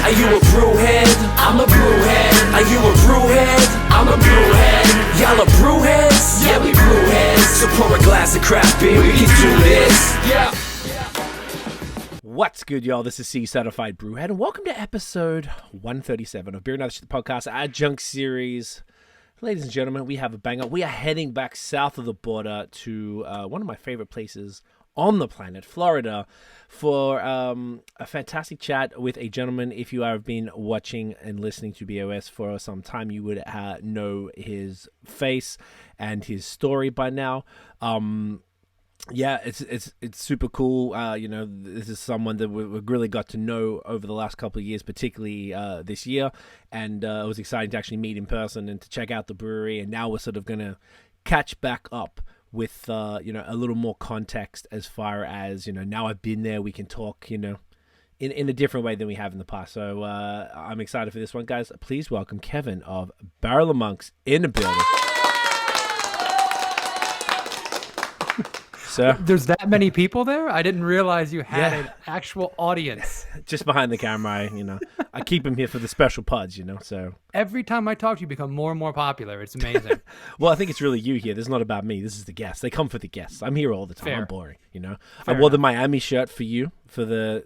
Are you a brewhead? I'm a brewhead. Are you a brewhead? I'm a brewhead. Y'all are brewheads? Yeah, we brewheads. So pour a glass of craft beer, we can do this. Yeah. What's good, y'all? This is C Certified Brewhead, and welcome to episode 137 of Beer and Other Shit, the podcast Adjunct series. Ladies and gentlemen, we have a banger. We are heading back south of the border to one of my favorite places on the planet, Florida, for a fantastic chat with a gentleman. If you have been watching and listening to BAOS for some time, you would know his face and his story by now. Yeah, it's super cool. This is someone that we really got to know over the last couple of years, particularly this year, and it was exciting to actually meet in person and to check out the brewery. And now we're sort of gonna catch back up with a little more context as far as now I've been there. We can talk in a different way than we have in the past. So I'm excited for this one, guys. Please welcome Kevin of Barrel of Monks in the building. So, there's that many people there? I didn't realize you had an actual audience. Just behind the camera, I keep him here for the special pods, so. Every time I talk to you, become more and more popular. It's amazing. Well, I think it's really you here. This is not about me. This is the guests. They come for the guests. I'm here all the time. Fair. I'm boring, Fair I wore the Miami shirt for you. Were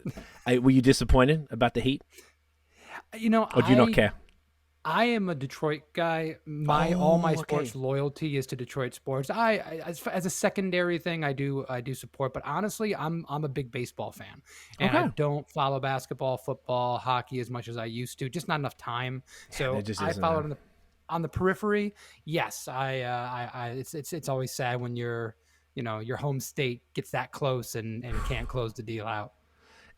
you disappointed about the Heat? Or do you not care? I am a Detroit guy. All my sports loyalty is to Detroit sports. As a secondary thing, I do support. But honestly, I'm a big baseball fan, and I don't follow basketball, football, hockey as much as I used to. Just not enough time. So I follow it on the periphery. Yes, it's always sad when your home state gets that close and can't close the deal out.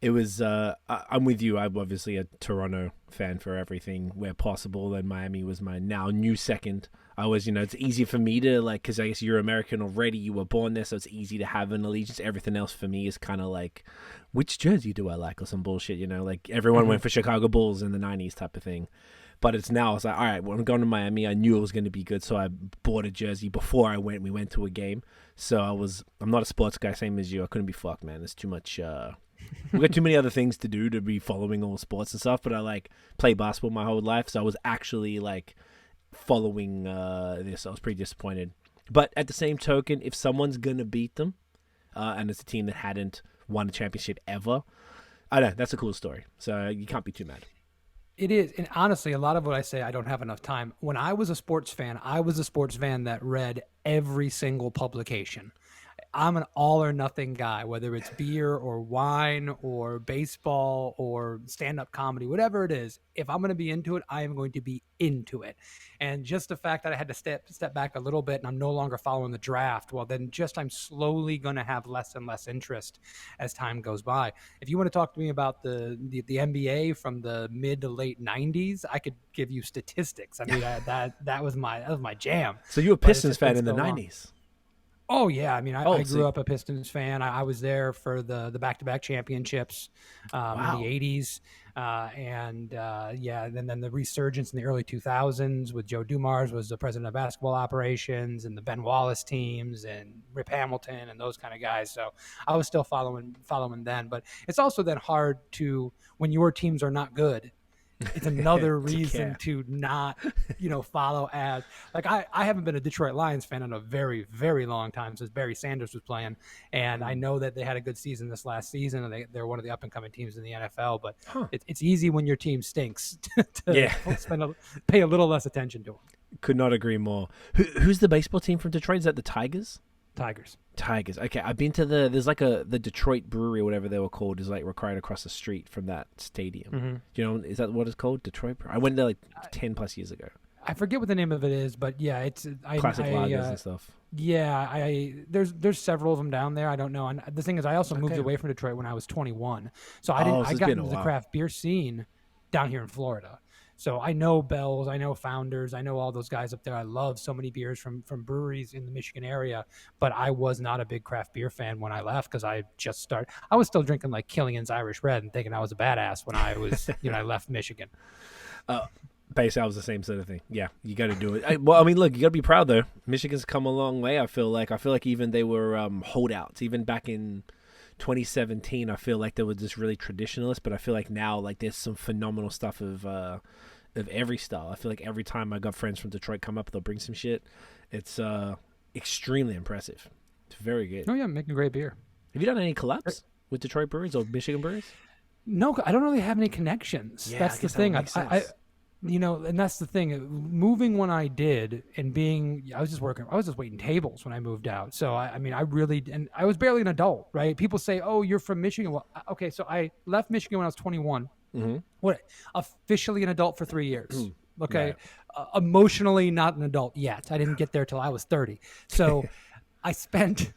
It was, I'm with you. I'm obviously a Toronto fan for everything where possible, and Miami was my now new second. I was, it's easy for me to, because I guess you're American already, you were born there, so it's easy to have an allegiance. Everything else for me is kind of like, which jersey do I like, or some bullshit, everyone went for Chicago Bulls in the 90s type of thing. But it's now, it's like, all right, when I'm going to Miami, I knew it was going to be good, so I bought a jersey before I went. We went to a game, so I'm not a sports guy, same as you. I couldn't be fucked, man. There's too much, we've got too many other things to do to be following all sports and stuff, but I play basketball my whole life, so I was actually following this. I was pretty disappointed. But at the same token, if someone's going to beat them, and it's a team that hadn't won a championship ever, I don't know, that's a cool story. So you can't be too mad. It is. And honestly, a lot of what I say, I don't have enough time. When I was a sports fan, I was a sports fan that read every single publication. I'm an all or nothing guy, whether it's beer or wine or baseball or stand-up comedy, whatever it is. If I'm going to be into it, I am going to be into it. And just the fact that I had to step back a little bit and I'm no longer following the draft, well, then I'm slowly going to have less and less interest as time goes by. If you want to talk to me about the NBA from the mid to late 90s, I could give you statistics. I mean, that was my jam. So you were a Pistons fan in the 90s? Oh, yeah. I mean, I grew up a Pistons fan. I was there for the back-to-back championships in the 80s. And then the resurgence in the early 2000s with Joe Dumars was the president of basketball operations, and the Ben Wallace teams and Rip Hamilton and those kind of guys. So I was still following then. But it's also then hard to, when your teams are not good, it's another reason to not, follow as I haven't been a Detroit Lions fan in a very, very long time since Barry Sanders was playing. And I know that they had a good season this last season, and they're one of the up and coming teams in the NFL, but it's easy when your team stinks to pay a little less attention to them. Could not agree more. Who's the baseball team from Detroit? Is that the Tigers? Tigers. Okay, I've been to there's the Detroit brewery or whatever they were called is right across the street from that stadium. Mm-hmm. Is that what it's called? Detroit Brewery? I went there 10 plus years ago. I forget what the name of it is, but yeah, it's classic lagers and stuff. Yeah, there's several of them down there. I don't know. And the thing is, I also moved away from Detroit when I was 21, so I got into the craft beer scene down here in Florida. So I know Bell's, I know Founders, I know all those guys up there. I love so many beers from breweries in the Michigan area, but I was not a big craft beer fan when I left because I was still drinking Killian's Irish Red and thinking I was a badass when I was, I left Michigan. Basically, I was the same sort of thing. Yeah, you got to do it. Look, you got to be proud though. Michigan's come a long way. I feel like even they were holdouts even back in 2017, I feel like they were just really traditionalist, but I feel like now, like, there's some phenomenal stuff of every style. I feel like every time I got friends from Detroit come up, they'll bring some shit. It's extremely impressive. It's very good. Oh yeah, making great beer. Have you done any collabs with Detroit breweries or Michigan breweries? No, I don't really have any connections. Yeah, that's the thing. I and that's the thing. Moving when I did, and I was just waiting tables when I moved out. So I was barely an adult, right? People say, "Oh, you're from Michigan." Well, okay, so I left Michigan when I was 21. Mm-hmm. What? Officially an adult for 3 years. Okay, right. Emotionally not an adult yet. I didn't get there till I was 30. So I spent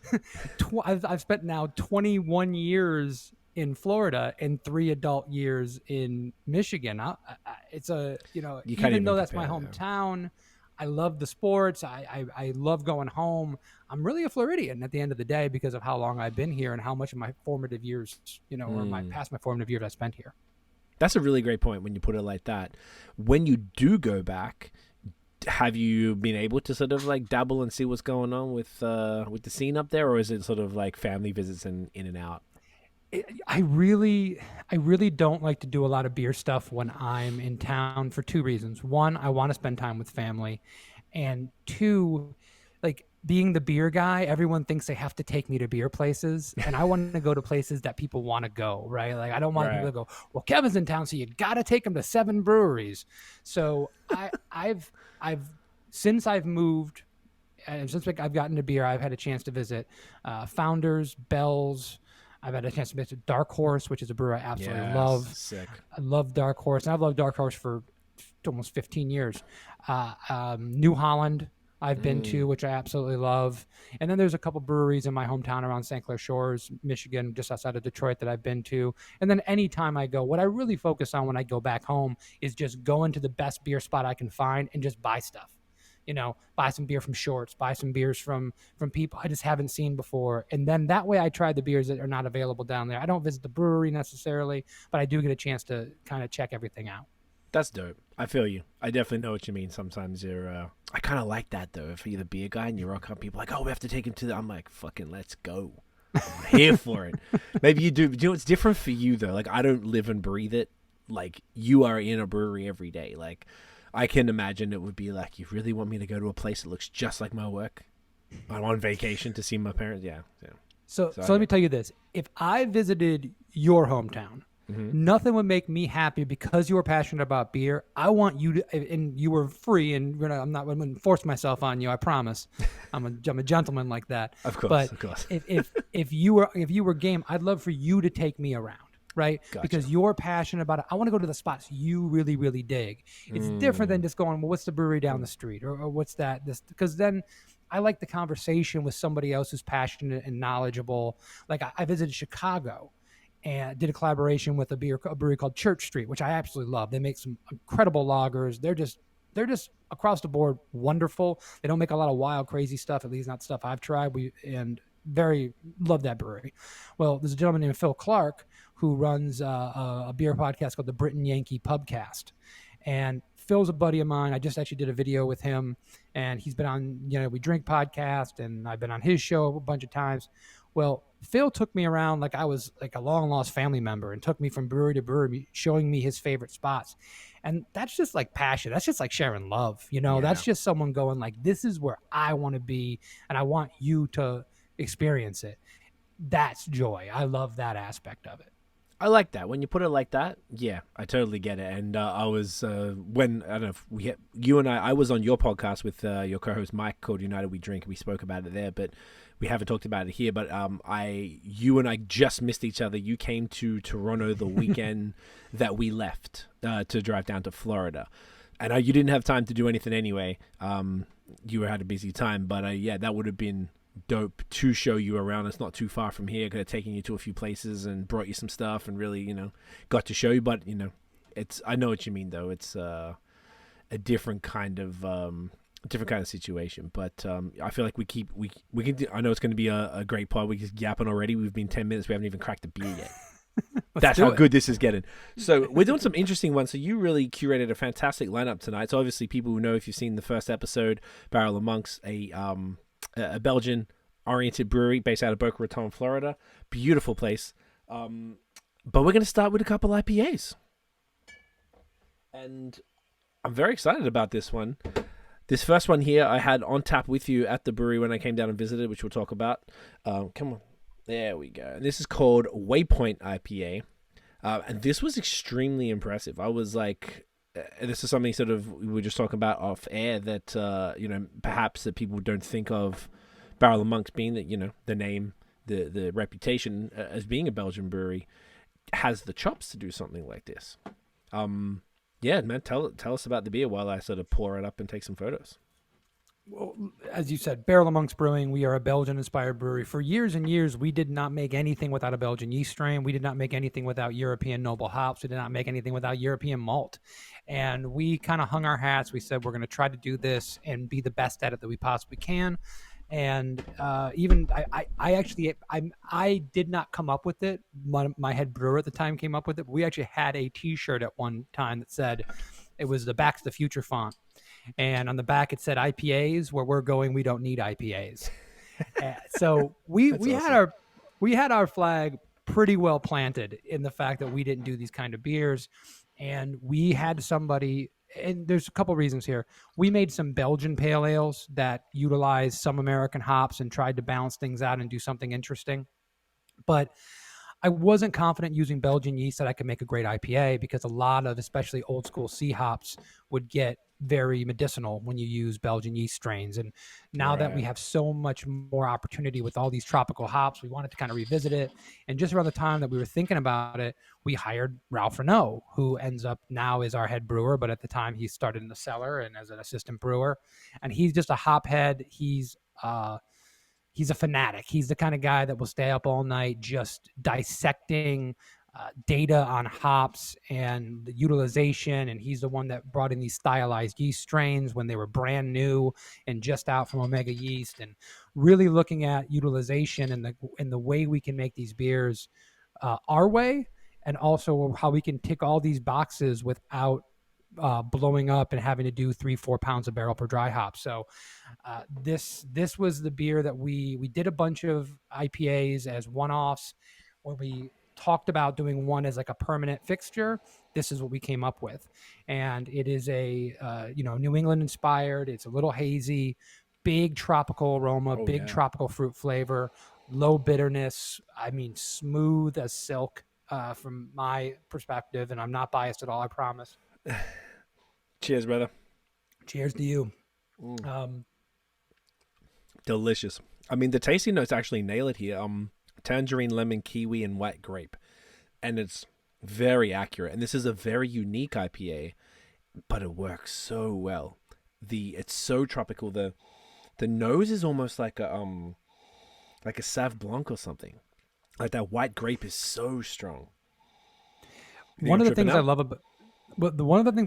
I've spent now 21 years in Florida and 3 adult years in Michigan. It's even though that's my hometown, I love the sports. I love going home. I'm really a Floridian at the end of the day because of how long I've been here and how much of my formative years, or my formative years I spent here. That's a really great point when you put it like that. When you do go back, have you been able to sort of like dabble and see what's going on with the scene up there, or is it sort of like family visits and in and out? I really don't like to do a lot of beer stuff when I'm in town for 2 reasons. 1, I want to spend time with family, and 2, like being the beer guy, everyone thinks they have to take me to beer places, and I want to go to places that people want to go, right? Like I don't want people to go, well, Kevin's in town, so you got to take him to 7 breweries. So I've since I've moved, and since I've gotten to beer, I've had a chance to visit Founders, Bell's. I've had a chance to visit Dark Horse, which is a brewer I absolutely love. Sick. I love Dark Horse, and I've loved Dark Horse for almost 15 years. New Holland I've been to, which I absolutely love. And then there's a couple breweries in my hometown around St. Clair Shores, Michigan, just outside of Detroit that I've been to. And then anytime I go, what I really focus on when I go back home is just going to the best beer spot I can find and just buy stuff. Buy some beer from Shorts, buy some beers from people I just haven't seen before. And then that way I try the beers that are not available down there. I don't visit the brewery necessarily, but I do get a chance to kind of check everything out. That's dope. I feel you. I definitely know what you mean. Sometimes I kind of like that though. If you're the beer guy and you rock up, people are like, oh, we have to take him to I'm like, fucking let's go. I'm here for it. Maybe you do. It's different for you though. Like I don't live and breathe it. Like you are in a brewery every day. Like I can imagine it would be like, you really want me to go to a place that looks just like my work? I'm on vacation to see my parents. Yeah. So let me tell you this. If I visited your hometown, nothing would make me happy because you were passionate about beer. I want you to, and you were free, and I wouldn't force myself on you. I promise. I'm a gentleman like that. Of course. But of course. if you were game, I'd love for you to take me around. Right? Gotcha. Because you're passionate about it. I want to go to the spots you really, really dig. It's different than just going, well, what's the brewery down the street? Or what's that? Because then I like the conversation with somebody else who's passionate and knowledgeable. Like I visited Chicago and did a collaboration with a brewery called Church Street, which I absolutely love. They make some incredible lagers. They're just across the board wonderful. They don't make a lot of wild, crazy stuff, at least not stuff I've tried. Very love that brewery. Well, there's a gentleman named Phil Clark who runs a beer podcast called the Britain Yankee Pubcast. And Phil's a buddy of mine. I just actually did a video with him, and he's been on, We Drink podcast, and I've been on his show a bunch of times. Well, Phil took me around like I was like a long-lost family member and took me from brewery to brewery, showing me his favorite spots. And that's just like passion. That's just like sharing love, Yeah. That's just someone going like, this is where I want to be, and I want you to experience it. That's joy. I love that aspect of it. I like that. When you put it like that, yeah, I totally get it. And I was, when, I don't know if you and I was on your podcast with your co-host Mike called United We Drink. We spoke about it there, but we haven't talked about it here. But you and I just missed each other. You came to Toronto the weekend that we left to drive down to Florida. And you didn't have time to do anything anyway. You had a busy time, but that would have been dope to show you around. It's not too far from here. Could have taken you to a few places and brought you some stuff and really, got to show you. But I know what you mean though. It's a different kind of situation. But I feel like we can. I know it's going to be a great pod. We just yapping already. We've been 10 minutes. We haven't even cracked the beer yet. That's how good this is getting. So we're doing some interesting ones. So you really curated a fantastic lineup tonight. So obviously people who know, if you've seen the first episode, Barrel of Monks, a Belgian oriented brewery based out of Boca Raton, Florida. Beautiful place. But we're going to start with a couple IPAs. And I'm very excited about this one. This first one here I had on tap with you at the brewery when I came down and visited, which we'll talk about. Come on. There we go. And this is called Waypoint IPA. And this was extremely impressive. I was like, this is something sort of we were just talking about off air that, perhaps that people don't think of Barrel of Monks being that, the name, the reputation as being a Belgian brewery has the chops to do something like this. Yeah, man, tell us about the beer while I sort of pour it up and take some photos. Well, as you said, Barrel of Monks Brewing, we are a Belgian-inspired brewery. For years and years, we did not make anything without a Belgian yeast strain. We did not make anything without European noble hops. We did not make anything without European malt. And we kind of hung our hats. We said, we're going to try to do this and be the best at it that we possibly can. And even I did not come up with it. My head brewer at the time came up with it. We actually had a T-shirt at one time that said, it was the Back to the Future font. And on the back, it said IPAs. Where we're going, we don't need IPAs. So we awesome. we had our flag pretty well planted in the fact that we didn't do these kind of beers. And we had somebody, and there's a couple reasons here. We made some Belgian pale ales that utilized some American hops and tried to balance things out and do something interesting. But I wasn't confident using Belgian yeast that I could make a great IPA because a lot of, especially old school C hops, would get very medicinal when you use Belgian yeast strains. And now that we have so much more opportunity with all these tropical hops, we wanted to kind of revisit it. And just around the time that we were thinking about it, we hired Ralph Renault, who ends up now is our head brewer, but at the time he started in the cellar and as an assistant brewer. And he's just a hop head. He's a fanatic. He's the kind of guy that will stay up all night just dissecting data on hops and the utilization. And he's the one that brought in these thiolized yeast strains when they were brand new and just out from Omega Yeast, and really looking at utilization and the way we can make these beers our way, and also how we can tick all these boxes without blowing up and having to do 3-4 pounds a barrel per dry hop. So this was the beer that we did a bunch of IPAs as one-offs. When we talked about doing one as like a permanent fixture, this is what we came up with. And it is a New England inspired. It's a little hazy, big tropical aroma, tropical fruit flavor, low bitterness. I mean, smooth as silk from my perspective, and I'm not biased at all, I promise. Cheers, brother. Cheers to you. Delicious. I mean, the tasting notes actually nail it here. Tangerine, lemon, kiwi, and white grape. And it's very accurate. And this is a very unique IPA, but it works so well. It's so tropical. The nose is almost like a Sauv Blanc or something. Like that white grape is so strong. One of the things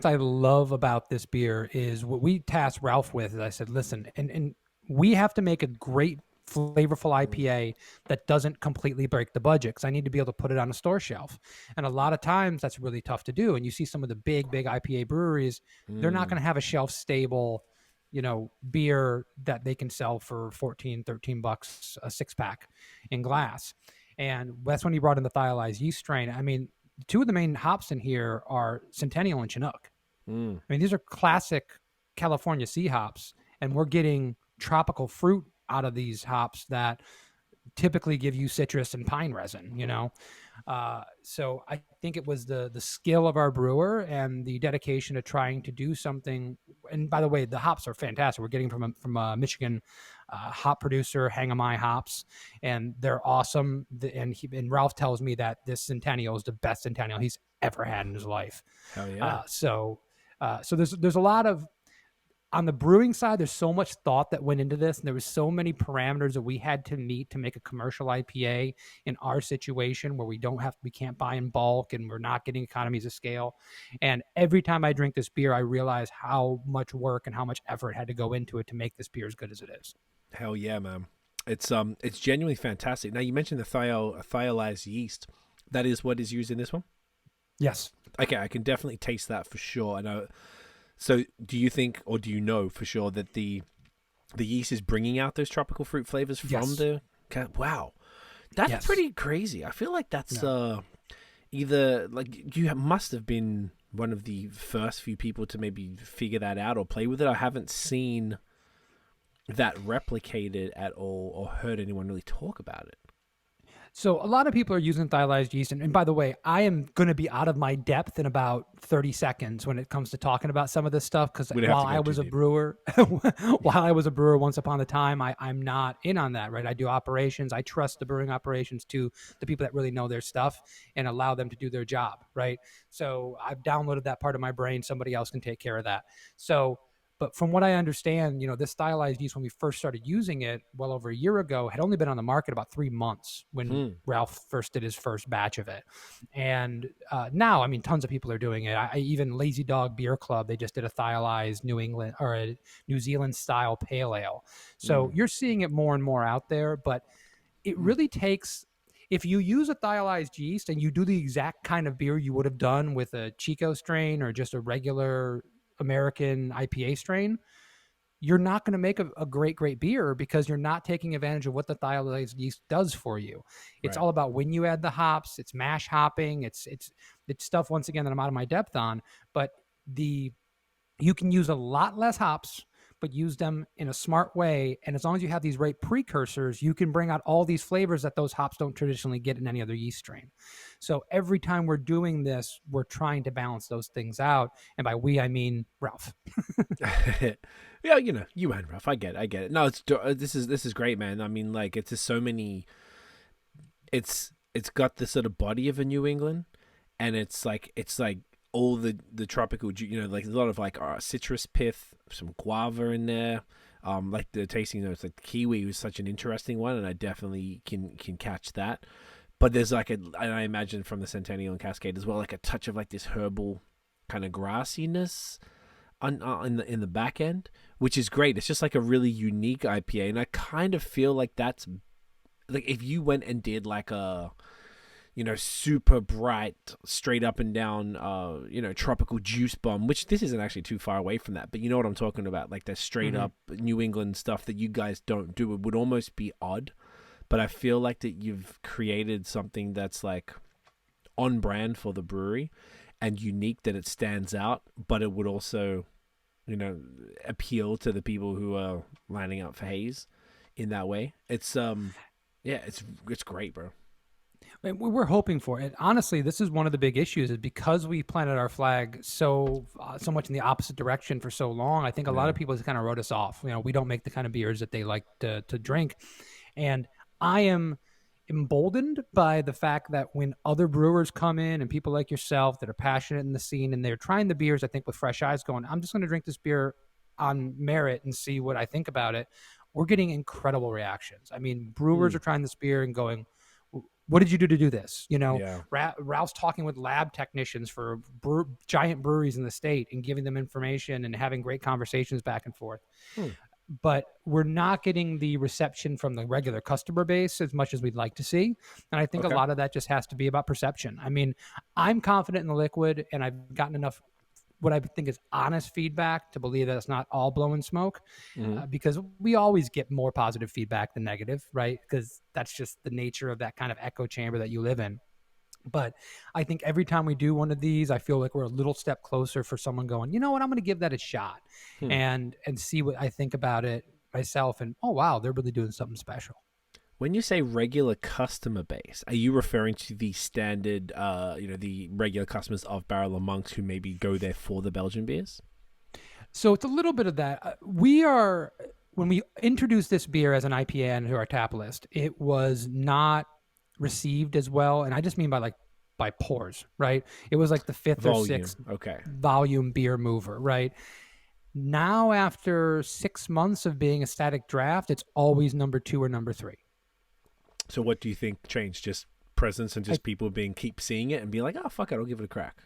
I love about this beer is what we tasked Ralph with. Is I said, listen, and we have to make a great flavorful IPA that doesn't completely break the budget, because I need to be able to put it on a store shelf. And a lot of times that's really tough to do. And you see some of the big IPA breweries, they're not going to have a shelf stable, beer that they can sell for $14-13 a 6-pack in glass. And that's when he brought in the thiolized yeast strain. I mean, two of the main hops in here are Centennial and Chinook. I mean, these are classic California C hops, and we're getting tropical fruit out of these hops that typically give you citrus and pine resin, So I think it was the skill of our brewer and the dedication to trying to do something. And by the way, the hops are fantastic. We're getting from a Michigan hop producer, Hangamai Hops, and they're awesome. And Ralph tells me that this Centennial is the best Centennial he's ever had in his life. Hell yeah. So there's a lot of, on the brewing side, there's so much thought that went into this, and there was so many parameters that we had to meet to make a commercial IPA in our situation, where we can't buy in bulk and we're not getting economies of scale. And every time I drink this beer, I realize how much work and how much effort had to go into it to make this beer as good as it is. Hell yeah, man. It's genuinely fantastic. Now, you mentioned the thiolized yeast. That is what is used in this one? Yes. Okay, I can definitely taste that for sure. I know. So do you think, or do you know for sure that the the yeast is bringing out those tropical fruit flavors from the. Wow, that's pretty crazy. I feel like that's either like you must have been one of the first few people to maybe figure that out or play with it. I haven't seen that replicated at all or heard anyone really talk about it. So a lot of people are using thiolized yeast. And by the way, I am going to be out of my depth in about 30 seconds when it comes to talking about some of this stuff. Because while I was a brewer, once upon a time, I'm not in on that, right? I do operations. I trust the brewing operations to the people that really know their stuff and allow them to do their job, right? So I've downloaded that part of my brain. Somebody else can take care of that. But from what I understand, this stylized yeast, when we first started using it well over a year ago, had only been on the market about 3 months when Ralph first did his first batch of it. And now, I mean, tons of people are doing it. Even Lazy Dog Beer Club, they just did a thiolized a New Zealand style pale ale. So you're seeing it more and more out there, but it really takes... If you use a thiolized yeast and you do the exact kind of beer you would have done with a Chico strain or just a regular American IPA strain, you're not going to make a great beer because you're not taking advantage of what the thiolized yeast does for you. It's all about when you add the hops, it's mash hopping, it's stuff, once again, that I'm out of my depth on, but you can use a lot less hops, but use them in a smart way. And as long as you have these right precursors, you can bring out all these flavors that those hops don't traditionally get in any other yeast strain. So every time we're doing this, we're trying to balance those things out. And by we, I mean Ralph. Yeah, you and Ralph. I get it. No, this is great, man. I mean, like, it's just so many. It's got the sort of body of a New England, and it's like all the tropical, like a lot of like citrus pith, some guava in there. Like the tasting notes, like the kiwi was such an interesting one, and I definitely can catch that. But there's like and I imagine from the Centennial and Cascade as well, like a touch of like this herbal kind of grassiness in the back end, which is great. It's just like a really unique IPA, and I kind of feel like that's like if you went and did like a super bright, straight up and down, tropical juice bomb, which this isn't actually too far away from that, but you know what I'm talking about, like the straight up New England stuff that you guys don't do. It would almost be odd, but I feel like that you've created something that's like on brand for the brewery and unique, that it stands out, but it would also, appeal to the people who are lining up for haze in that way. It's it's great, bro. We're hoping for it. Honestly, this is one of the big issues, is because we planted our flag so much in the opposite direction for so long. I think a lot of people kind of wrote us off. We don't make the kind of beers that they like to drink. And I am emboldened by the fact that when other brewers come in and people like yourself that are passionate in the scene and they're trying the beers, I think with fresh eyes, going, I'm just going to drink this beer on merit and see what I think about it. We're getting incredible reactions. I mean, brewers are trying this beer and going, what did you do to do this? Ralph's talking with lab technicians for giant breweries in the state and giving them information and having great conversations back and forth. But we're not getting the reception from the regular customer base as much as we'd like to see. And I think a lot of that just has to be about perception. I mean, I'm confident in the liquid, and I've gotten enough what I think is honest feedback to believe that it's not all blowing smoke, because we always get more positive feedback than negative, right? Because that's just the nature of that kind of echo chamber that you live in. But I think every time we do one of these, I feel like we're a little step closer for someone going, you know what, I'm going to give that a shot and see what I think about it myself. And, oh, wow, they're really doing something special. When you say regular customer base, are you referring to the standard, the regular customers of Barrel of Monks who maybe go there for the Belgian beers? So it's a little bit of that. When we introduced this beer as an IPA into our tap list, it was not received as well. And I just mean by pours, right? It was like the fifth or sixth volume beer mover, right? Now, after 6 months of being a static draft, it's always number 2 or number 3. So what do you think changed? Just presence and just people keep seeing it and be like, oh, fuck it, I'll give it a crack.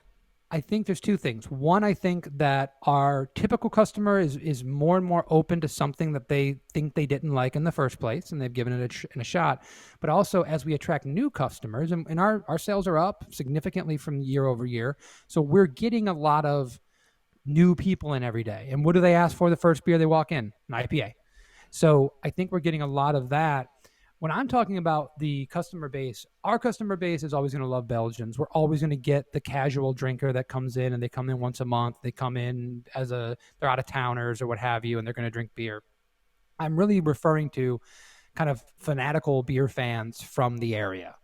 I think there's 2 things. One, I think that our typical customer is more and more open to something that they think they didn't like in the first place, and they've given it a shot. But also, as we attract new customers, and our sales are up significantly from year over year, so we're getting a lot of new people in every day. And what do they ask for the first beer they walk in? An IPA. So I think we're getting a lot of that. When I'm talking about the customer base, our customer base is always going to love Belgians. We're always going to get the casual drinker that comes in, and they come in once a month. They come in they're out of towners or what have you, and they're going to drink beer. I'm really referring to kind of fanatical beer fans from the area.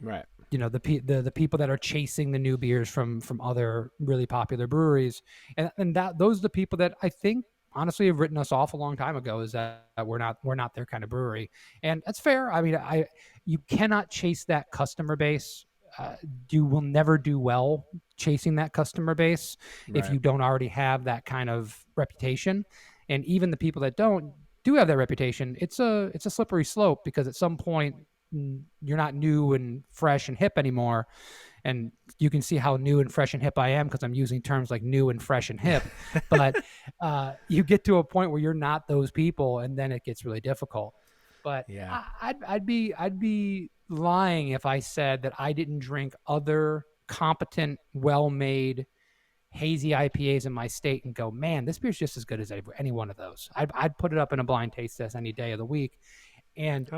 Right. The people that are chasing the new beers from other really popular breweries, and those are the people that I think honestly have written us off a long time ago, is that we're not their kind of brewery. And that's fair. I mean, you cannot chase that customer base. You will never do well chasing that customer base if you don't already have that kind of reputation. And even the people that do have that reputation, it's a slippery slope, because at some point you're not new and fresh and hip anymore. And you can see how new and fresh and hip I am, because I'm using terms like new and fresh and hip. But you get to a point where you're not those people, and then it gets really difficult. But yeah, I'd be lying if I said that I didn't drink other competent, well-made hazy IPAs in my state and go, man, this beer's just as good as any one of those. I'd put it up in a blind taste test any day of the week. And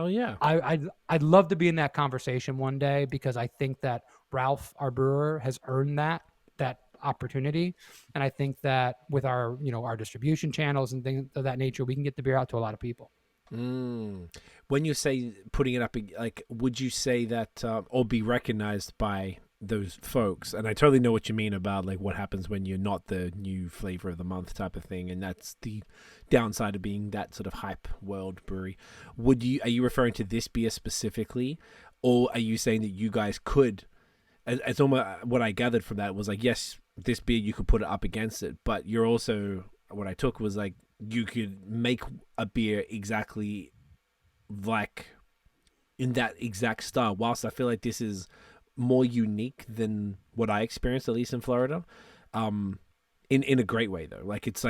I'd love to be in that conversation one day, because I think that Ralph, our brewer, has earned that opportunity. And I think that with our distribution channels and things of that nature, we can get the beer out to a lot of people. When you say putting it up, like, would you say that or be recognized by those folks? And I totally know what you mean about like what happens when you're not the new flavor of the month type of thing, and that's the downside of being that sort of hype world brewery. Are you referring to this beer specifically, or are you saying that you guys could, as almost what I gathered from that was like, yes, this beer you could put it up against it, but you're also, what I took was like, you could make a beer exactly like in that exact style, whilst I feel like this is more unique than what I experienced, at least in Florida, in a great way though. Like it's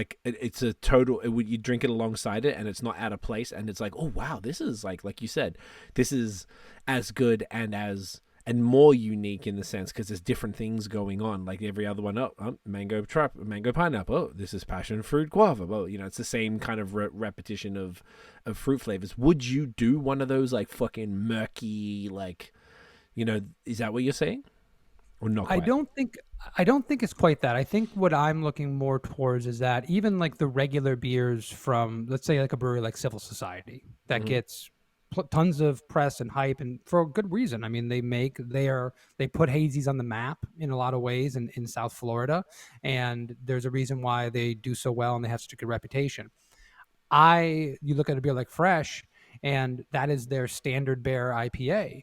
a total, you drink it alongside it and it's not out of place, and it's like, oh wow, this is like you said, this is as good and more unique in the sense, because there's different things going on. Like every other one, mango pineapple, oh, this is passion fruit guava. Well, it's the same kind of repetition of fruit flavors. Would you do one of those like fucking murky, like, is that what you're saying? Or not quite? I don't think it's quite that. I think what I'm looking more towards is that even like the regular beers from, let's say, like a brewery like Civil Society that gets tons of press and hype, and for a good reason. I mean, they put hazies on the map in a lot of ways in South Florida, and there's a reason why they do so well and they have such a good reputation. You look at a beer like Fresh, and that is their standard bear IPA.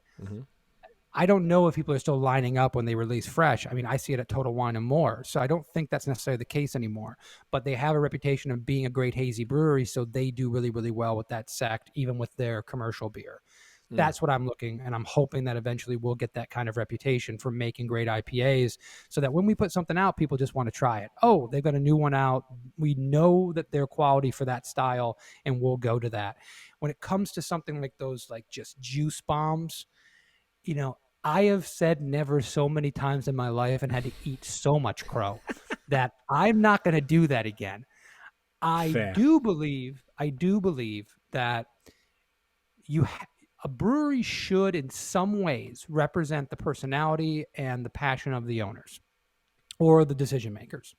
I don't know if people are still lining up when they release Fresh. I mean, I see it at Total Wine and More, so I don't think that's necessarily the case anymore. But they have a reputation of being a great hazy brewery, so they do really, really well with that sect, even with their commercial beer. That's what I'm looking, and I'm hoping that eventually we'll get that kind of reputation for making great IPAs, so that when we put something out, people just want to try it. Oh, they've got a new one out. We know that they're quality for that style, and we'll go to that. When it comes to something like those, like just juice bombs, I have said never so many times in my life and had to eat so much crow that I'm not going to do that again. I do believe that a brewery should in some ways represent the personality and the passion of the owners or the decision makers.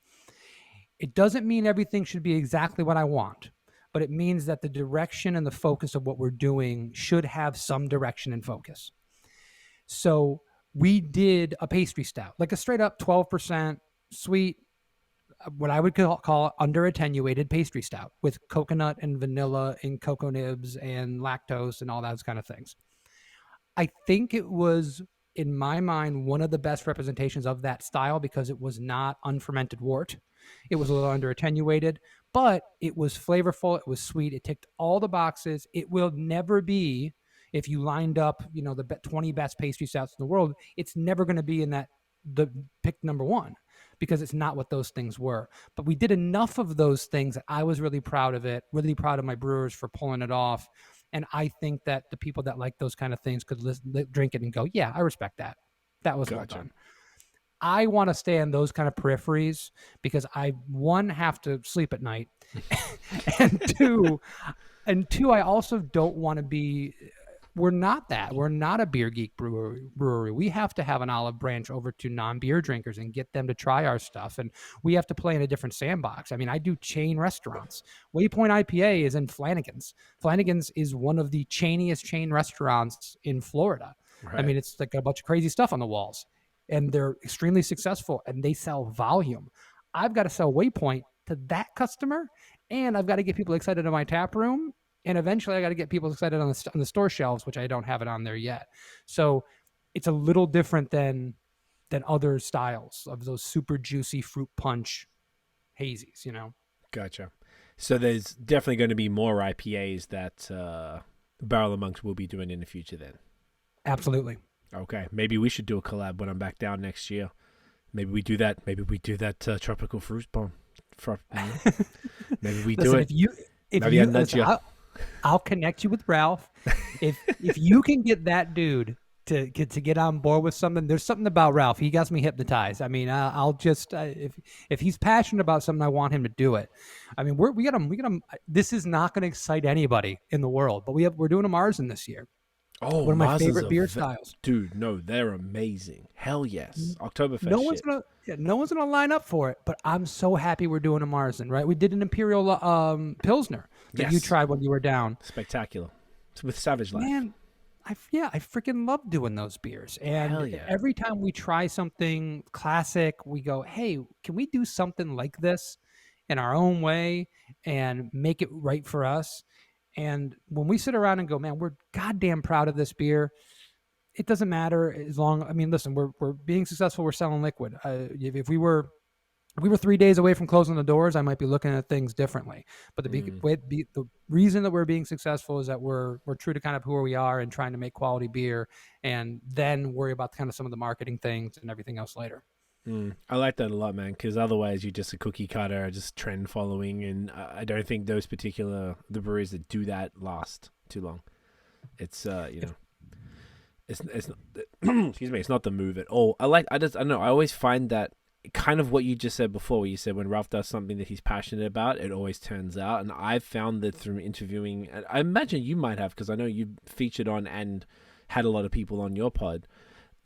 It doesn't mean everything should be exactly what I want, but it means that the direction and the focus of what we're doing should have some direction and focus. So we did a pastry stout, like a straight up 12% sweet, what I would call under attenuated pastry stout with coconut and vanilla and cocoa nibs and lactose and all those kind of things. I think it was, in my mind, one of the best representations of that style, because it was not unfermented wort. It was a little under attenuated, but it was flavorful. It was sweet. It ticked all the boxes. It will never be, if you lined up, the 20 best pastry stouts in the world, it's never going to be in the pick number one, because it's not what those things were. But we did enough of those things that I was really proud of it, really proud of my brewers for pulling it off. And I think that the people that like those kind of things could drink it and go, yeah, I respect that. That was well done. I want to stay on those kind of peripheries, because I, one, have to sleep at night, and two, And two, I also don't want to be. We're not that. We're not a beer geek brewery. We have to have an olive branch over to non-beer drinkers and get them to try our stuff. And we have to play in a different sandbox. I mean, I do chain restaurants. Waypoint IPA is in Flanagan's. Flanagan's is one of the chainiest chain restaurants in Florida. Right. I mean, it's like a bunch of crazy stuff on the walls. And they're extremely successful and they sell volume. I've got to sell Waypoint to that customer, and I've got to get people excited in my tap room. And eventually I got to get people excited on the store shelves, which I don't have it on there yet. So it's a little different than other styles of those super juicy fruit punch hazies, you know? Gotcha. So there's definitely going to be more IPAs that Barrel of Monks will be doing in the future then. Absolutely. Okay. Maybe we should do a collab when I'm back down next year. Maybe we do that. Maybe we do that tropical fruit bomb. Maybe we do it. I'll connect you with Ralph. If you can get that dude to get on board with something, there's something about Ralph. He got me hypnotized. I mean, I'll just if he's passionate about something, I want him to do it. I mean, we got him. This is not going to excite anybody in the world, but we're doing a Marzen this year. Oh, one of my favorite beer styles. Dude, no, they're amazing. Hell yes. Oktoberfest. No one's gonna line up for it, but I'm so happy we're doing a Marzen, right? We did an Imperial Pilsner that you tried when you were down. Spectacular. It's with Savage Life. Man, I freaking love doing those beers. And every time we try something classic, we go, hey, can we do something like this in our own way and make it right for us? And when we sit around and go, man, we're goddamn proud of this beer. It doesn't matter as long. I mean, listen, we're being successful. We're selling liquid. If we were 3 days away from closing the doors, I might be looking at things differently. But the reason that we're being successful is that we're true to kind of who we are and trying to make quality beer, and then worry about kind of some of the marketing things and everything else later. I like that a lot, man, because otherwise you're just a cookie cutter, just trend following, and I don't think the breweries that do that last too long. It's it's excuse me, it's not the move at all. I don't know. I always find that kind of what you just said before, where you said when Ralph does something that he's passionate about, it always turns out. And I've found that through interviewing, and I imagine you might have, because I know you featured on and had a lot of people on your pod.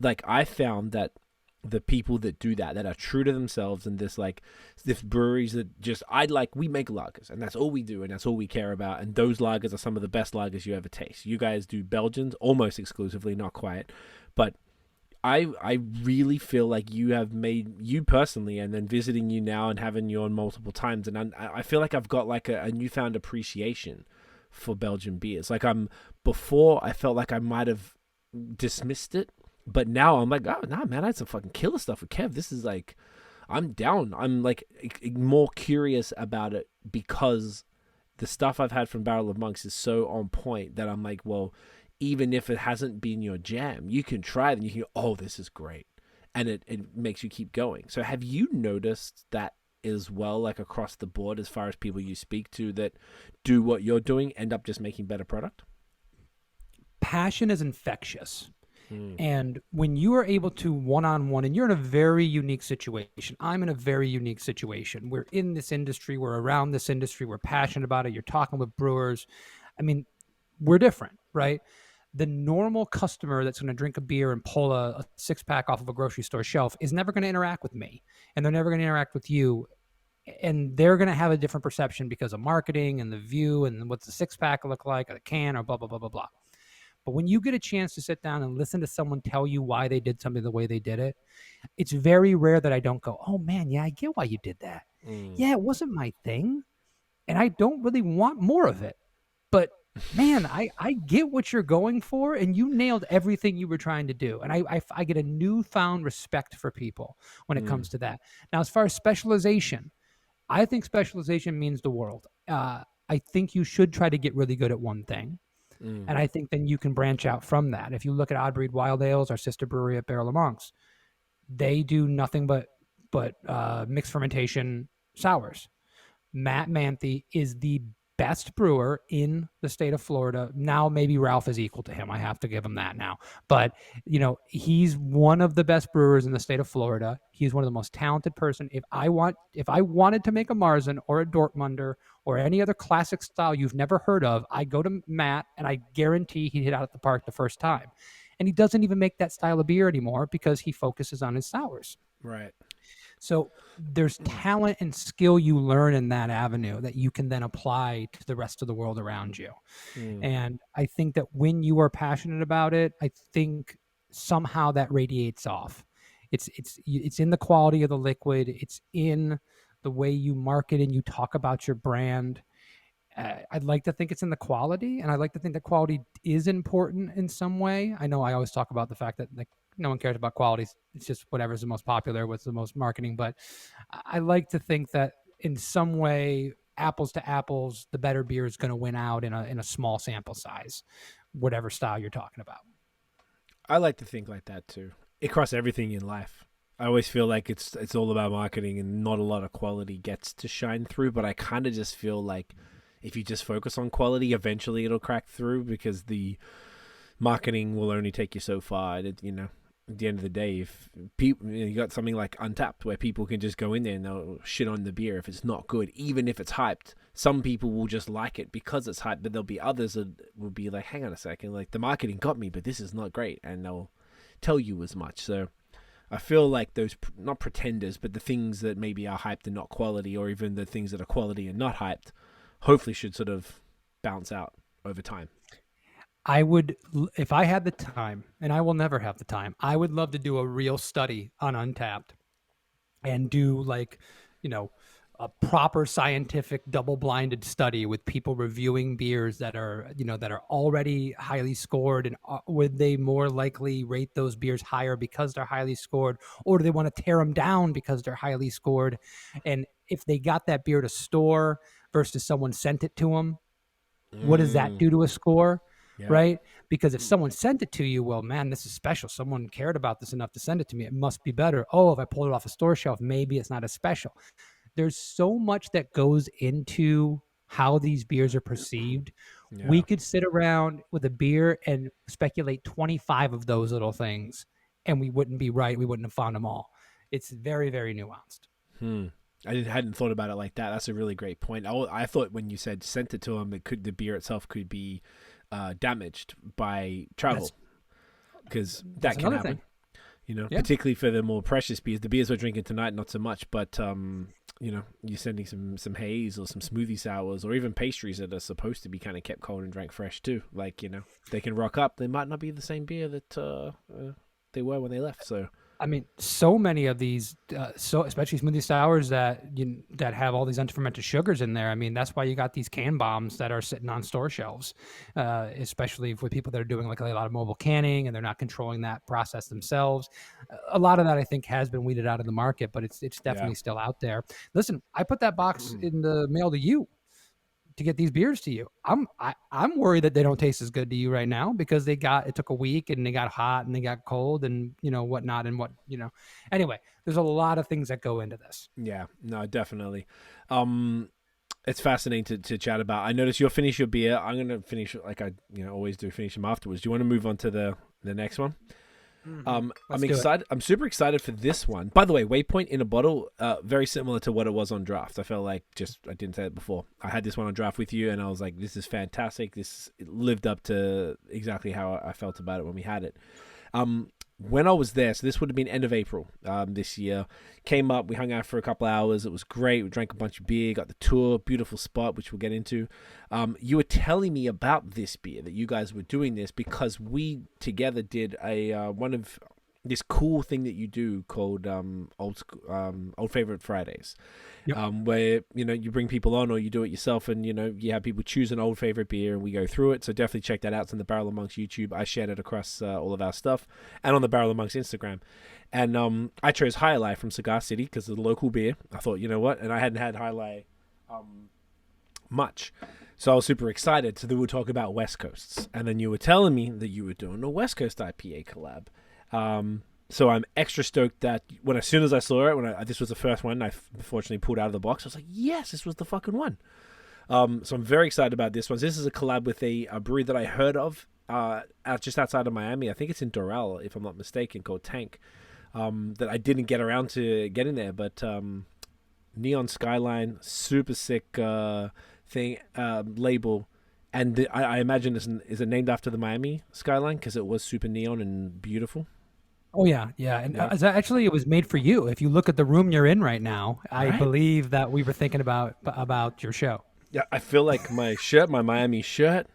Like, I found that the people that do that are true to themselves, and this breweries that just, we make lagers, and that's all we do, and that's all we care about, and those lagers are some of the best lagers you ever taste. You guys do Belgians almost exclusively, not quite, but I really feel like you have made, you personally, and then visiting you now and having you on multiple times, and I feel like I've got like a newfound appreciation for Belgian beers. Like, before I felt like I might have dismissed it, but now I'm like, oh, nah, man, I had some fucking killer stuff with Kev. This is like, I'm down. I'm like more curious about it because the stuff I've had from Barrel of Monks is so on point that I'm like, well, even if it hasn't been your jam, you can try it and you can go, oh, this is great. And it makes you keep going. So have you noticed that as well, like across the board, as far as people you speak to that do what you're doing, end up just making better product? Passion is infectious. And when you are able to one-on-one, and you're in a very unique situation, I'm in a very unique situation. We're in this industry, we're around this industry, we're passionate about it, you're talking with brewers. I mean, we're different, right? The normal customer that's going to drink a beer and pull a six-pack off of a grocery store shelf is never going to interact with me, and they're never going to interact with you. And they're going to have a different perception because of marketing and the view and what's the six-pack look like, or the can, or blah, blah, blah, blah, blah. But when you get a chance to sit down and listen to someone tell you why they did something the way they did it, it's very rare that I don't go, oh, man, yeah, I get why you did that. Yeah, it wasn't my thing, and I don't really want more of it. But, man, I get what you're going for, and you nailed everything you were trying to do. And I get a newfound respect for people when it comes to that. Now, as far as specialization, I think specialization means the world. I think you should try to get really good at one thing. And I think then you can branch out from that. If you look at Odd Breed Wild Ales, our sister brewery at Barrel of Monks, they do nothing but mixed fermentation sours. Matt Manthe is the best brewer in the state of Florida. Now maybe Ralph is equal to him. I have to give him that now. But, he's one of the best brewers in the state of Florida. He's one of the most talented person. If I wanted to make a Marzen or a Dortmunder or any other classic style you've never heard of, I go to Matt and I guarantee he'd hit out at the park the first time. And he doesn't even make that style of beer anymore because he focuses on his sours. Right. So there's talent and skill you learn in that avenue that you can then apply to the rest of the world around you. And I think that when you are passionate about it, I think somehow that radiates off. It's in the quality of the liquid. It's in the way you market and you talk about your brand. I'd like to think it's in the quality, and I'd like to think that quality is important in some way. I know I always talk about the fact that no one cares about quality. It's just whatever's the most popular, what's the most marketing. But I like to think that in some way, apples to apples, the better beer is going to win out in a small sample size, whatever style you're talking about. I like to think like that too. Across everything in life. I always feel like it's all about marketing and not a lot of quality gets to shine through. But I kind of just feel like if you just focus on quality, eventually it'll crack through because the marketing will only take you so far. At the end of the day, if people, you got something like Untapped where people can just go in there and they'll shit on the beer if it's not good, even if it's hyped. Some people will just like it because it's hyped, but there'll be others that will be like, hang on a second, like the marketing got me, but this is not great. And they'll tell you as much. So I feel like those, not pretenders, but the things that maybe are hyped and not quality, or even the things that are quality and not hyped, hopefully should sort of bounce out over time. I would, if I had the time, and I will never have the time, I would love to do a real study on Untapped and do a proper scientific double-blinded study with people reviewing beers that are already highly scored, and would they more likely rate those beers higher because they're highly scored, or do they want to tear them down because they're highly scored? And if they got that beer to store versus someone sent it to them, what does that do to a score? Yeah. Right? Because if someone sent it to you, well, man, this is special. Someone cared about this enough to send it to me. It must be better. Oh, if I pulled it off a store shelf, maybe it's not as special. There's so much that goes into how these beers are perceived. Yeah. We could sit around with a beer and speculate 25 of those little things, and we wouldn't be right. We wouldn't have found them all. It's very, very nuanced. I hadn't thought about it like that. That's a really great point. I thought when you said sent it to them, the beer itself could be damaged by travel, because that can happen. Particularly for the more precious beers. The beers we're drinking tonight, not so much, but you're sending some haze or some smoothie sours or even pastries that are supposed to be kind of kept cold and drank fresh too. Like, they can rock up. They might not be the same beer that they were when they left. So I mean, so many of these, especially smoothie sours that have all these unfermented sugars in there. I mean, that's why you got these can bombs that are sitting on store shelves, especially for people that are doing like a lot of mobile canning and they're not controlling that process themselves. A lot of that, I think, has been weeded out of the market, but it's definitely still out there. Listen, I put that box in the mail to you to get these beers to you. I'm worried that they don't taste as good to you right now because it took a week and they got hot and they got cold and whatnot and what. Anyway, there's a lot of things that go into this. Yeah, no, definitely. It's fascinating to chat about. I noticed you'll finish your beer. I'm gonna finish like I always do, finish them afterwards. Do you want to move on to the next one? I'm excited. I'm super excited for this one. By the way, Waypoint in a bottle, very similar to what it was on draft. I felt like I didn't say it before. I had this one on draft with you, and I was like, "This is fantastic." It lived up to exactly how I felt about it when we had it. When I was there, so this would have been end of April this year, came up, we hung out for a couple hours. It was great. We drank a bunch of beer, got the tour, beautiful spot, which we'll get into. You were telling me about this beer, that you guys were doing this because we together did one of this cool thing that you do called Old Favorite Fridays. Yep. Where you bring people on or you do it yourself, and you have people choose an old favorite beer and we go through it. So definitely check that out. It's on the Barrel Amongst YouTube. I shared it across all of our stuff and on the Barrel Amongst Instagram. And I chose High Life from Cigar City because of the local beer. I thought, you know what, and I hadn't had High Life much, so I was super excited. So then we'll talk about West Coasts, and then you were telling me that you were doing a West Coast IPA collab. So I'm extra stoked that as soon as I saw it, this was the first one I fortunately pulled out of the box, I was like, yes, this was the fucking one. So I'm very excited about this one. This is a collab with a brewery that I heard of just outside of Miami. I think it's in Doral, if I'm not mistaken, called Tank. That I didn't get around to getting there, but Neon Skyline, super sick thing label. And I imagine is it named after the Miami skyline because it was super neon and beautiful? Oh yeah, yeah, and actually it was made for you. If you look at the room you're in right now, I believe that we were thinking about your show. Yeah, I feel like my shirt, my Miami shirt,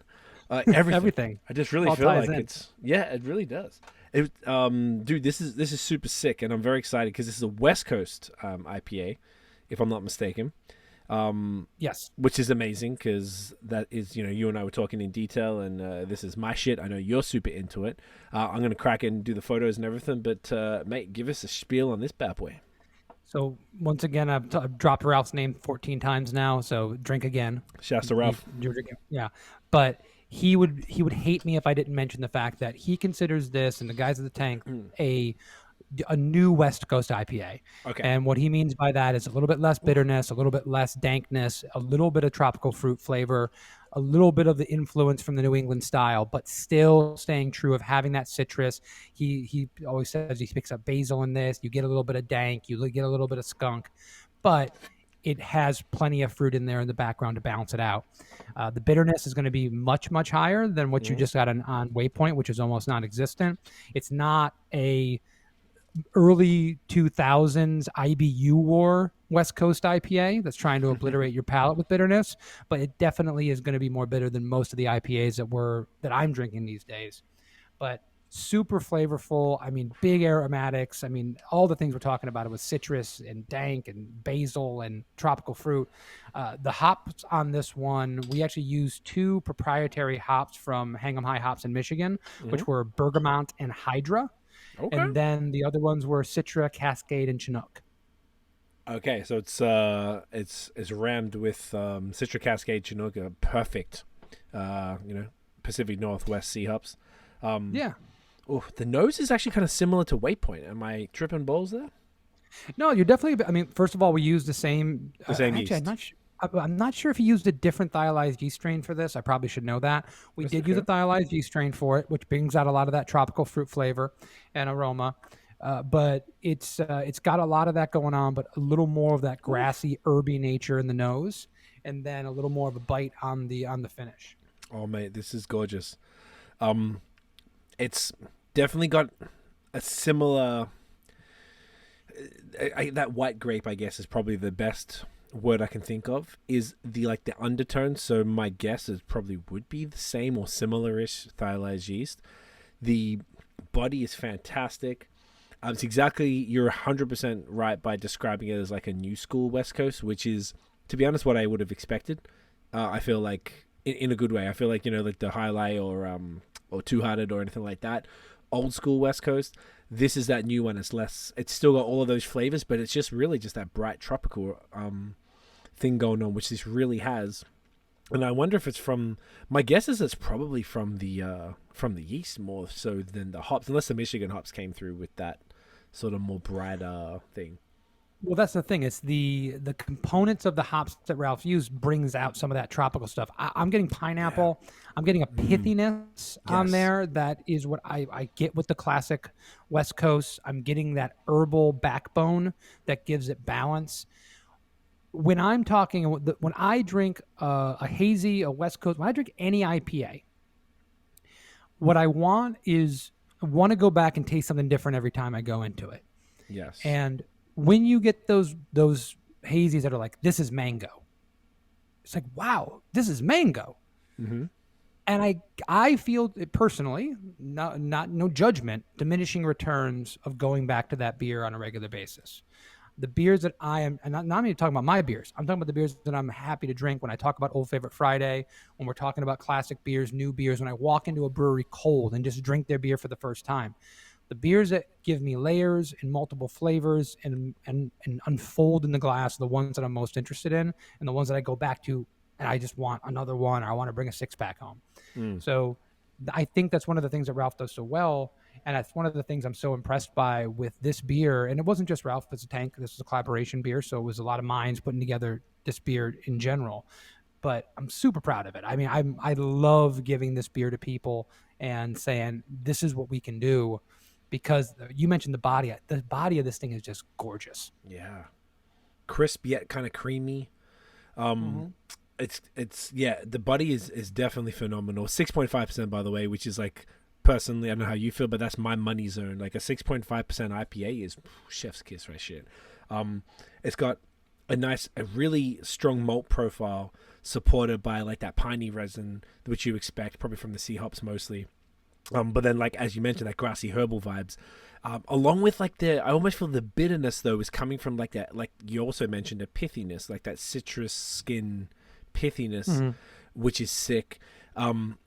everything. I just really feel like it really does. Dude, this is super sick, and I'm very excited because this is a West Coast IPA, if I'm not mistaken. Yes, which is amazing because that is, you and I were talking in detail, and this is my shit. I know you're super into it. I'm gonna crack it and do the photos and everything, but mate, give us a spiel on this bad boy. So once again, I've dropped Ralph's name 14 times now. So drink again. Shouts to Ralph. Yeah, but he would hate me if I didn't mention the fact that he considers this and the guys at the Tank a new West Coast IPA. Okay. And what he means by that is a little bit less bitterness, a little bit less dankness, a little bit of tropical fruit flavor, a little bit of the influence from the New England style, but still staying true of having that citrus. He always says he picks up basil in this. You get a little bit of dank, you get a little bit of skunk, but it has plenty of fruit in there in the background to balance it out. The bitterness is going to be much, much higher than what you just got on Waypoint, which is almost non-existent. It's not a early 2000s IBU war West Coast IPA that's trying to obliterate your palate with bitterness, but it definitely is going to be more bitter than most of the IPAs that I'm drinking these days. But super flavorful. I mean, big aromatics. I mean, all the things we're talking about with citrus and dank and basil and tropical fruit. The hops on this one, we actually used 2 proprietary hops from Hang 'em High Hops in Michigan, which were Bergamot and Hydra. Okay. And then the other ones were Citra, Cascade, and Chinook. Okay, so it's rammed with Citra, Cascade, Chinook, perfect. Pacific Northwest sea hops. Yeah. Oh, the nose is actually kind of similar to Waypoint. Am I tripping balls there? No, you're definitely. I mean, first of all, we used the same yeast. I'm not sure if he used a different thiolized yeast strain for this. I probably should know that. We did use a thiolized yeast strain for it, which brings out a lot of that tropical fruit flavor and aroma. But it's got a lot of that going on, but a little more of that grassy, herby nature in the nose, and then a little more of a bite on the finish. Oh, mate, this is gorgeous. It's definitely got a similar. That white grape, I guess, is probably the best word I can think of, is the undertone. So my guess is probably would be the same or similar-ish thiolized yeast. The body is fantastic. It's exactly, you're 100% right by describing it as like a new school West Coast, which is, to be honest, what I would have expected. I feel like in a good way. I feel like, like the Highlight or Two Hearted or anything like that, old school West Coast. This is that new one. It's still got all of those flavors, but it's just really just that bright tropical thing going on, which this really has. And I wonder if it's from, my guess is it's probably from the yeast more so than the hops, unless the Michigan hops came through with that sort of more bright thing. Well, that's the thing. It's the components of the hops that Ralph used brings out some of that tropical stuff. I'm getting pineapple. Yeah. I'm getting a pithiness on there that is what I get with the classic West Coast. I'm getting that herbal backbone that gives it balance. When I'm talking, when I drink a hazy, a West Coast, when I drink any IPA, what I want is I want to go back and taste something different every time I go into it. Yes. And when you get those hazies that are like, this is mango, it's like, wow, this is mango. Mm-hmm. And I feel it personally, no judgment, diminishing returns of going back to that beer on a regular basis. The beers that I am, and not even talking about my beers, I'm talking about the beers that I'm happy to drink when I talk about Old Favorite Friday, when we're talking about classic beers, new beers, when I walk into a brewery cold and just drink their beer for the first time. The beers that give me layers and multiple flavors and unfold in the glass are the ones that I'm most interested in, and the ones that I go back to and I just want another one, or I want to bring a 6-pack home. So I think that's one of the things that Ralph does so well. And that's one of the things I'm so impressed by with this beer. And it wasn't just Ralph, it's a Tank. This was a collaboration beer. So it was a lot of minds putting together this beer in general. but I'm super proud of it. I mean, I love giving this beer to people and saying this is what we can do, because you mentioned the body. The body of this thing is just gorgeous. Yeah, crisp yet kind of creamy. It's the body is definitely phenomenal. 6.5% by the way, which is like, personally, I don't know how you feel, but that's my money zone. Like a 6.5% IPA is chef's kiss right shit. It's got a really strong malt profile, supported by like that piney resin, which you expect probably from the sea hops mostly. But then, like as you mentioned, that grassy herbal vibes, along with like I almost feel the bitterness though is coming from like that. Like you also mentioned, a pithiness, like that citrus skin pithiness, which is sick. And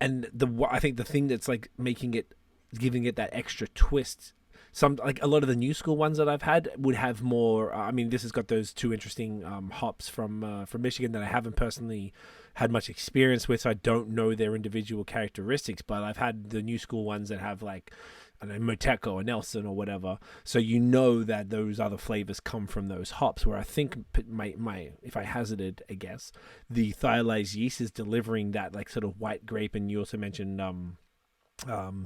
I think the thing that's like giving it that extra twist. Some, like a lot of the new school ones that I've had would have more. I mean, this has got those two interesting hops from Michigan that I haven't personally had much experience with, so I don't know their individual characteristics. But I've had the new school ones that have like, I don't know, Moteco or Nelson or whatever. So you know that those other flavors come from those hops. Where I think my if I hazarded a guess, the thiolized yeast is delivering that like sort of white grape, and you also mentioned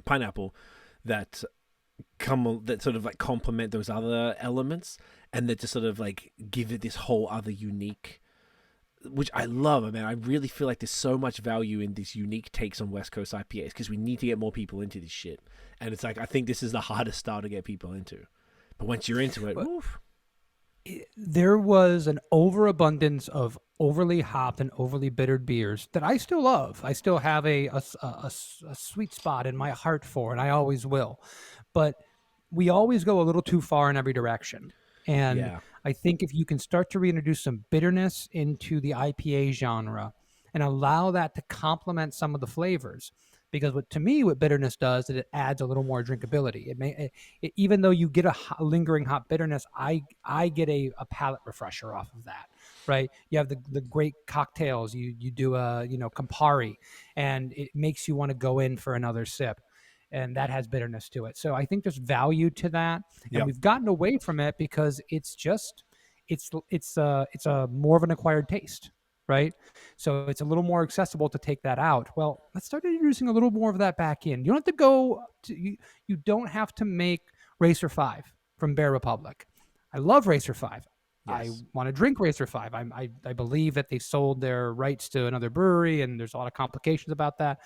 pineapple that sort of like complement those other elements, and that just sort of like give it this whole other unique, which I love. I mean, I really feel like there's so much value in these unique takes on West Coast IPAs, because we need to get more people into this shit. And it's like, I think this is the hardest style to get people into, but once you're into it, oof. There was an overabundance of overly hopped and overly bittered beers that I still love. I still have a sweet spot in my heart for, and I always will. But we always go a little too far in every direction. And I think if you can start to reintroduce some bitterness into the IPA genre and allow that to complement some of the flavors, because what bitterness does is it adds a little more drinkability. Even though you get a lingering hot bitterness, I get a palate refresher off of that, right? You have the great cocktails. You do a Campari, and it makes you want to go in for another sip, and that has bitterness to it. So I think there's value to that, and we've gotten away from it because it's a more of an acquired taste. Right? So it's a little more accessible to take that out. Well, let's start introducing a little more of that back in. You don't have to you don't have to make Racer 5 from Bear Republic. I love Racer 5. Yes. I want to drink Racer 5. I believe that they sold their rights to another brewery, and there's a lot of complications about that.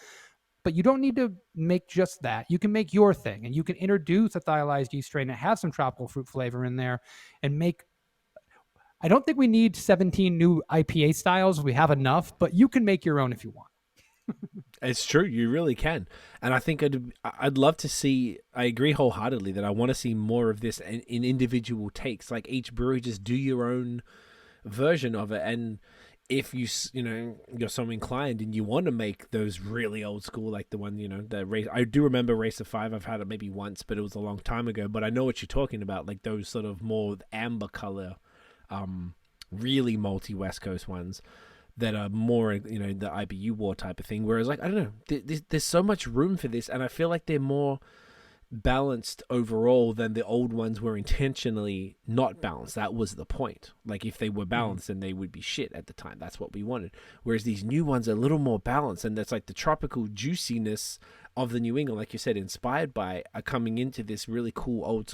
But you don't need to make just that. You can make your thing, and you can introduce a thiolized yeast strain that has some tropical fruit flavor in there, and make. I don't think we need 17 new IPA styles. We have enough, but you can make your own if you want. It's true. You really can. And I think I'd love to see, I agree wholeheartedly that I want to see more of this in individual takes. Like each brewery, just do your own version of it. And if you're so inclined and you want to make those really old school, like the one, I do remember Racer 5. I've had it maybe once, but it was a long time ago. But I know what you're talking about, like those sort of more amber color, really malty West Coast ones that are more, the IBU war type of thing. Whereas, like, I don't know, there's so much room for this, and I feel like they're more balanced overall than the old ones were intentionally not balanced. That was the point. Like, if they were balanced, then they would be shit at the time. That's what we wanted. Whereas these new ones are a little more balanced, and that's like the tropical juiciness of the New England, like you said, inspired by, are coming into this really cool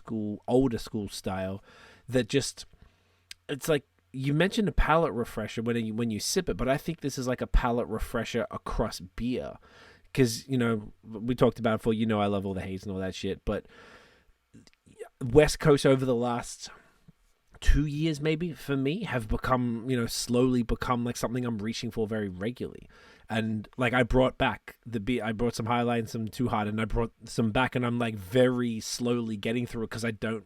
older school style that just. It's like you mentioned a palate refresher when you sip it, but I think this is like a palate refresher across beer, because we talked about it before. I love all the haze and all that shit, but West Coast over the last 2 years, maybe for me, have become slowly become like something I'm reaching for very regularly. And like I brought back the beer, I brought some Highlight and some Too Hard, and I brought some back, and I'm like very slowly getting through it because I don't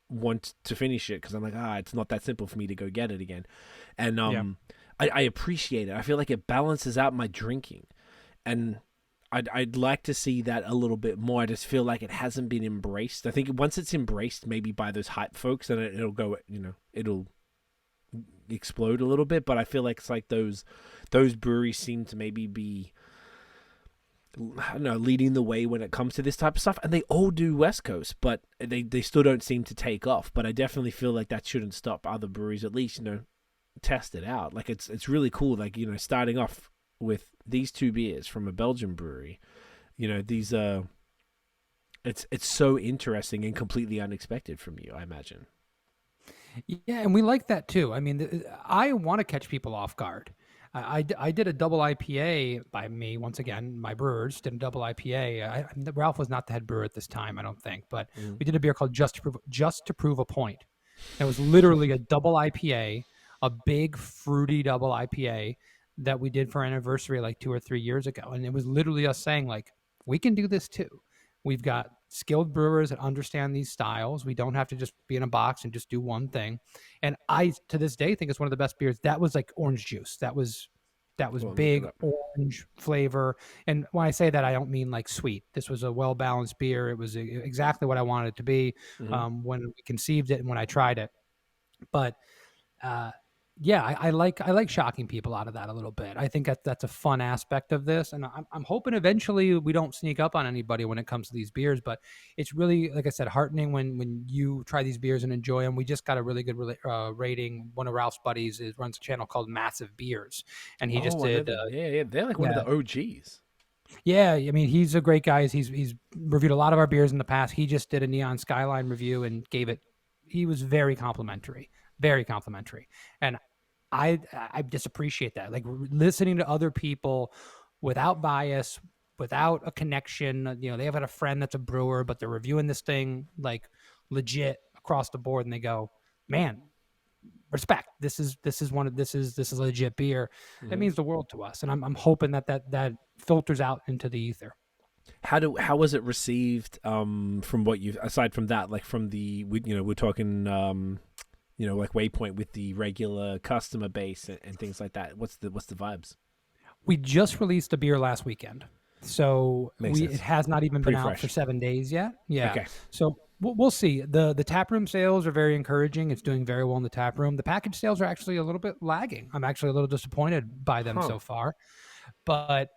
want to finish it, because I'm like, it's not that simple for me to go get it again. And I appreciate it. I feel like it balances out my drinking, and I'd like to see that a little bit more. I just feel like it hasn't been embraced. I think once it's embraced, maybe by those hype folks, then it'll go, it'll explode a little bit. But I feel like it's like those breweries seem to maybe be, I don't know, leading the way when it comes to this type of stuff, and they all do West Coast, but they still don't seem to take off. But I definitely feel like that shouldn't stop other breweries, at least test it out. Like it's really cool. Like, starting off with these two beers from a Belgian brewery, these it's so interesting and completely unexpected from you, I imagine. Yeah, and we like that too. I mean, I want to catch people off guard. I did a double IPA by me, once again, my brewers did a double IPA. Ralph was not the head brewer at this time, I don't think, but we did a beer called Just to Prove a Point. And it was literally a double IPA, a big fruity double IPA that we did for our anniversary like 2 or 3 years ago. And it was literally us saying, like, we can do this too. We've got skilled brewers that understand these styles. We don't have to just be in a box and just do one thing. And I, to this day, think it's one of the best beers. That was like orange juice. That was big orange flavor. And when I say that, I don't mean like sweet. This was a well-balanced beer. It was exactly what I wanted it to be when we conceived it and when I tried it. But yeah, I like shocking people out of that a little bit. I think that's a fun aspect of this, and I'm hoping eventually we don't sneak up on anybody when it comes to these beers. But it's really, like I said, heartening when you try these beers and enjoy them. We just got a really good rating. One of Ralph's buddies runs a channel called Massive Beers, and he just did. Yeah, they're like one of the OGs. Yeah, I mean, he's a great guy. He's reviewed a lot of our beers in the past. He just did a Neon Skyline review and gave it. He was very complimentary, and I just appreciate that. Like, listening to other people without bias, without a connection. They have got a friend that's a brewer, but they're reviewing this thing like legit across the board, and they go, "Man, respect. This is a legit beer." That means the world to us, and I'm hoping that filters out into the ether. How was it received from what you, aside from that, like from we're talking like Waypoint with the regular customer base and things like that. What's the vibes? We just released a beer last weekend, so it has not even been out for 7 days yet. Yeah. Okay. So we'll see. The tap room sales are very encouraging. It's doing very well in the tap room. The package sales are actually a little bit lagging. I'm actually a little disappointed by them so far. But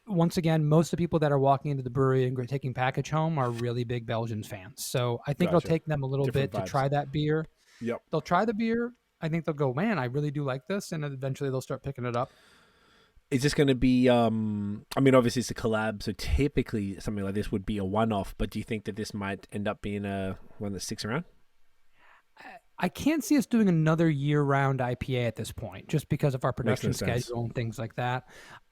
once again, most of the people that are walking into the brewery and taking package home are really big Belgians fans. So I think it'll take them a little bit to try that beer. Yep. They'll try the beer. I think they'll go, man, I really do like this. And eventually they'll start picking it up. Is this going to be, I mean, obviously it's a collab, so typically something like this would be a one-off, but do you think that this might end up being one that sticks around? I can't see us doing another year-round IPA at this point, just because of our production schedule and things like that.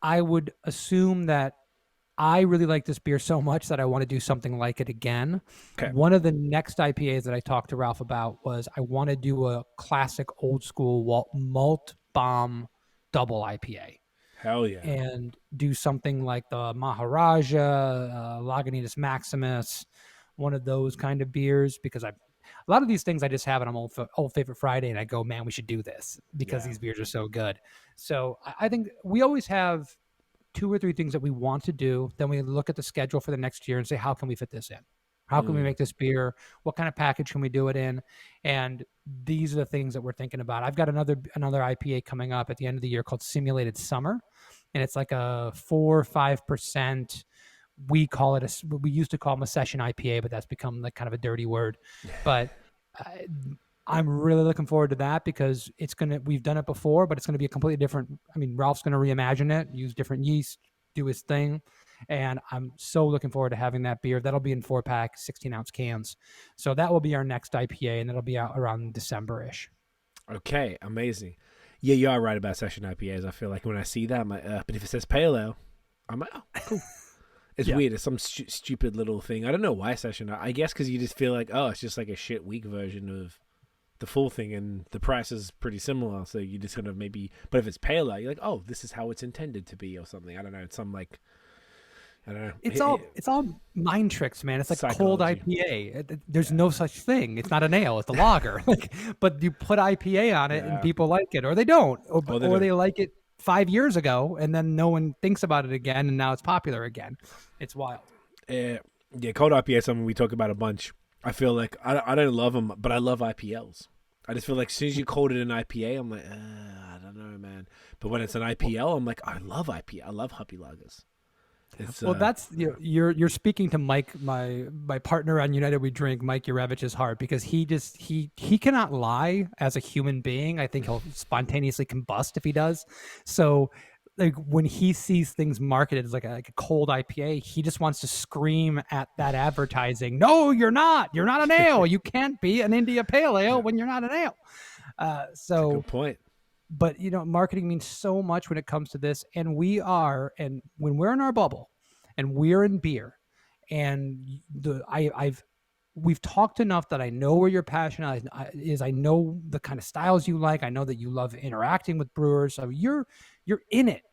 I would assume that I really like this beer so much that I want to do something like it again. Okay. One of the next IPAs that I talked to Ralph about was I want to do a classic old school malt bomb double IPA. Hell yeah. And do something like the Maharaja, Lagunitas Maximus, one of those kind of beers, because a lot of these things I just have on Old Favorite Friday, and I go, man, we should do this because these beers are so good. So I think we always have 2 or 3 things that we want to do. Then we look at the schedule for the next year and say, how can we fit this in? How can we make this beer? What kind of package can we do it in? And these are the things that we're thinking about. I've got another IPA coming up at the end of the year called Simulated Summer. And it's like a 4 or 5%. We used to call them a session IPA, but that's become like kind of a dirty word. But I'm really looking forward to that because we've done it before, but it's going to be a completely different. I mean, Ralph's going to reimagine it, use different yeast, do his thing. And I'm so looking forward to having that beer. That'll be in 4-pack, 16-ounce cans. So that will be our next IPA, and it'll be out around December-ish. Okay, amazing. Yeah, you are right about session IPAs. I feel like when I see that, I'm like, but if it says pale ale, I'm like, oh, cool. It's weird. It's some stupid little thing. I don't know why session. I guess because you just feel like, oh, it's just like a shit weak version of the full thing, and the price is pretty similar. So you just kind of maybe, but if it's pale ale, you're like, oh, this is how it's intended to be or something. I don't know. It's some like, I don't know. It's all mind tricks, man. It's like psychology. Cold IPA. There's no such thing. It's not an ale. It's a lager. But you put IPA on it and people like it, or they don't, or they like it 5 years ago, and then no one thinks about it again, and now it's popular again. It's wild. Yeah, cold IPA is something we talk about a bunch. I feel like I don't love them, but I love IPLs. I just feel like as soon as you called it an IPA, I'm like, I don't know, man. But when it's an IPL, I'm like, I love IPA. I love hoppy lagers. Well, that's you're speaking to Mike, my partner on United We Drink, Mike Yurevich's heart, because he cannot lie as a human being. I think he'll spontaneously combust if he does. So, like when he sees things marketed as like a cold IPA, he just wants to scream at that advertising. No, you're not. You're not an ale. You can't be an India Pale Ale when you're not an ale. That's a good point. But marketing means so much when it comes to this, and when we're in our bubble, and we're in beer, and we've talked enough that I know where your passion is. I know the kind of styles you like. I know that you love interacting with brewers. So you're in it.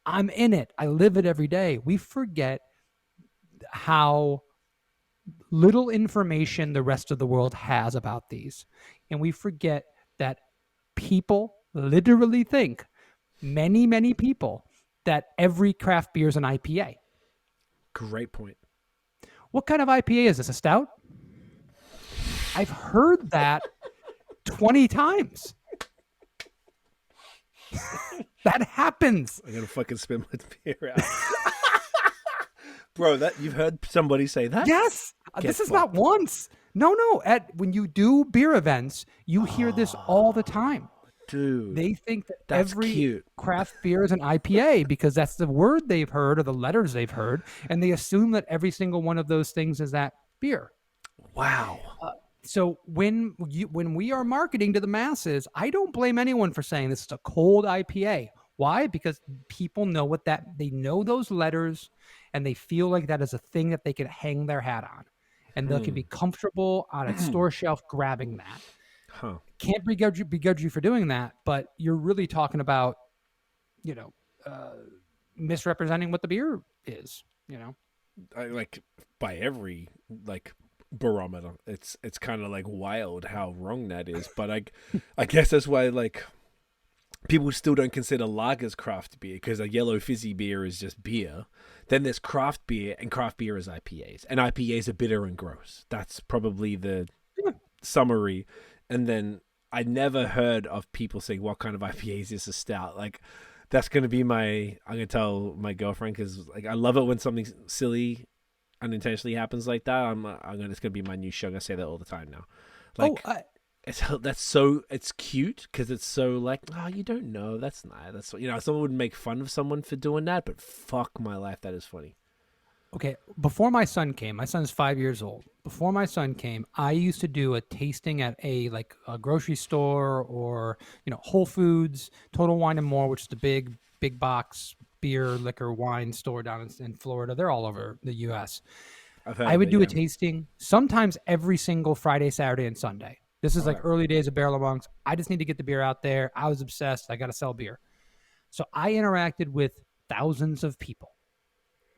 I'm in it. I live it every day. We forget how little information the rest of the world has about these, and we forget that people literally think, many people, that every craft beer is an IPA. Great point. What kind of IPA is this? A stout? I've heard that 20 times. That happens. I'm gonna fucking spin my beer out. Bro, that you've heard somebody say that? Yes. This is not once. No. When you do beer events, you hear this all the time. Dude, they think that that's every cute. Craft beer is an IPA because that's the word they've heard or the letters they've heard, and they assume that every single one of those things is that beer. Wow. So when we are marketing to the masses, I don't blame anyone for saying this is a cold IPA. Why? Because people know they know those letters, and they feel like that is a thing that they can hang their hat on, and they can be comfortable on a store shelf grabbing that. Huh. Can't begrudge you for doing that, but you're really talking about, misrepresenting what the beer is. Like by every barometer, it's kind of like wild how wrong that is. But I guess that's why people still don't consider lagers craft beer, because a yellow fizzy beer is just beer. Then there's craft beer, and craft beer is IPAs, and IPAs are bitter and gross. That's probably the summary. And then I never heard of people saying, what kind of IPAs is a stout? That's going to be I'm going to tell my girlfriend, because I love it when something silly unintentionally happens like that. It's going to be my new show. I say that all the time now. It's cute because it's so you don't know. That's nice. That's, someone would make fun of someone for doing that, but fuck my life, that is funny. Okay, before my son came, my son's 5 years old. Before my son came, I used to do a tasting at a grocery store or Whole Foods, Total Wine & More, which is the big box beer, liquor, wine store down in Florida. They're all over the U.S. I would do a tasting sometimes every single Friday, Saturday, and Sunday. This is early days of Barrel of Monks. I just need to get the beer out there. I was obsessed. I got to sell beer. So I interacted with thousands of people,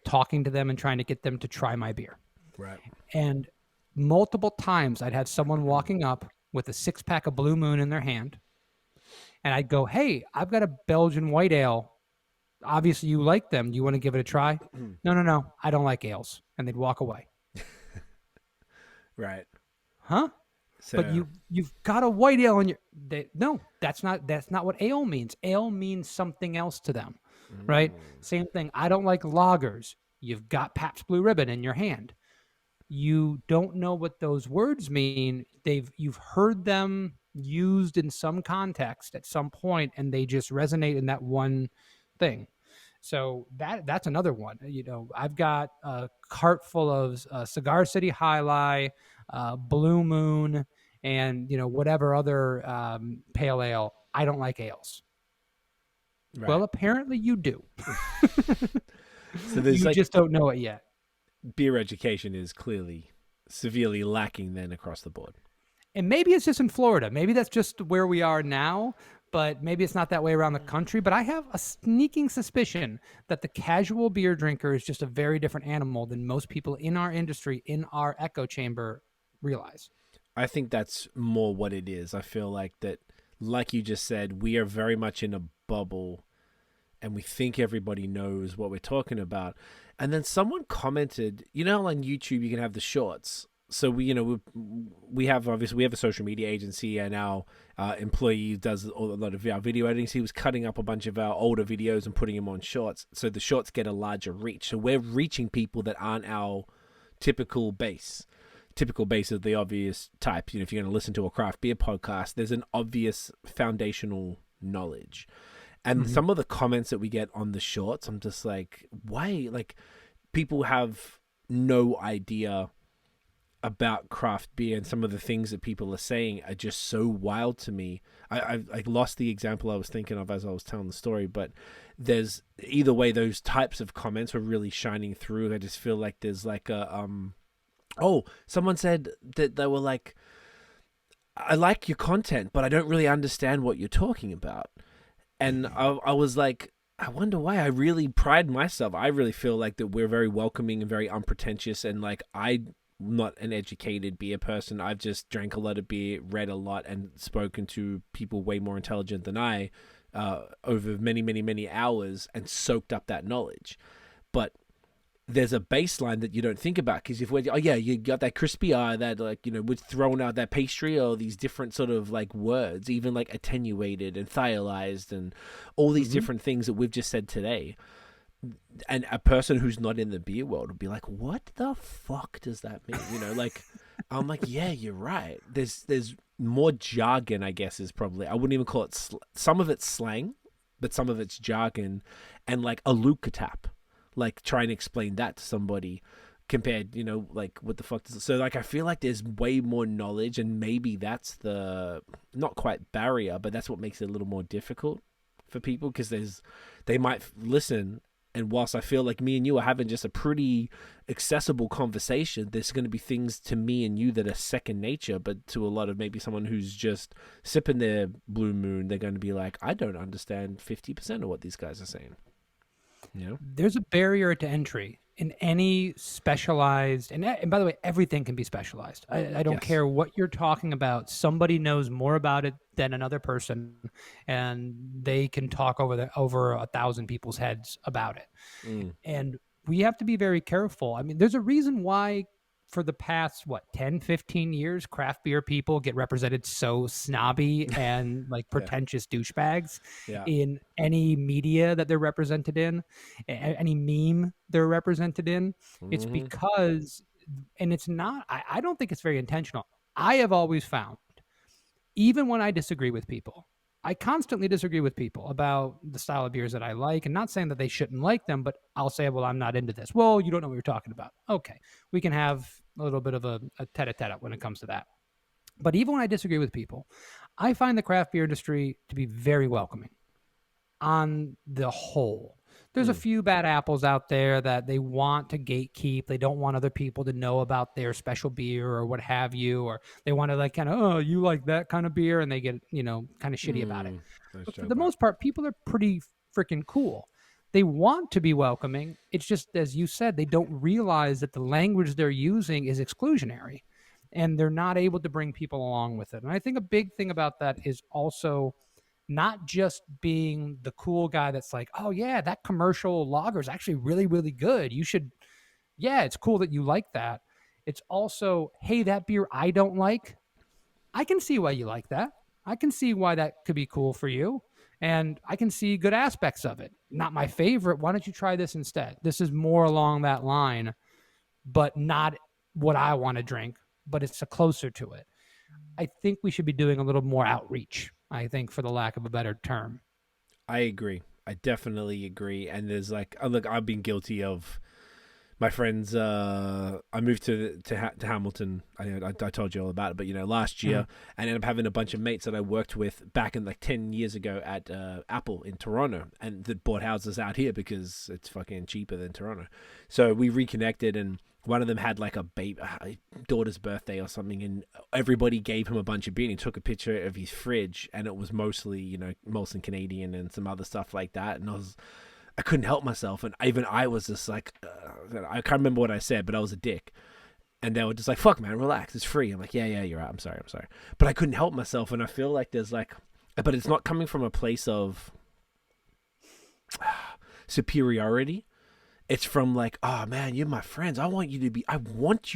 talking to them and trying to get them to try my beer. Right. And multiple times I'd have someone walking up with a 6-pack of Blue Moon in their hand, and I'd go, hey, I've got a Belgian white ale. Obviously you like them. Do you want to give it a try? No. I don't like ales. And they'd walk away. Right. Huh? So, but you've got a white ale in your... No, that's not what ale means. Ale means something else to them. Right? Same thing. I don't like lagers. You've got Pabst Blue Ribbon in your hand. You don't know what those words mean. You've heard them used in some context at some point, and they just resonate in that one thing. So that's another one. I've got a cart full of Cigar City High Life, Blue Moon, and whatever other pale ale. I don't like ales. Right. Well, apparently you do. So you just don't know it yet. Beer education is clearly severely lacking then across the board. And maybe it's just in Florida. Maybe that's just where we are now, but maybe it's not that way around the country. But I have a sneaking suspicion that the casual beer drinker is just a very different animal than most people in our industry, in our echo chamber, realize. I think that's more what it is. I feel like that, like you just said, we are very much in a bubble and we think everybody knows what we're talking about. And then someone commented, on YouTube you can have the shorts. so we have a social media agency, and our employee does a lot of our video editing. So he was cutting up a bunch of our older videos and putting them on shorts, so the shorts get a larger reach. So we're reaching people that aren't our typical base. Typical base of the obvious type. If you're going to listen to a craft beer podcast, there's an obvious foundational knowledge. And some of the comments that we get on the shorts, I'm just like, why? Like, people have no idea about craft beer, and some of the things that people are saying are just so wild to me. I lost the example I was thinking of as I was telling the story, but there's either way, those types of comments were really shining through. I just feel like there's like a someone said that they were like, I like your content, but I don't really understand what you're talking about. And I was like, I wonder why. I really pride myself. I really feel like that we're very welcoming and very unpretentious. And like, I'm not an educated beer person. I've just drank a lot of beer, read a lot, and spoken to people way more intelligent than I over many, many, many hours, and soaked up that knowledge. But there's a baseline that you don't think about, because you got that crispy eye, that we're throwing out that pastry, or these different sort of like words, even like attenuated and thiolized and all these different things that we've just said today. And a person who's not in the beer world would be like, what the fuck does that mean? I'm like, yeah, you're right. There's more jargon, I guess, is probably, I wouldn't even call it, some of it's slang, but some of it's jargon, and like a Luca tap. Like, try and explain that to somebody compared, like, what the fuck does it? So, like, I feel like there's way more knowledge, and maybe that's the, not quite barrier, but that's what makes it a little more difficult for people, because they might listen, and whilst I feel like me and you are having just a pretty accessible conversation, there's going to be things to me and you that are second nature, but to a lot of maybe someone who's just sipping their Blue Moon, they're going to be like, I don't understand 50% of what these guys are saying. There's a barrier to entry in any specialized, and by the way, everything can be specialized. I don't care what you're talking about. Somebody knows more about it than another person, and they can talk over 1,000 people's heads about it. And we have to be very careful. I mean, there's a reason why for the past 10, 15 years, craft beer people get represented so snobby and like pretentious douchebags in any media that they're represented in, any meme they're represented in. It's because, and it's not, I don't think it's very intentional. I have always found, even when I disagree with people, I constantly disagree with people about the style of beers that I like, and not saying that they shouldn't like them, but I'll say, well, I'm not into this. Well, you don't know what you're talking about. Okay. We can have a little bit of a tete-a-tete when it comes to that. But even when I disagree with people, I find the craft beer industry to be very welcoming on the whole. There's a few bad apples out there that they want to gatekeep. They don't want other people to know about their special beer or what have you, or they want to like kind of, oh, you like that kind of beer, and they get, kind of shitty about it. But for the most part, people are pretty freaking cool. They want to be welcoming. It's just, as you said, they don't realize that the language they're using is exclusionary, and they're not able to bring people along with it. And I think a big thing about that is also not just being the cool guy that's like, oh yeah, that commercial lager is actually really, really good. You should, it's cool that you like that. It's also, hey, that beer I don't like, I can see why you like that. I can see why that could be cool for you. And I can see good aspects of it. Not my favorite. Why don't you try this instead? This is more along that line, but not what I want to drink, but it's closer to it. I think we should be doing a little more outreach, I think, for the lack of a better term. I agree. I definitely agree. And there's like, look, I've been guilty of my friends. I moved to Hamilton. I told you all about it, but last year, and ended up having a bunch of mates that I worked with back in like 10 years ago at Apple in Toronto, and that bought houses out here because it's fucking cheaper than Toronto. So we reconnected, and one of them had like a daughter's birthday or something, and everybody gave him a bunch of beer, and he took a picture of his fridge, and it was mostly, Molson Canadian and some other stuff like that. And I couldn't help myself. And even I was just like, I can't remember what I said, but I was a dick. And they were just like, fuck man, relax, it's free. I'm like, yeah, you're right. I'm sorry. But I couldn't help myself. And I feel like there's like, but it's not coming from a place of superiority. it's from like, oh man, you're my friends. I want you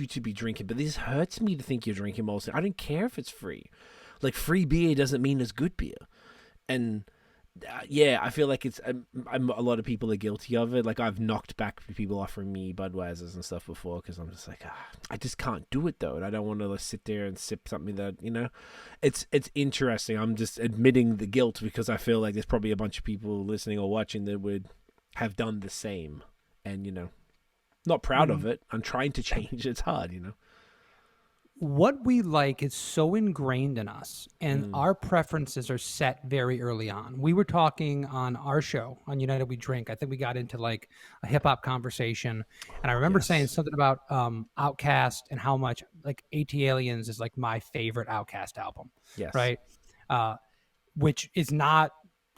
to be drinking, but this hurts me to think you're drinking Molson. I don't care if it's free. Like, free beer doesn't mean it's good beer. And yeah, I feel like a lot of people are guilty of it. Like, I've knocked back people offering me Budweisers and stuff before because I'm just like, I just can't do it though, and I don't want to sit there and sip something that, it's interesting. I'm just admitting the guilt because I feel like there's probably a bunch of people listening or watching that would have done the same, and not proud of it. I'm trying to change. It's hard, What we like is so ingrained in us, and our preferences are set very early on. We were talking on our show on United We Drink. I think we got into like a hip hop conversation, and I remember saying something about Outkast and how much like AT Aliens is like my favorite Outkast album. Yes. Right. Which is not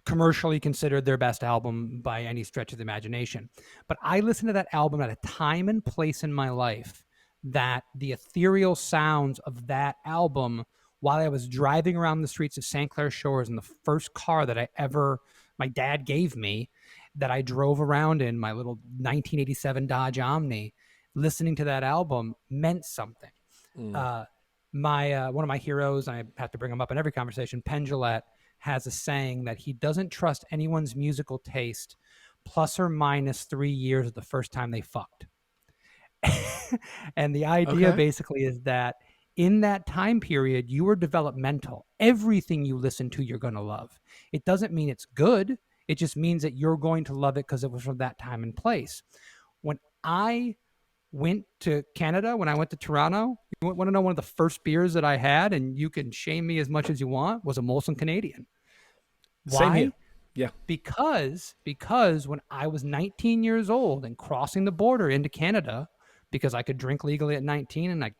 commercially considered their best album by any stretch of the imagination. But I listened to that album at a time and place in my life that the ethereal sounds of that album, while I was driving around the streets of St. Clair Shores in the first car that my dad gave me, that I drove around in, my little 1987 Dodge Omni, listening to that album meant something. One of my heroes, I have to bring him up in every conversation, Penn Jillette, has a saying that he doesn't trust anyone's musical taste plus or minus 3 years of the first time they fucked. And the idea basically is that in that time period, you were developmental. Everything you listen to, you're going to love. It doesn't mean it's good. It just means that you're going to love it because it was from that time and place. When I went to Canada, when I went to Toronto, you want to know one of the first beers that I had, and you can shame me as much as you want, was a Molson Canadian. Why? Same here. Yeah. Because when I was 19 years old and crossing the border into Canada, because I could drink legally at 19 and it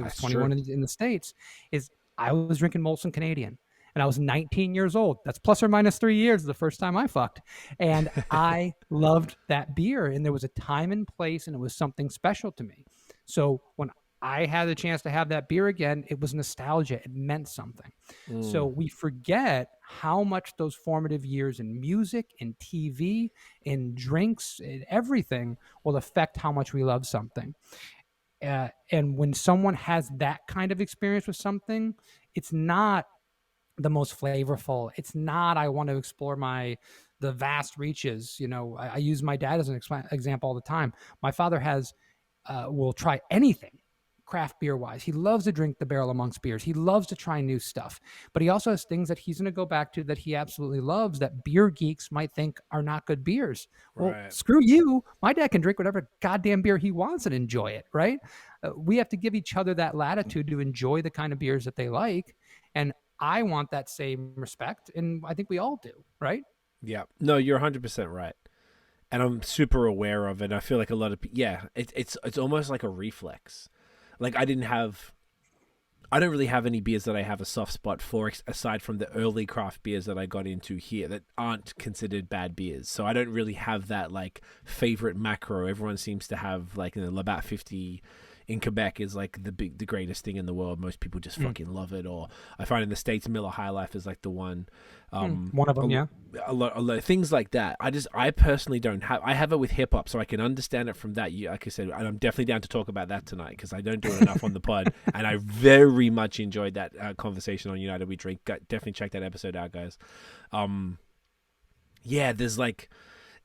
was 21 in the States, is I was drinking Molson Canadian, and I was 19 years old. That's plus or minus 3 years the first time I fucked. And I loved that beer, and there was a time and place, and it was something special to me. So when I had the chance to have that beer again, it was nostalgia. It meant something. So we forget how much those formative years in music, in TV, in drinks, in everything will affect how much we love something. And when someone has that kind of experience with something, it's not the most flavorful. It's not, I want to explore the vast reaches. I use my dad as an example all the time. My father will try anything craft beer wise. He loves to drink the Barrel of Monks beers. He loves to try new stuff, but he also has things that he's going to go back to that he absolutely loves that beer geeks might think are not good beers. Well, screw you. My dad can drink whatever goddamn beer he wants and enjoy it. Right. We have to give each other that latitude to enjoy the kind of beers that they like. And I want that same respect. And I think we all do. Right. Yeah. No, you're 100% right. And I'm super aware of it. I feel like a lot of people, it's almost like a reflex. Like, I don't really have any beers that I have a soft spot for, aside from the early craft beers that I got into here that aren't considered bad beers. So I don't really have that, like, favorite macro. Everyone seems to have, like, Labatt 50 in Quebec is, like, the greatest thing in the world. Most people just fucking love it. Or I find in the States, Miller High Life is, like, the one. One of them, a lot things like that. I personally don't have. I have it with hip hop, so I can understand it from that. Like I said, and I'm definitely down to talk about that tonight because I don't do it enough on the pod, and I very much enjoyed that conversation on United We Drink. Definitely check that episode out, guys. There's like,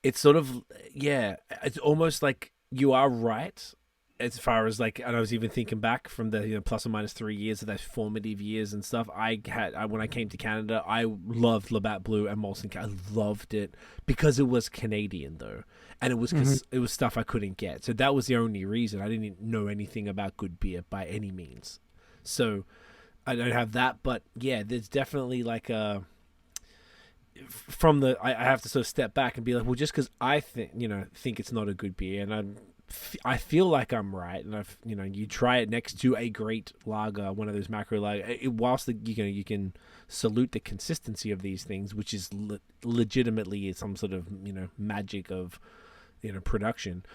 it's sort of it's almost like you are right. As far as like, and I was even thinking back from the plus or minus 3 years of those formative years and stuff. When I came to Canada, I loved Labatt Blue and Molson. I loved it because it was Canadian though, and it was because it was stuff I couldn't get. So that was the only reason. I didn't know anything about good beer by any means. So I don't have that, but yeah, there's definitely like I have to sort of step back and be like, well, just because I think it's not a good beer, and I feel like I'm right, and you try it next to a great lager, one of those macro lager. Whilst you can salute the consistency of these things, which is legitimately some sort of magic of production.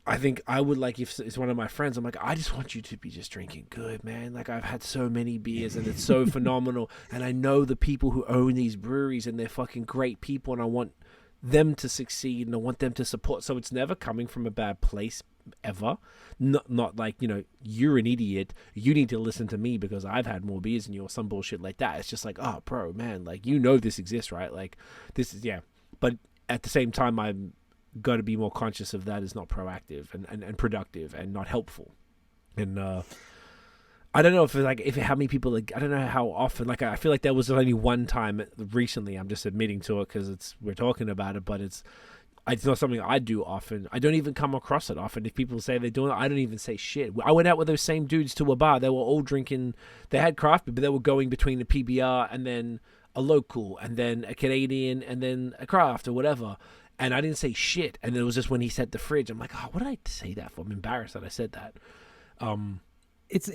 I think I would like, if it's one of my friends, I'm like, I just want you to be just drinking good, man. Like, I've had so many beers and it's so phenomenal, and I know the people who own these breweries and they're fucking great people, and I want them to succeed and I want them to support. So it's never coming from a bad place ever. Not like, you're an idiot. You need to listen to me because I've had more beers than you or some bullshit like that. It's just like, oh, bro, man, like, this exists, right? Like, this is, yeah. But at the same time, I'm got to be more conscious of that is not proactive and productive and not helpful. And I don't know if how many people, like, I don't know how often, like, I feel like there was only one time recently, I'm just admitting to it because we're talking about it, but it's not something I do often. I don't even come across it often. If people say they're doing it, I don't even say shit. I went out with those same dudes to a bar. They were all drinking, they had craft beer, but they were going between a PBR and then a local and then a Canadian and then a craft or whatever. And I didn't say shit. And it was just when he said the fridge, I'm like, oh, what did I say that for? I'm embarrassed that I said that. It's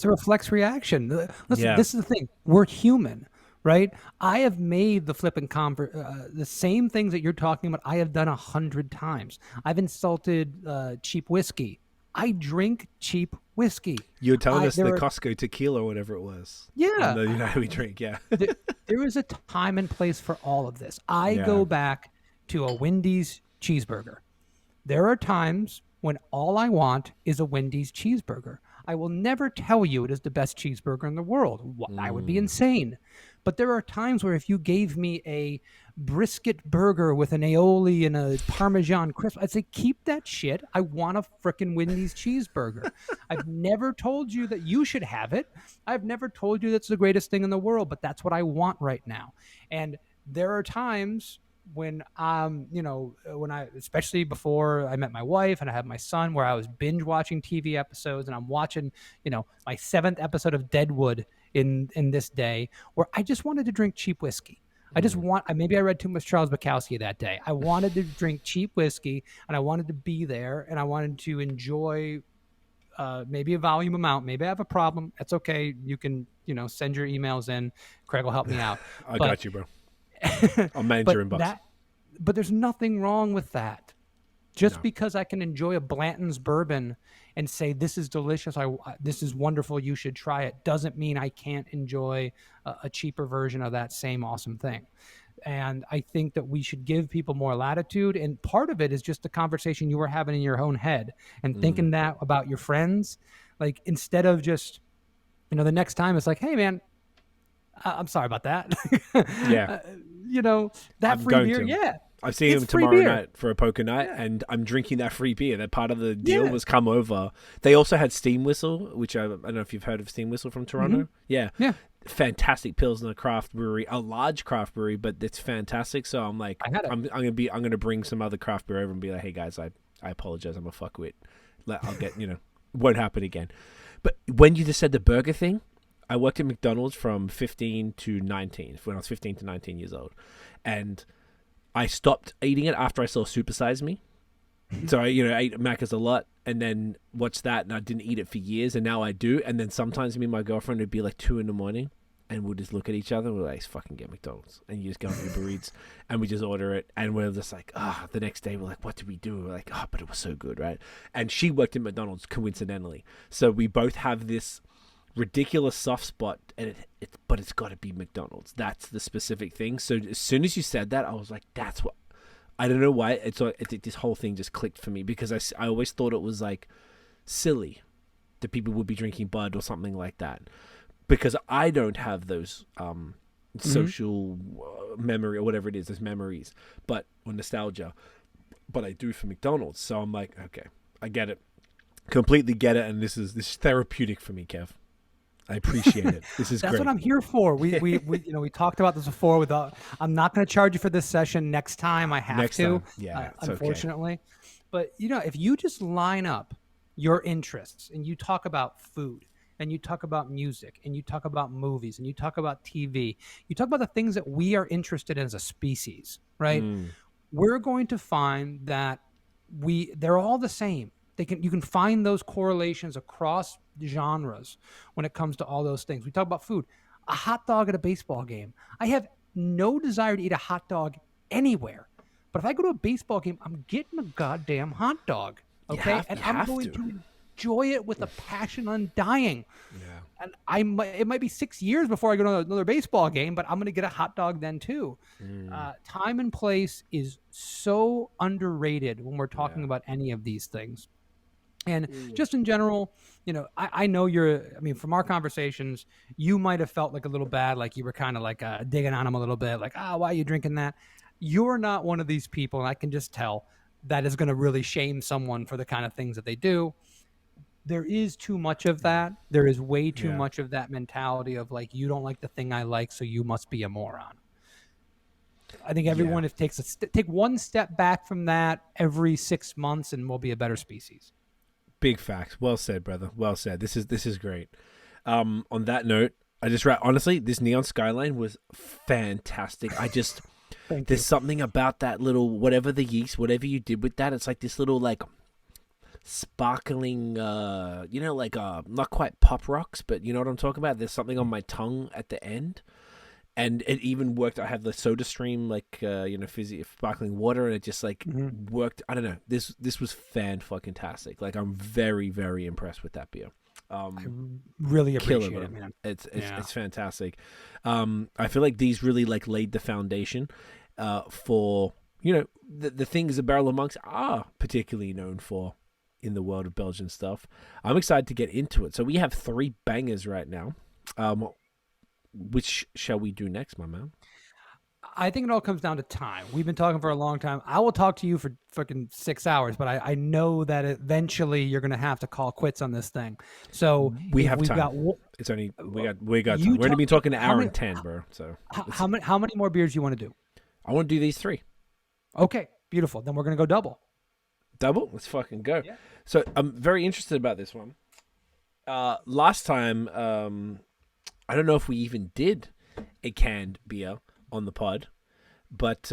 a reflex reaction. Listen, This is the thing. We're human, right? I have made the flipping the same things that you're talking about. I have done 100 times. I've insulted cheap whiskey. I drink cheap whiskey. You were telling us the Costco tequila or whatever it was. Yeah. You know how we drink, yeah. There is a time and place for all of this. I go back to a Wendy's cheeseburger. There are times when all I want is a Wendy's cheeseburger. I will never tell you it is the best cheeseburger in the world. I would be insane. But there are times where if you gave me a brisket burger with an aioli and a Parmesan crisp, I'd say, keep that shit. I want a frickin' Wendy's cheeseburger. I've never told you that you should have it. I've never told you that's the greatest thing in the world, but that's what I want right now. And there are times when especially before I met my wife and I had my son, where I was binge watching TV episodes and I'm watching, my 7th episode of Deadwood in this day, where I just wanted to drink cheap whiskey. Maybe I read too much Charles Bukowski that day. I wanted to drink cheap whiskey and I wanted to be there and I wanted to enjoy maybe a volume amount. Maybe I have a problem. That's okay. You can, send your emails in. Craig will help me out. Got you, bro. I'll manage your inbox. But there's nothing wrong with that. Just because I can enjoy a Blanton's bourbon and say, this is delicious, this is wonderful, you should try it, doesn't mean I can't enjoy a cheaper version of that same awesome thing. And I think that we should give people more latitude. And part of it is just the conversation you were having in your own head and thinking that about your friends. Like, instead of just, the next time it's like, hey, man, I'm sorry about that. Yeah. That I'm free beer. to. Yeah. I've seen him tomorrow night for a poker night, and I'm drinking that free beer. That part of the deal was come over. They also had Steam Whistle, which I don't know if you've heard of Steam Whistle from Toronto. Mm-hmm. Yeah. Fantastic Pilsner craft brewery, a large craft brewery, but it's fantastic. So I'm like, I'm gonna bring some other craft beer over and be like, hey guys, I apologize, I'm a fuckwit. I'll get won't happen again. But when you just said the burger thing, I worked at McDonald's from 15 to 19, when I was 15 to 19 years old. And I stopped eating it after I saw Super Size Me. So I ate Macca's a lot and then watched that, and I didn't eat it for years, and now I do. And then sometimes me and my girlfriend would be like 2 a.m. and we'll just look at each other and we're like, fucking get McDonald's. And you just go on Uber Eats and we just order it. And we're just like, the next day we're like, what did we do? We're like, but it was so good, right? And she worked at McDonald's coincidentally. So we both have this ridiculous soft spot, and but it's got to be McDonald's. That's the specific thing. So as soon as you said that, I was like, that's what. I don't know why this whole thing just clicked for me, because I always thought it was like silly that people would be drinking Bud or something like that, because I don't have those social memory or whatever it is, those memories, or nostalgia, but I do for McDonald's. So I'm like, okay, I get it, completely get it, and this is therapeutic for me, Kev. I appreciate it. This is That's great. what I'm here for. We talked about this before. I'm not going to charge you for this session. Next time I have to. Yeah, unfortunately. Okay. But if you just line up your interests and you talk about food and you talk about music and you talk about movies and you talk about TV, you talk about the things that we are interested in as a species, right? We're going to find that they're all the same. You can find those correlations across genres when it comes to all those things. We talk about food. A hot dog at a baseball game. I have no desire to eat a hot dog anywhere. But if I go to a baseball game, I'm getting a goddamn hot dog. Okay? I'm going to enjoy it with a passion undying. Yeah. And it might be 6 years before I go to another baseball game, but I'm going to get a hot dog then too. Time and place is so underrated when we're talking about any of these things. And just in general, I know from our conversations, you might have felt like a little bad, like you were kind of like digging on him a little bit, like, why are you drinking that? You're not one of these people, and I can just tell, that is going to really shame someone for the kind of things that they do. There is too much of that. There is way too much of that mentality of like, you don't like the thing I like, so you must be a moron. I think everyone take one step back from that every 6 months, and we'll be a better species. Big facts. Well said, brother. Well said. This is great. On that note, I just honestly, this Neon Skyline was fantastic. There's something about that little, whatever the yeast, whatever you did with that, it's like this little like sparkling, not quite pop rocks, but you know what I'm talking about? There's something on my tongue at the end. And it even worked. I have the Soda Stream, fizzy sparkling water, and it just worked. I don't know. This was fan-fucking-tastic. Like, I'm very, very impressed with that beer. I really appreciate it, man. It's fantastic. I feel like these really laid the foundation for the things the Barrel of Monks are particularly known for in the world of Belgian stuff. I'm excited to get into it. So we have 3 bangers right now. Which shall we do next, my man? I think it all comes down to time. We've been talking for a long time. I will talk to you for fucking 6 hours, but I know that eventually you're going to have to call quits on this thing. So we have time. It's only we got time. We're going to be talking an hour and 10, bro. So how many more beers do you want to do? I want to do these 3. Okay, beautiful. Then we're going to go double. Double? Let's fucking go. Yeah. So I'm very interested about this one. Last time, I don't know if we even did a canned beer on the pod, but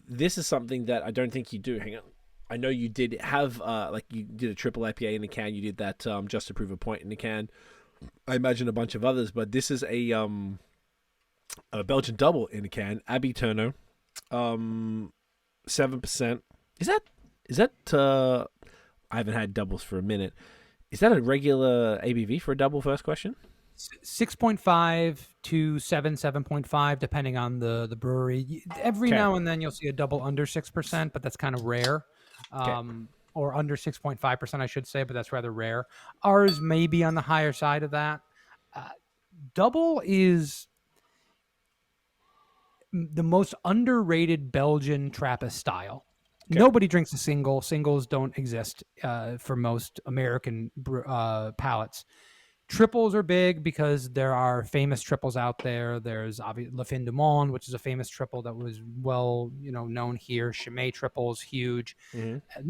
this is something that I don't think you do. Hang on. I know you did have, you did a triple IPA in a can. You did that Just to Prove a Point in a can. I imagine a bunch of others, but this is a Belgian Dubbel in a can. Abbey Terno, 7%. Is that? I haven't had doubles for a minute. Is that a regular ABV for a double? First question. 6.5 to 7.5, depending on the brewery. Every now and then you'll see a double under 6%, but that's kind of rare. Or under 6.5%, I should say, but that's rather rare. Ours may be on the higher side of that. Double is the most underrated Belgian Trappist style. Okay. Nobody drinks a single. Singles don't exist for most American palates. Triples are big because there are famous triples out there. There's obviously La Fin du Monde, which is a famous triple that was well, known here. Chimay triples, huge,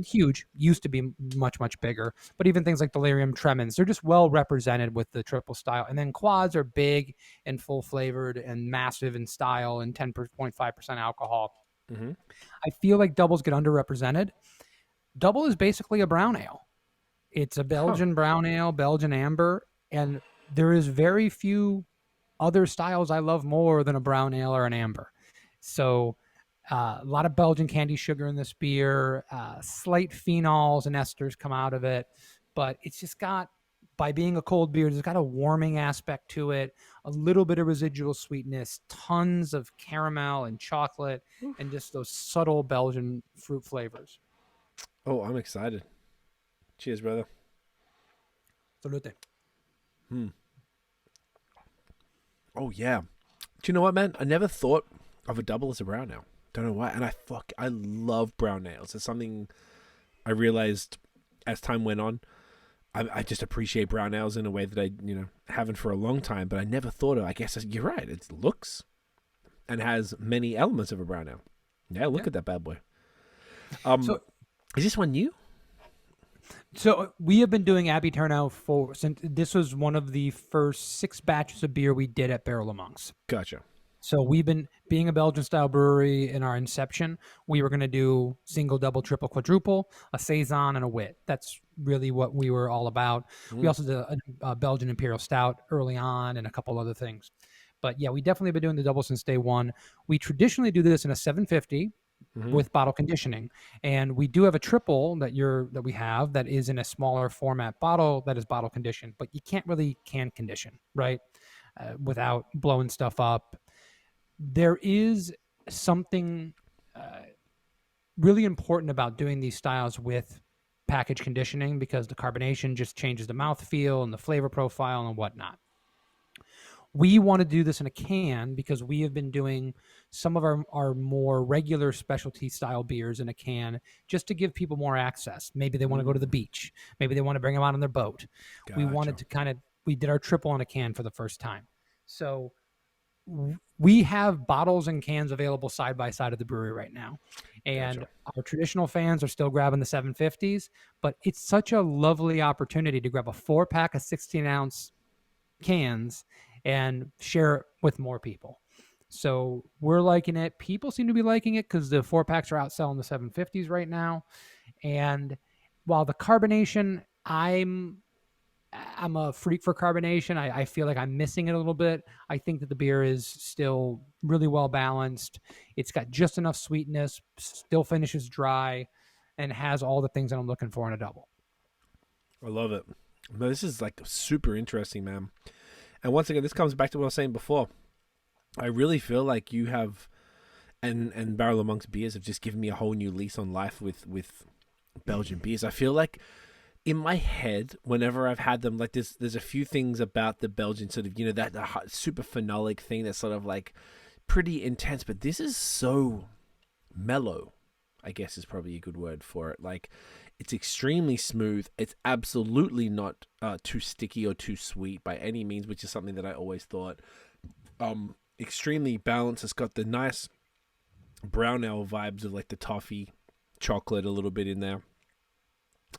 huge. Used to be much, much bigger. But even things like Delirium Tremens, they're just well represented with the triple style. And then quads are big and full flavored and massive in style and 10.5% alcohol. Mm-hmm. I feel like doubles get underrepresented. Double is basically a brown ale. It's a Belgian brown ale, Belgian amber. And there is very few other styles I love more than a brown ale or an amber. So a lot of Belgian candy sugar in this beer, slight phenols and esters come out of it. But it's just got, by being a cold beer, it's got a warming aspect to it, a little bit of residual sweetness, tons of caramel and chocolate, and just those subtle Belgian fruit flavors. Oh, I'm excited. Cheers, brother. Salute. Oh yeah. Do you know what, man? I never thought of a double as a brown ale. Don't know why. And I love brown ales. It's something I realized as time went on. I just appreciate brown ales in a way that I haven't for a long time. But I never thought of. I guess you're right. It looks and has many elements of a brown ale. Yeah, look at that bad boy. So, is this one new? So we have been doing Abbey Terno since this was one of the first 6 batches of beer we did at Barrel of Monks. Gotcha. So we've been, being a Belgian style brewery in our inception, we were going to do single, double, triple, quadruple, a saison, and a wit. That's really what we were all about. We also did a Belgian Imperial Stout early on and a couple other things. But yeah, we definitely have been doing the double since day one. We traditionally do this in a 750. with bottle conditioning. And we do have a triple that we have that is in a smaller format bottle that is bottle conditioned, but you can't really can condition, right? Without blowing stuff up. There is something really important about doing these styles with package conditioning, because the carbonation just changes the mouthfeel and the flavor profile and whatnot. We want to do this in a can because we have been doing some of our more regular specialty style beers in a can just to give people more access. Maybe they want to go to the beach. Maybe they want to bring them out on their boat. Gotcha. We wanted to we did our triple in a can for the first time. So we have bottles and cans available side by side at the brewery right now. And gotcha. Our traditional fans are still grabbing the 750s, but it's such a lovely opportunity to grab a 4-pack of 16-ounce cans and share it with more people. So we're liking it. People seem to be liking it because the 4-packs are outselling the 750s right now. And while the carbonation, I'm a freak for carbonation. I feel like I'm missing it a little bit. I think that the beer is still really well balanced. It's got just enough sweetness, still finishes dry, and has all the things that I'm looking for in a double. I love it. But this is like super interesting, man. And once again, this comes back to what I was saying before. I really feel like you have, and Barrel of Monks beers have just given me a whole new lease on life with Belgian beers. I feel like in my head, whenever I've had them, like there's a few things about the Belgian sort of, that super phenolic thing that's sort of like pretty intense, but this is so mellow, I guess is probably a good word for it. Like, it's extremely smooth. It's absolutely not too sticky or too sweet by any means, which is something that I always thought. Extremely balanced. It's got the nice brown ale vibes of like the toffee, chocolate a little bit in there.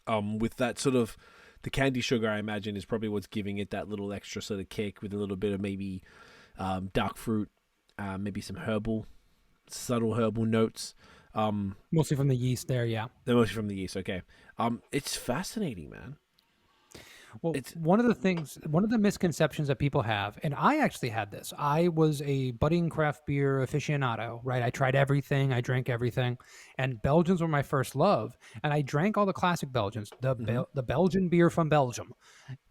With that sort of, the candy sugar, I imagine, is probably what's giving it that little extra sort of kick, with a little bit of maybe dark fruit, maybe some subtle herbal notes. Mostly from the yeast there, yeah. They're mostly from the yeast, okay. It's fascinating, man. Well, one of the misconceptions that people have, and I actually had this. I was a budding craft beer aficionado, right? I tried everything. I drank everything. And Belgians were my first love. And I drank all the classic Belgians, the Belgian beer from Belgium.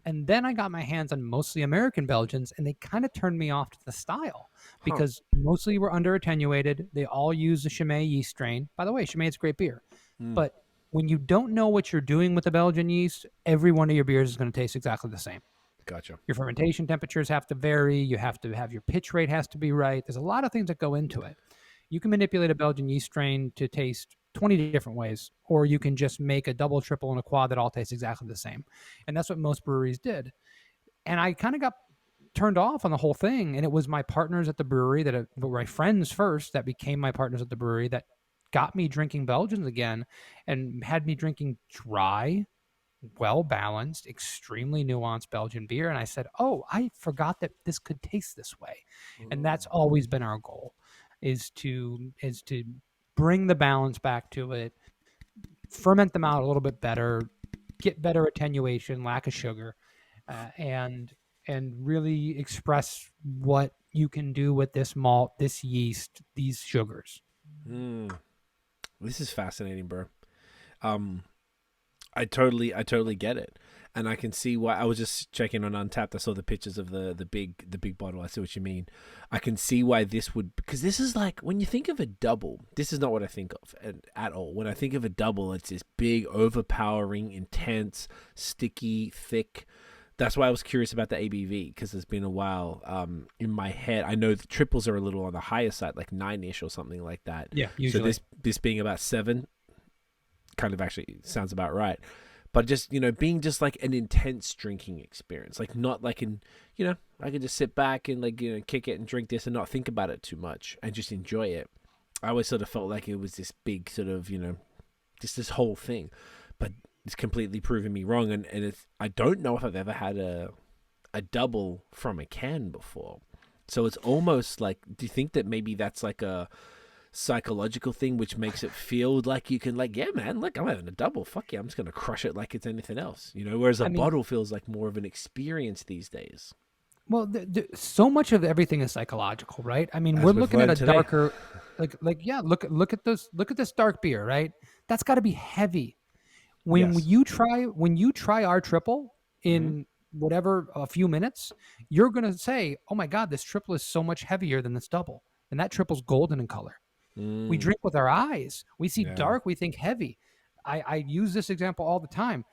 And then I got my hands on mostly American Belgians, and they kind of turned me off to the style because mostly were under attenuated. They all use the Chimay yeast strain. By the way, Chimay is great beer. But when you don't know what you're doing with the Belgian yeast, every one of your beers is going to taste exactly the same. Gotcha. Your fermentation temperatures have to vary. You have to have your pitch rate has to be right. There's a lot of things that go into it. You can manipulate a Belgian yeast strain to taste 20 different ways, or you can just make a double, triple, and a quad that all taste exactly the same. And that's what most breweries did. And I kind of got turned off on the whole thing. And it was my partners at the brewery that were my friends first that became my partners at the brewery that got me drinking Belgians again and had me drinking dry, well-balanced, extremely nuanced Belgian beer. And I said, oh, I forgot that this could taste this way. And that's always been our goal, is to bring the balance back to it, ferment them out a little bit better, get better attenuation, lack of sugar, and really express what you can do with this malt, this yeast, these sugars. This is fascinating, bro. I totally get it, and I can see why. I was just checking on Untapped. I saw the pictures of the big bottle. I see what you mean. I can see why this would, because this is like, when you think of a double, this is not what I think of at all. When I think of a double, it's this big, overpowering, intense, sticky, thick. That's why I was curious about the ABV, because it's been a while in my head. I know the triples are a little on the higher side, like 9-ish or something like that. Yeah, usually. So this being about 7 kind of actually sounds about right. But just, being just like an intense drinking experience, like not like I could just sit back and kick it and drink this and not think about it too much and just enjoy it. I always sort of felt like it was this big sort of, just this whole thing. But it's completely proven me wrong, and I don't know if I've ever had a double from a can before. So it's almost like, do you think that maybe that's like a psychological thing which makes it feel like you can, like, yeah, man, look, I'm having a double, fuck yeah, I'm just gonna crush it like it's anything else, whereas a bottle feels like more of an experience these days. Well, so much of everything is psychological, right? I mean, we're looking at a darker, look at this dark beer, right? That's got to be heavy. When you try our triple in whatever a few minutes, you're gonna say, "Oh my God, this triple is so much heavier than this double," and that triple's golden in color. We drink with our eyes. We see dark, we think heavy. I use this example all the time.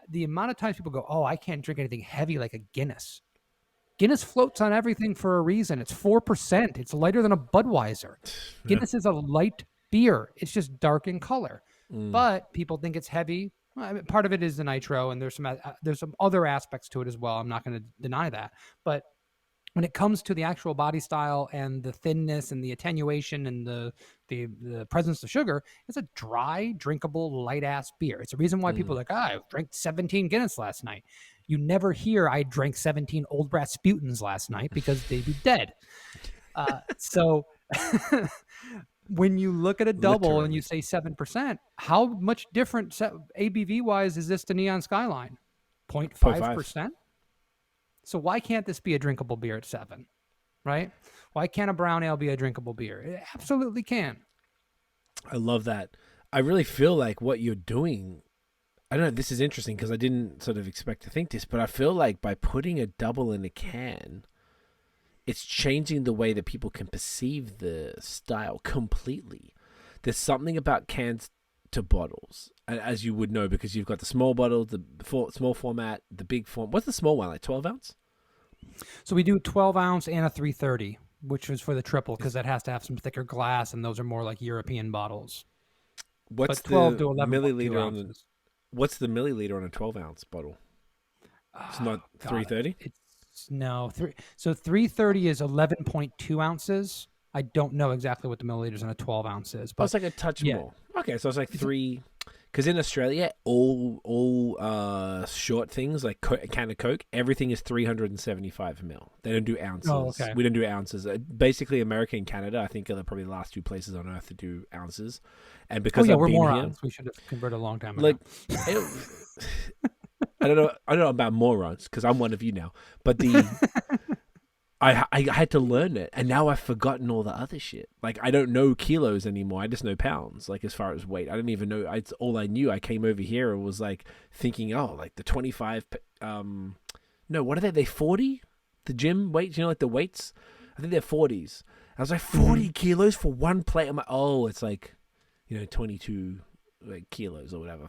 The amount of times people go, "Oh, I can't drink anything heavy like a Guinness." Guinness floats on everything for a reason. It's 4%. It's lighter than a Budweiser. Guinness is a light beer. It's just dark in color. But people think it's heavy. Well, I mean, part of it is the nitro, and there's some other aspects to it as well. I'm not going to deny that. But when it comes to the actual body style and the thinness and the attenuation and the presence of sugar, it's a dry, drinkable, light-ass beer. It's a reason why people are like, I drank 17 Guinness last night. You never hear I drank 17 Old Rasputins last night because they'd be dead. So when you look at a double and you say 7%, how much different ABV-wise is this to Neon Skyline? 0.5%? So why can't this be a drinkable beer at 7, right? Why can't a brown ale be a drinkable beer? It absolutely can. I love that. I really feel like what you're doing, I don't know, this is interesting because I didn't sort of expect to think this, but I feel like by putting a double in a can, it's changing the way that people can perceive the style completely. There's something about cans to bottles, as you would know, because you've got the small bottle, the small format, the big form. What's the small one, like 12 ounce? So we do 12 ounce and a 330, which is for the triple because that has to have some thicker glass, and those are more like European bottles. What's the 12 to 11 milliliter on the? What's the milliliter on a 12 ounce bottle? It's not 330. So 330 is 11.2 ounces. I don't know exactly what the milliliters on a 12 ounce is, but it's like a touch more. Okay, so it's like 3. Because in Australia, all short things like a can of Coke, everything is 375 ml. They don't do ounces. Oh, okay. We don't do ounces. Basically, America and Canada, I think, are probably the last 2 places on earth to do ounces. And because we're morons. We should have converted a long time ago. I don't know about morons because I'm one of you now. But I had to learn it, and now I've forgotten all the other shit. Like, I don't know kilos anymore. I just know pounds, like, as far as weight. I didn't even know. It's all I knew. I came over here and was, like, thinking, oh, like, the 25... no, what are they? They 40? The gym weights? You know, like, the weights? I think they're 40s. I was like, 40 kilos for one plate? I'm like, oh, it's, like, 22, like, kilos or whatever.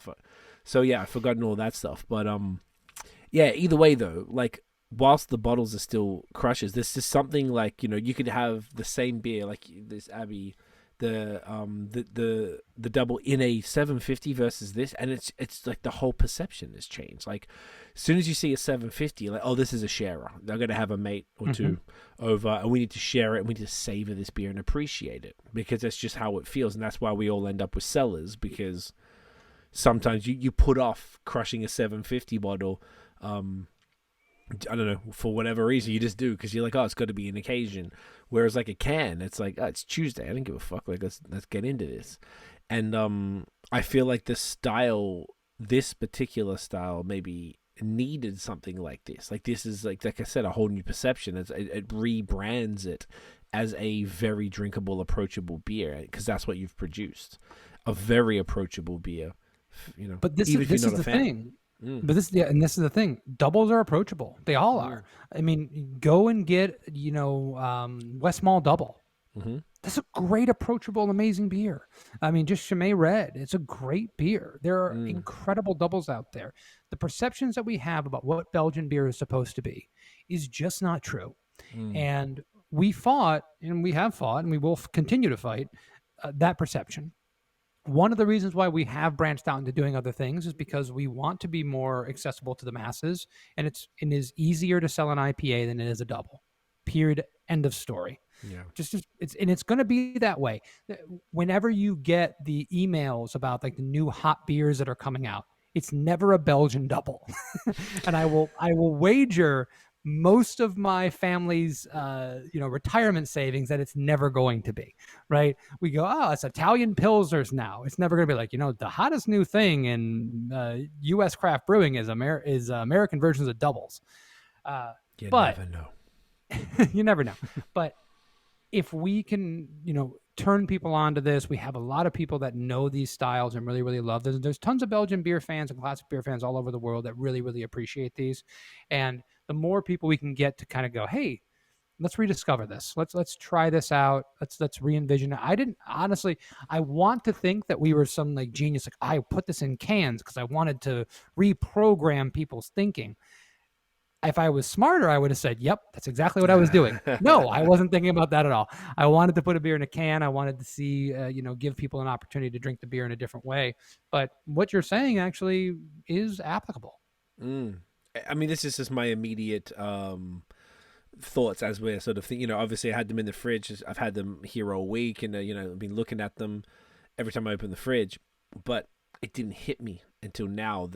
So, yeah, I've forgotten all that stuff. But, yeah, either way, though, like... whilst the bottles are still crushes, this is something like, you could have the same beer, like this Abbey, the double in a 750 versus this, and it's like the whole perception has changed. Like, as soon as you see a 750, like, oh, this is a sharer. They're going to have a mate or two over, and we need to share it, and we need to savor this beer and appreciate it, because that's just how it feels, and that's why we all end up with cellars, because sometimes you put off crushing a 750 bottle, I don't know, for whatever reason, you just do, because you're like, oh, it's got to be an occasion. Whereas like a can, it's like, oh, it's Tuesday, I don't give a fuck, like, let's get into this. And I feel like this particular style maybe needed something like this. Like, this is like I said, a whole new perception. It rebrands it as a very drinkable, approachable beer, because that's what you've produced, a very approachable beer. But this is the thing. But this is the thing. Doubles are approachable. They all are. I mean, go and get, West Mall Double. That's a great, approachable, amazing beer. I mean, just Chimay Red. It's a great beer. There are incredible doubles out there. The perceptions that we have about what Belgian beer is supposed to be is just not true. And we fought, and we have fought, and we will continue to fight that perception. One of the reasons why we have branched out into doing other things is because we want to be more accessible to the masses, and it is easier to sell an IPA than it is a double. Period. End of story. Yeah. It's going to be that way. Whenever you get the emails about like the new hot beers that are coming out, it's never a Belgian double. And I will wager most of my family's retirement savings that it's never going to be, right? We go, oh, it's Italian Pilsners now. It's never going to be like, the hottest new thing in U.S. craft brewing is American versions of doubles. You but never know. you never know. But if we can, turn people onto this, we have a lot of people that know these styles and really, really love this. There's tons of Belgian beer fans and classic beer fans all over the world that really, really appreciate these. And the more people we can get to kind of go, hey, let's rediscover this. Let's try this out. Let's re-envision it. I want to think that we were some like genius. Like I put this in cans because I wanted to reprogram people's thinking. If I was smarter, I would have said, yep, that's exactly what I was doing. No, I wasn't thinking about that at all. I wanted to put a beer in a can. I wanted to see, give people an opportunity to drink the beer in a different way. But what you're saying actually is applicable. I mean, this is just my immediate thoughts as we're sort of thinking. Obviously I had them in the fridge. I've had them here all week and, I've been looking at them every time I open the fridge. But it didn't hit me until now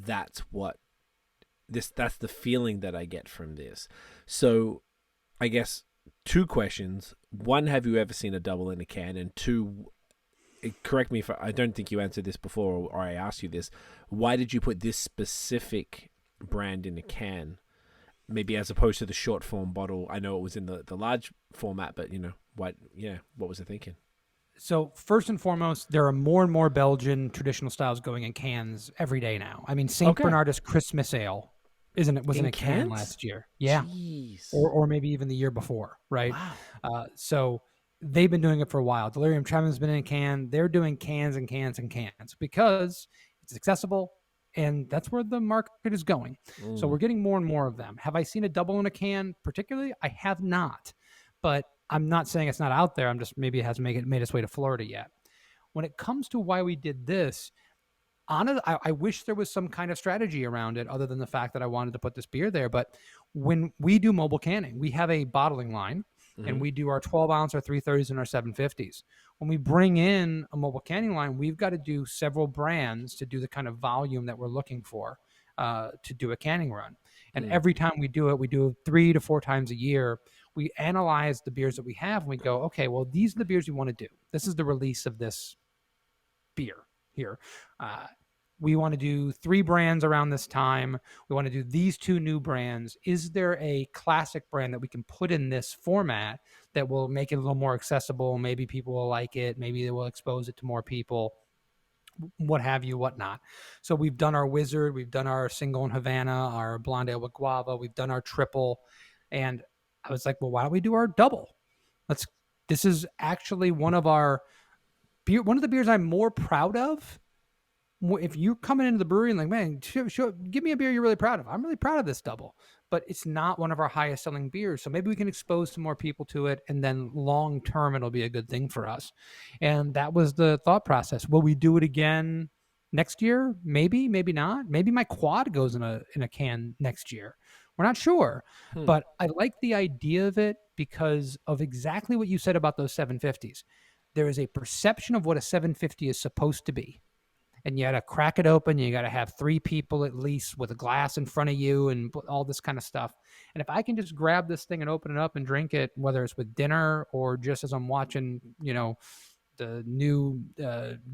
that's the feeling that I get from this. So I guess 2 questions. 1, have you ever seen a double in a can? And 2, correct me if I don't think you answered this before or I asked you this. Why did you put this specific brand in a can? Maybe as opposed to the short form bottle. I know it was in the large format, but what was the thinking? So first and foremost, there are more and more Belgian traditional styles going in cans every day now. I mean, St. Bernardus Christmas Ale was in a can last year. Yeah. Jeez. Or maybe even the year before, right? Wow. So they've been doing it for a while. Delirium Tremon's been in a can. They're doing cans and cans and cans because it's accessible, and that's where the market is going. So we're getting more and more of them. Have I seen a double in a can particularly? I have not, but I'm not saying it's not out there. I'm just maybe it hasn't made its way to Florida yet. When it comes to why we did this, I wish there was some kind of strategy around it other than the fact that I wanted to put this beer there. But when we do mobile canning, we have a bottling line and we do our 12 ounce, our 330s and our 750s. When we bring in a mobile canning line, we've got to do several brands to do the kind of volume that we're looking for to do a canning run. And every time we do it 3 to 4 times a year. We analyze the beers that we have and we go, okay, well, these are the beers we want to do. This is the release of this beer here. We want to do 3 brands around this time. We want to do these 2 new brands. Is there a classic brand that we can put in this format that will make it a little more accessible? Maybe people will like it. Maybe they will expose it to more people, what have you, whatnot. So we've done our Wizard. We've done our single in Havana, our blonde ale with guava. We've done our triple. And I was like, well, why don't we do our double? This is actually one of the beers I'm more proud of. If you're coming into the brewery and like, man, give me a beer you're really proud of. I'm really proud of this double, but it's not one of our highest selling beers. So maybe we can expose some more people to it. And then long term, it'll be a good thing for us. And that was the thought process. Will we do it again next year? Maybe, maybe not. Maybe my quad goes in a can next year. We're not sure, but I like the idea of it because of exactly what you said about those 750s. There is a perception of what a 750 is supposed to be. And you got to crack it open. You got to have 3 people at least with a glass in front of you and all this kind of stuff. And if I can just grab this thing and open it up and drink it, whether it's with dinner or just as I'm watching, the new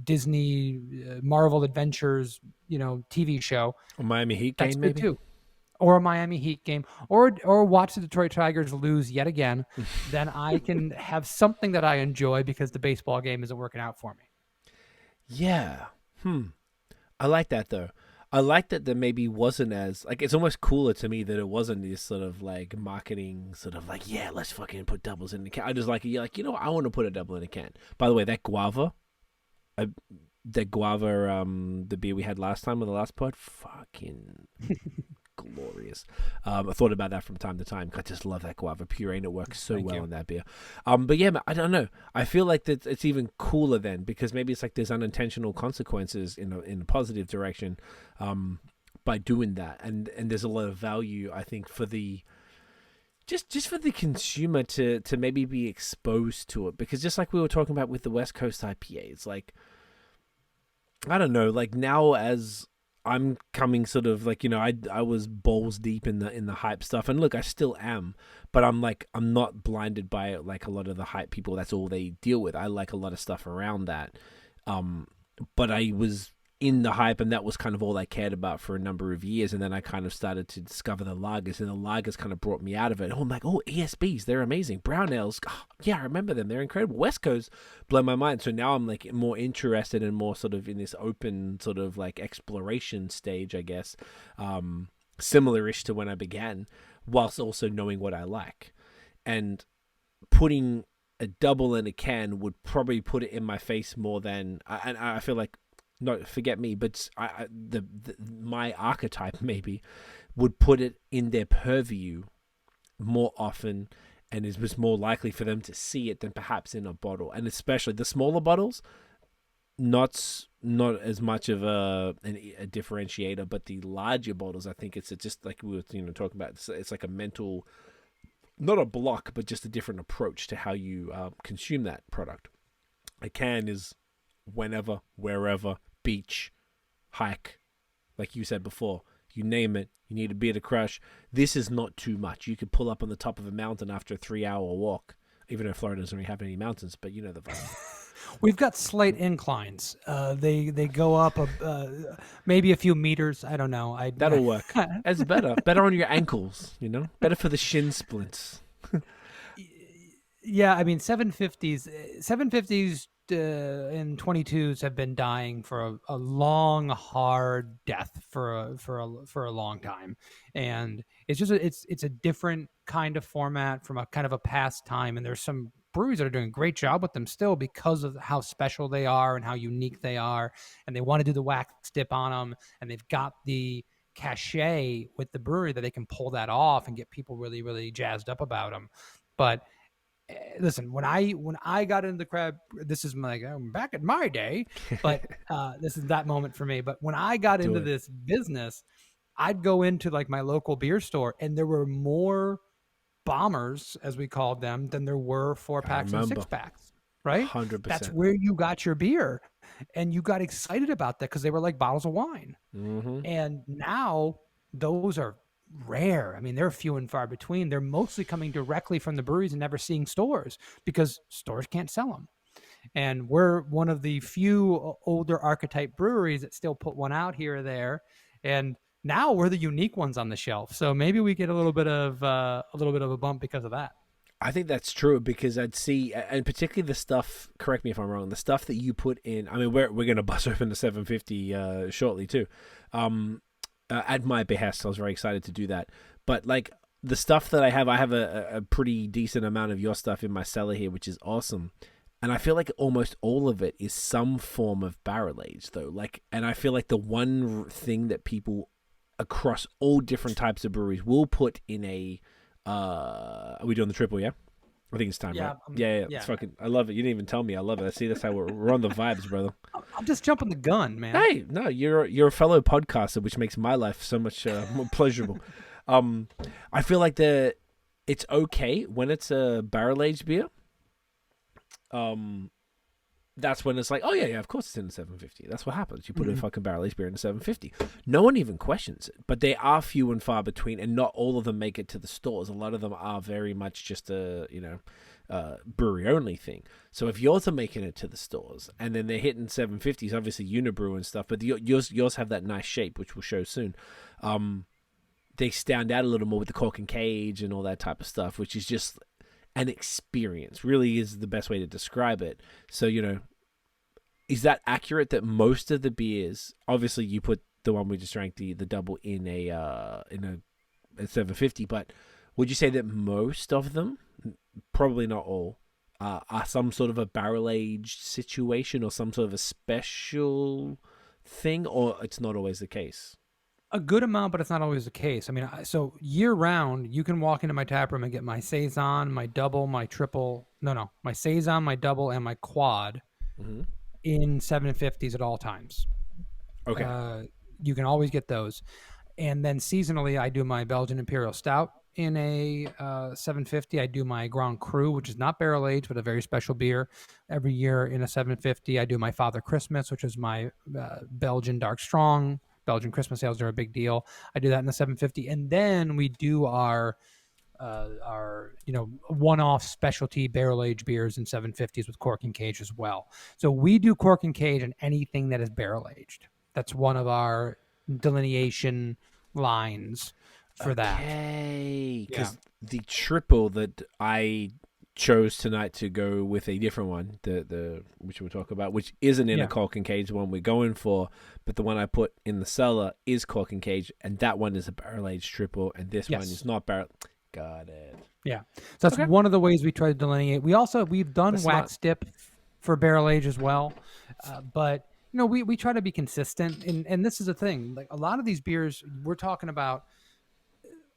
Disney Marvel Adventures, TV show. A Miami Heat game, maybe? Too. Or a Miami Heat game, or watch the Detroit Tigers lose yet again, then I can have something that I enjoy because the baseball game isn't working out for me. Yeah. I like that, though. I like that there maybe wasn't as, like, it's almost cooler to me that it wasn't this sort of, like, marketing sort of, like, yeah, let's fucking put doubles in the can. I just like, I want to put a double in a can. By the way, that guava, the beer we had last time on the last pod, fucking glorious. I thought about that from time to time. I just love that guava puree, and it works so well in that beer. But yeah, I don't know. I feel like that it's even cooler then because maybe it's like there's unintentional consequences in a positive direction by doing that, and there's a lot of value I think for the just for the consumer to maybe be exposed to it, because just like we were talking about with the West Coast IPA, it's like, I don't know, like now as I'm coming sort of like, I was balls deep in the hype stuff, and look, I still am, but I'm not blinded by it like a lot of the hype people. That's all they deal with. I like a lot of stuff around that. But I was in the hype, and that was kind of all I cared about for a number of years. And then I kind of started to discover the lagers, and the lagers kind of brought me out of it. Oh, I'm like, oh, ESBs, they're amazing. Brown ales, oh, yeah, I remember them. They're incredible. West Coast blow my mind. So now I'm like more interested and more sort of in this open sort of like exploration stage, I guess, similar-ish to when I began, whilst also knowing what I like. And putting a double in a can would probably put it in my face more than, and I feel like, no, forget me, but my archetype maybe would put it in their purview more often, and it was more likely for them to see it than perhaps in a bottle. And especially the smaller bottles, not as much of a differentiator, but the larger bottles, I think it's just like we were talking about. It's like a mental, not a block, but just a different approach to how you consume that product. A can is whenever, wherever, beach, hike, like you said before, you name it, you need a beer to crush. This is not too much. You could pull up on the top of a mountain after a 3-hour walk, even though Florida doesn't really have any mountains, but you know the vibe. We've got slight inclines. They go up maybe a few meters. I don't know. That'll work. It's better on your ankles, better for the shin splints. Yeah, I mean 750s and 22s have been dying for a long, hard death for a long time, and it's just it's a different kind of format from a kind of a past time. And there's some breweries that are doing a great job with them still because of how special they are and how unique they are, and they want to do the wax dip on them, and they've got the cachet with the brewery that they can pull that off and get people really, really jazzed up about them. But listen, when I got into the craft, this is back in my day, but this is that moment for me. But when I got into this business, I'd go into like my local beer store, and there were more bombers, as we called them, than there were 4-packs and 6-packs. Right? 100%. That's where you got your beer, and you got excited about that because they were like bottles of wine. Mm-hmm. And now those are rare. I mean, they're few and far between. They're mostly coming directly from the breweries and never seeing stores because stores can't sell them. And we're one of the few older archetype breweries that still put one out here or there. And now we're the unique ones on the shelf. So maybe we get a little bit of a bump because of that. I think that's true, because I'd see, and particularly the stuff, correct me if I'm wrong, the stuff that you put in, I mean, we're going to bust open the 750 shortly too. At my behest, I was very excited to do that. But like the stuff that I have a pretty decent amount of your stuff in my cellar here, which is awesome. And I feel like almost all of it is some form of barrel aged though. Like, and I feel like the one thing that people across all different types of breweries will put in a, are we doing the triple? Yeah. I think it's time, yeah, right? Yeah. It's fucking, I love it. You didn't even tell me. I love it. I see that's how we're on the vibes, brother. I'm just jumping the gun, man. Hey, no, you're a fellow podcaster, which makes my life so much more pleasurable. I feel like it's okay when it's a barrel aged beer. That's when it's like, oh yeah, of course it's in the 750. That's what happens. You put a fucking barrel aged beer in the 750. No one even questions it. But they are few and far between, and not all of them make it to the stores. A lot of them are very much just a brewery only thing. So if yours are making it to the stores, and then they're hitting 750s, obviously Unibrew and stuff, but yours have that nice shape, which we'll show soon. They stand out a little more with the cork and cage and all that type of stuff, which is just an experience, really is the best way to describe it. So, is that accurate that most of the beers, obviously you put the one we just drank, the double in a 750, but would you say that most of them, probably not all, are some sort of a barrel aged situation or some sort of a special thing, or it's not always the case? A good amount, but it's not always the case. I mean, so year round, you can walk into my tap room and get my Saison, my double, my triple. My Saison, my double, and my quad in 750s at all times. Okay. You can always get those. And then seasonally, I do my Belgian Imperial Stout in a 750. I do my Grand Cru, which is not barrel aged, but a very special beer every year in a 750. I do my Father Christmas, which is my Belgian Dark Strong. Belgian Christmas sales are a big deal. I do that in the 750. And then we do our one-off specialty barrel-aged beers in 750s with cork and cage as well. So we do cork and cage and anything that is barrel-aged. That's one of our delineation lines for that. Okay, because the triple that I chose tonight to go with a different one, the which we'll talk about, which isn't in a cork and cage, one we're going for, but the one I put in the cellar is cork and cage, and that one is a barrel aged triple, and this one is not barrel. Got it. Yeah, so that's one of the ways we try to delineate. We've done wax dip for barrel age as well, but we try to be consistent, and this is the thing. Like a lot of these beers we're talking about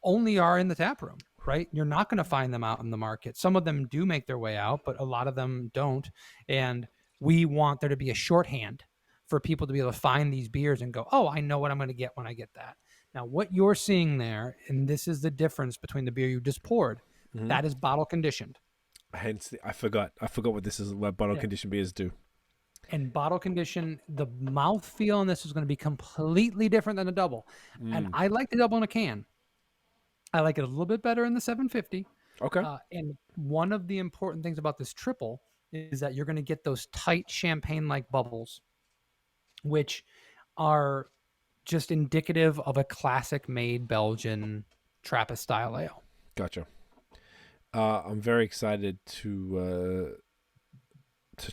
only are in the tap room, right? You're not going to find them out in the market. Some of them do make their way out, but a lot of them don't. And we want there to be a shorthand for people to be able to find these beers and go, oh, I know what I'm going to get when I get that. Now, what you're seeing there, and this is the difference between the beer you just poured, that is bottle conditioned. Hence, I forgot what this is, what bottle conditioned beers do. And bottle condition, the mouthfeel on this is going to be completely different than a double. And I like the double in a can. I like it a little bit better in the 750. Okay. And one of the important things about this triple is that you're going to get those tight champagne-like bubbles, which are just indicative of a classic-made Belgian Trappist-style ale. Gotcha. I'm very excited to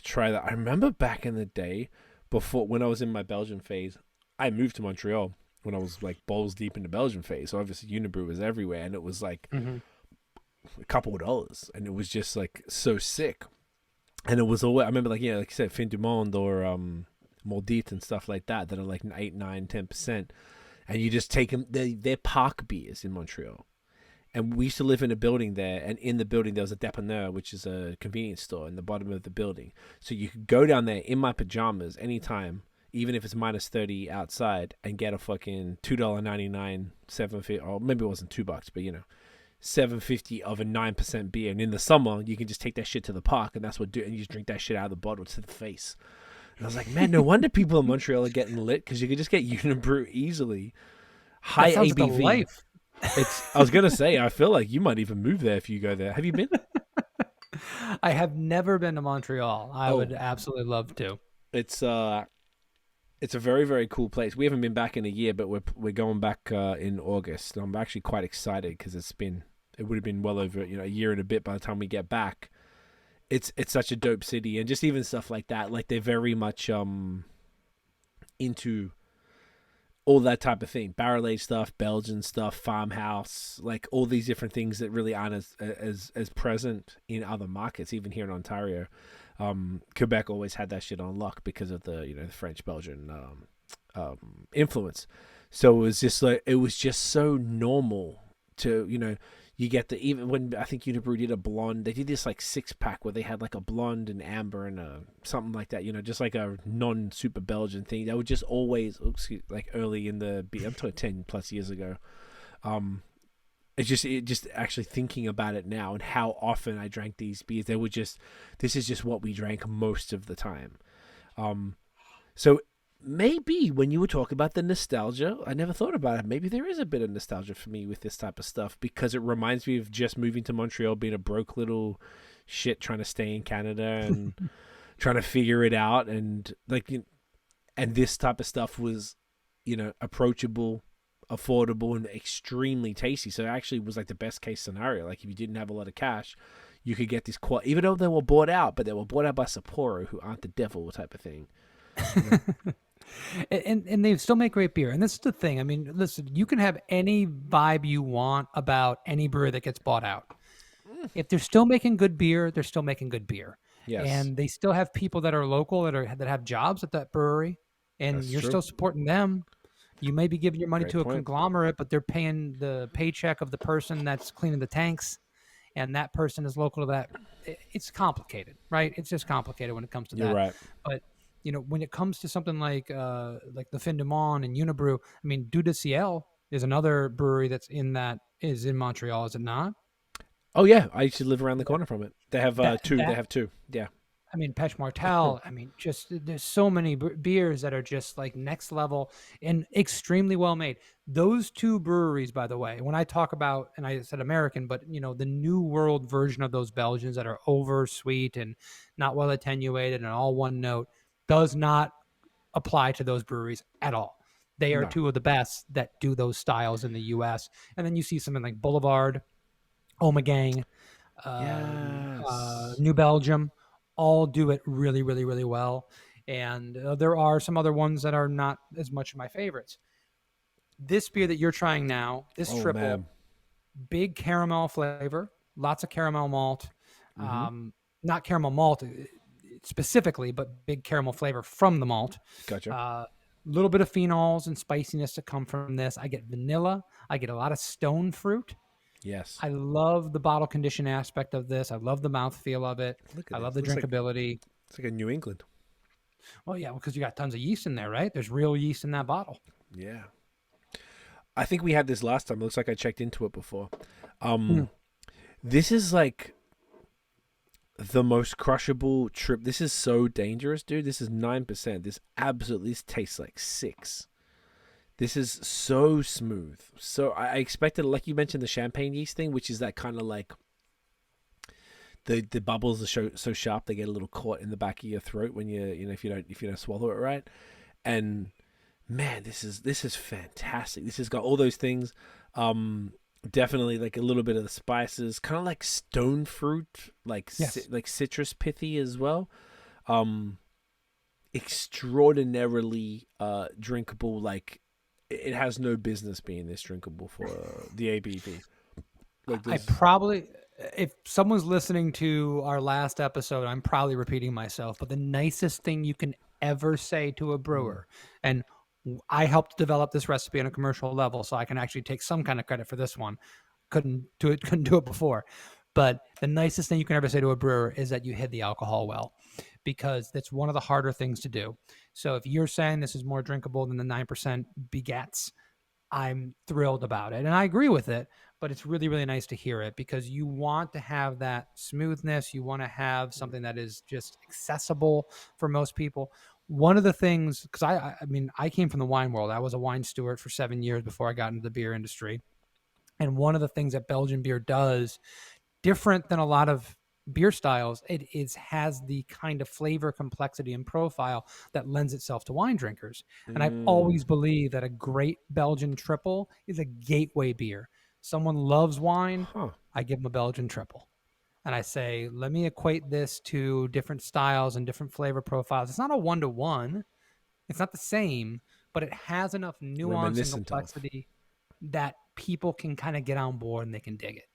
try that. I remember back in the day, before when I was in my Belgian phase, I moved to Montreal when I was like balls deep in the Belgian phase. So obviously Unibrew was everywhere, and it was like a couple of dollars, and it was just like so sick. And it was always, I remember like you said, Fin du Monde or Maudit and stuff like that are like 8, 9, 10%, and you just take them. They're park beers in Montreal. And we used to live in a building there, and in the building there was a dépanneur, which is a convenience store in the bottom of the building. So you could go down there in my pajamas anytime, even if it's minus 30 outside, and get a fucking $2.99, $7.50, or maybe it wasn't $2, but $7.50 of a 9% beer. And in the summer, you can just take that shit to the park, and that's and you just drink that shit out of the bottle to the face. And I was like, man, no wonder people in Montreal are getting lit, because you could just get Unibrew easily. High that sounds ABV. like a life. I was gonna say, I feel like you might even move there if you go there. Have you been? I have never been to Montreal. I would absolutely love to. It's a very, very cool place. We haven't been back in a year, but we're going back in August. I'm actually quite excited because it would have been well over a year and a bit by the time we get back. It's such a dope city, and just even stuff like that. Like they're very much into all that type of thing, barrel aged stuff, Belgian stuff, farmhouse, like all these different things that really aren't as present in other markets, even here in Ontario. Quebec always had that shit on lock because of the the French Belgian influence. So it was just so normal to you get even when I think Unibrew did a blonde, they did this like 6-pack where they had like a blonde and amber and something like that, just like a non-super Belgian thing. That would just always, like early in I'm talking 10 plus years ago. It just actually thinking about it now and how often I drank these beers, this is just what we drank most of the time. So maybe when you were talking about the nostalgia, I never thought about it. Maybe there is a bit of nostalgia for me with this type of stuff because it reminds me of just moving to Montreal, being a broke little shit trying to stay in Canada and trying to figure it out. And and this type of stuff was, approachable, affordable, and extremely tasty. So it actually was like the best case scenario. Like if you didn't have a lot of cash, you could get this even though they were bought out, but they were bought out by Sapporo, who aren't the devil type of thing. And they still make great beer. And this is the thing. I mean, listen, you can have any vibe you want about any brewery that gets bought out. If they're still making good beer, they're still making good beer. Yes. And they still have people that are local that have jobs at that brewery, and you're still supporting them. You may be giving your money to a conglomerate, but they're paying the paycheck of the person that's cleaning the tanks, and that person is local to that. It's complicated, right? It's just complicated when it comes to that. You're right. But when it comes to something like the Fin du Monde and Unibrew, I mean, Dieu du Ciel is another brewery that's in Montreal, is it not? Oh yeah, I used to live around the corner from it. They have two. They have two. Yeah. I mean, Pêche Mortelle. I mean, just there's so many beers that are just like next level and extremely well made. Those two breweries, by the way, when I talk about, and I said American, but the New World version of those Belgians that are over sweet and not well attenuated and all one note, does not apply to those breweries at all. They are two of the best that do those styles in the U.S. And then you see something like Boulevard, Omegang, Yes. New Belgium, all do it really, really, really well. And there are some other ones that are not as much of my favorites. This beer that you're trying now, this triple, man. big caramel flavor, lots of caramel malt, not caramel malt specifically, but big caramel flavor from the malt. Gotcha. Little bit of phenols and spiciness to come from this. I get vanilla. I get a lot of stone fruit. Yes. I love the bottle condition aspect of this. I love the mouthfeel of it. I love the drinkability. It's like a New England. Well, yeah, because you got tons of yeast in there, right? There's real yeast in that bottle. Yeah. I think we had this last time. It looks like I checked into it before. This is like the most crushable trip. This is so dangerous, dude. This is 9%. This tastes like 6. This is so smooth. So I expected, like you mentioned, the champagne yeast thing, which is that kind of like the bubbles are so sharp they get a little caught in the back of your throat when if you don't swallow it right. And man, this is fantastic. This has got all those things. Definitely like a little bit of the spices, kind of like stone fruit, like like citrus pithy as well. Extraordinarily drinkable. Like it has no business being this drinkable for the ABV. Like I probably, if someone's listening to our last episode, I'm probably repeating myself, but the nicest thing you can ever say to a brewer, and I helped develop this recipe on a commercial level, so I can actually take some kind of credit for this one. Couldn't do it before. But the nicest thing you can ever say to a brewer is that you hid the alcohol well, because that's one of the harder things to do. So if you're saying this is more drinkable than the 9% begets, I'm thrilled about it. And I agree with it, but it's really, really nice to hear it, because you want to have that smoothness. You want to have something that is just accessible for most people. One of the things, because I came from the wine world. I was a wine steward for 7 years before I got into the beer industry. And one of the things that Belgian beer does, different than a lot of beer styles, it has the kind of flavor complexity and profile that lends itself to wine drinkers. And I've always believed that a great Belgian triple is a gateway beer. Someone loves wine, I give them a Belgian triple. And I say, let me equate this to different styles and different flavor profiles. It's not a 1-to-1. It's not the same, but it has enough nuance and complexity that people can kind of get on board and they can dig it.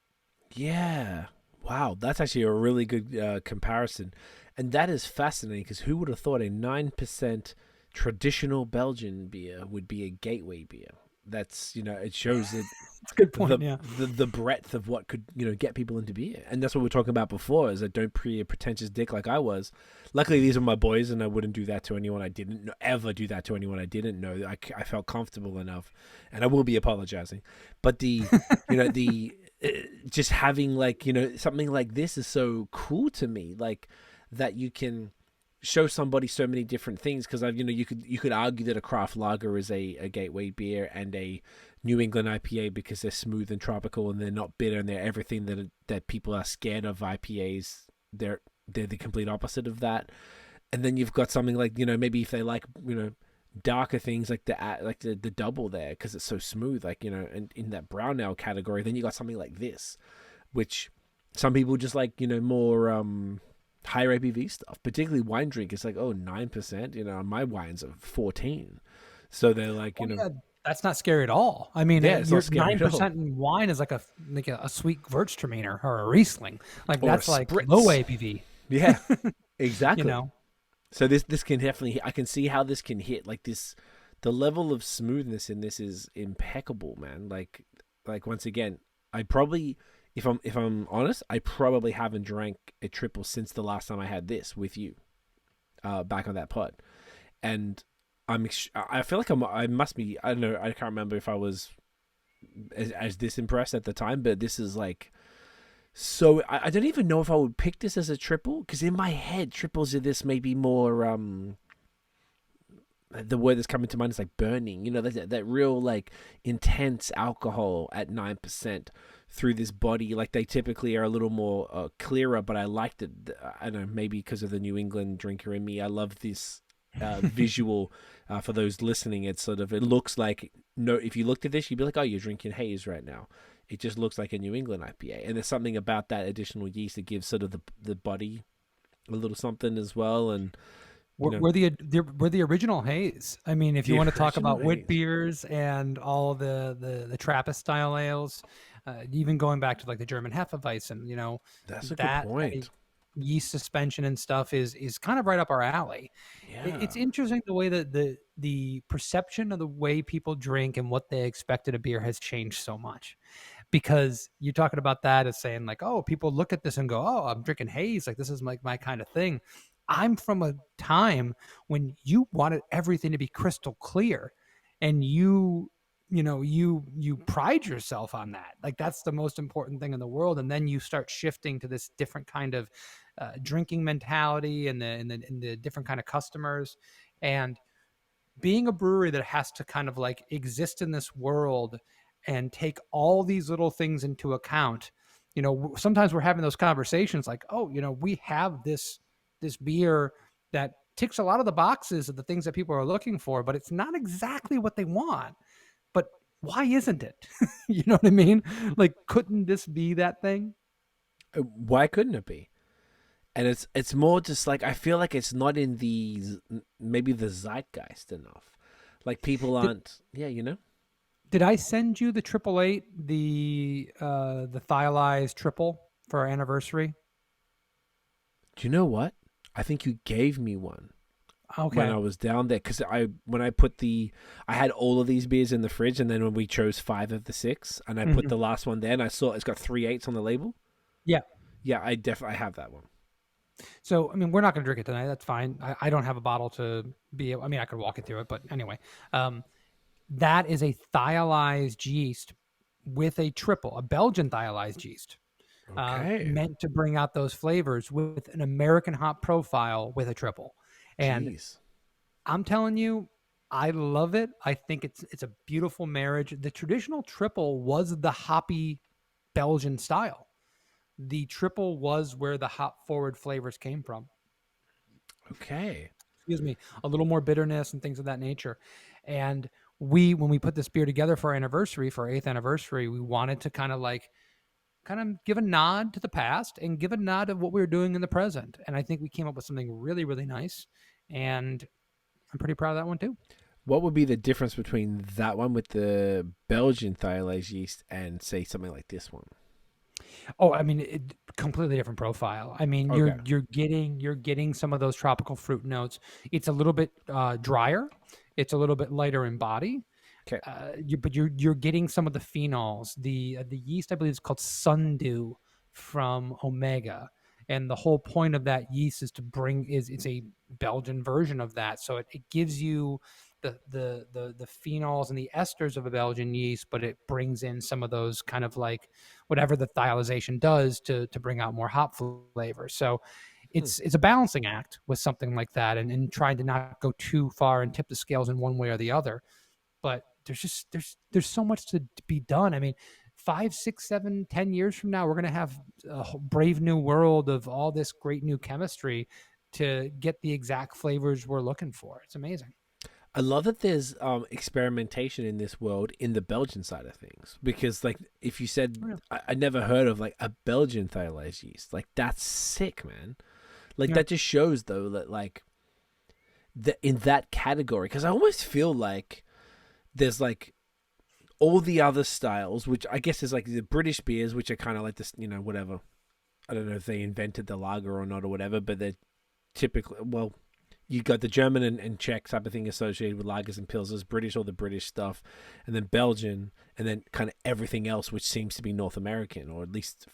Yeah. Wow. That's actually a really good comparison. And that is fascinating, because who would have thought a 9% traditional Belgian beer would be a gateway beer? That's, it shows that That's a good point, the breadth of what could, get people into beer. And that's what we were talking about before, is that don't be a pretentious dick like I was. Luckily, these are my boys, and I wouldn't do that to anyone I didn't know, ever do that to anyone I didn't know. I felt comfortable enough, and I will be apologizing. But just having something like this is so cool to me, like that you can show somebody so many different things, because you could argue that a craft lager is a gateway beer and a New England IPA because they're smooth and tropical and they're not bitter and they're everything that people are scared of IPAs. They're the complete opposite of that. And then you've got something like maybe if they like darker things like the double there because it's so smooth, and in that brown ale category, then you got something like this, which some people just like more higher ABV stuff, particularly wine drinkers. Like 9%, my wines are 14, so they're like that's not scary at all. I mean, it's not scary 9% in wine is like a sweet Gewürztraminer or a Riesling, like that's like Spritz. low ABV. Yeah, exactly. So this can definitely, I can see how this can hit like this. The level of smoothness in this is impeccable, man. Like once again, I probably, if I'm honest, I probably haven't drank a triple since the last time I had this with you, back on that pod, and I feel like I must be. I don't know. I can't remember if I was as this impressed at the time, but this is like. So I don't even know if I would pick this as a triple, because in my head, triples of this may be more. The word that's coming to mind is like burning. That real like intense alcohol at 9% through this body. Like they typically are a little more clearer, but I liked it. I don't know, maybe because of the New England drinker in me. I love this visual for those listening. It's sort of, it looks like, no, if you looked at this, you'd be like, oh, you're drinking haze right now. It just looks like a New England IPA, and there's something about that additional yeast that gives sort of the body a little something as well. And we're the original haze. I mean, if you want to talk about wit beers and all the Trappist style ales, even going back to like the German Hefeweizen, that's a good point. Yeast suspension and stuff is kind of right up our alley. Yeah. It's interesting the way that the perception of the way people drink and what they expect in a beer has changed so much. Because you're talking about that as saying like, oh, people look at this and go, oh, I'm drinking haze. Like, this is like my kind of thing. I'm from a time when you wanted everything to be crystal clear, and you pride yourself on that. Like, that's the most important thing in the world. And then you start shifting to this different kind of drinking mentality and the different kind of customers, and being a brewery that has to kind of like exist in this world and take all these little things into account. Sometimes we're having those conversations like, oh, we have this beer that ticks a lot of the boxes of the things that people are looking for, but it's not exactly what they want. But why isn't it? You know what I mean? Like, couldn't this be that thing? Why couldn't it be? And it's more just like, I feel like it's not in maybe the zeitgeist enough. Like, people aren't, Did I send you the 888, the thiolized triple for our anniversary? Do you know what? I think you gave me one. Okay. When I was down there, because I had all of these beers in the fridge, and then when we chose 5 of the 6, and I put the last one there, and I saw it's got 3 8s on the label. Yeah. Yeah, I definitely have that one. So, I mean, we're not going to drink it tonight. That's fine. I don't have a bottle to be able, I mean, I could walk it through it, but anyway. That is a thiolized yeast with a triple, a Belgian thiolized yeast. Okay. Meant to bring out those flavors with an American hop profile with a triple. And Jeez. I'm telling you, I love it. I think it's a beautiful marriage. The traditional triple was the hoppy Belgian style. The triple was where the hop forward flavors came from. Okay. Excuse me. A little more bitterness and things of that nature. And when we put this beer together for our anniversary, for our 8th anniversary, we wanted to kind of give a nod to the past and give a nod of what we were doing in the present. And I think we came up with something really, really nice. And I'm pretty proud of that one too. What would be the difference between that one with the Belgian thiolized yeast and, say, something like this one? Oh, I mean, completely different profile. I mean, okay. you're getting some of those tropical fruit notes. It's a little bit drier. It's a little bit lighter in body. Okay. But you're getting some of the phenols. The yeast, I believe, is called Sundew from Omega, and the whole point of that yeast is to it's a Belgian version of that. So it gives you the phenols and the esters of a Belgian yeast, but it brings in some of those kind of like whatever the thiolization does to bring out more hop flavor. So it's a balancing act with something like that, and trying to not go too far and tip the scales in one way or the other. But there's so much to be done. I mean, 5, 6, 7, 10 years from now, we're going to have a brave new world of all this great new chemistry to get the exact flavors we're looking for. It's amazing. I love that there's experimentation in this world in the Belgian side of things, because like if you said, I never heard of like a Belgian thiolized yeast, like that's sick, man. Like that just shows though that like in that category, because I almost feel like there's like all the other styles, which I guess is like the British beers, which are kind of like this, whatever. I don't know if they invented the lager or not or whatever, but they're typically, well, you got the German and Czech type of thing associated with lagers and pilsners, British, all the British stuff, and then Belgian, and then kind of everything else, which seems to be North American, or at least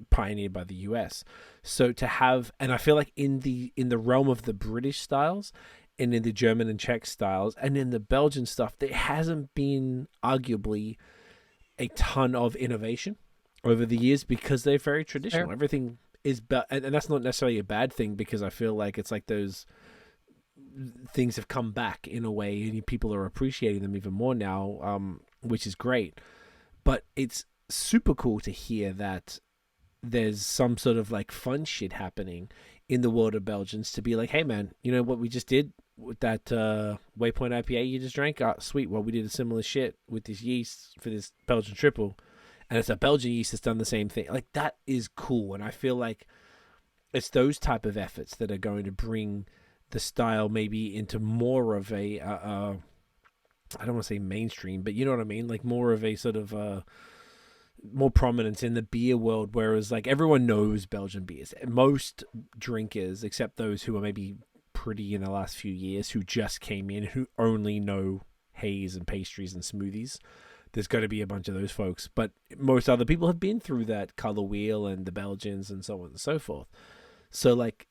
pioneered by the US. So to have, and I feel like in the realm of the British styles, and in the German and Czech styles, and in the Belgian stuff, there hasn't been arguably a ton of innovation over the years because they're very traditional. Fair. Everything is, and that's not necessarily a bad thing, because I feel like it's like those things have come back in a way, and people are appreciating them even more now, which is great. But it's super cool to hear that there's some sort of like fun shit happening in the world of Belgians to be like, hey man, you know what we just did with that Waypoint IPA you just drank? Oh, sweet. Well, we did a similar shit with this yeast for this Belgian triple, and it's a Belgian yeast that's done the same thing. Like, that is cool, and I feel like it's those type of efforts that are going to bring the style maybe into more of a I don't want to say mainstream, but you know what I mean? Like more of a sort of more prominence in the beer world, whereas like everyone knows Belgian beers. Most drinkers, except those who are maybe pretty in the last few years, who just came in, who only know haze and pastries and smoothies. There's got to be a bunch of those folks, but most other people have been through that color wheel and the Belgians and so on and so forth. So like,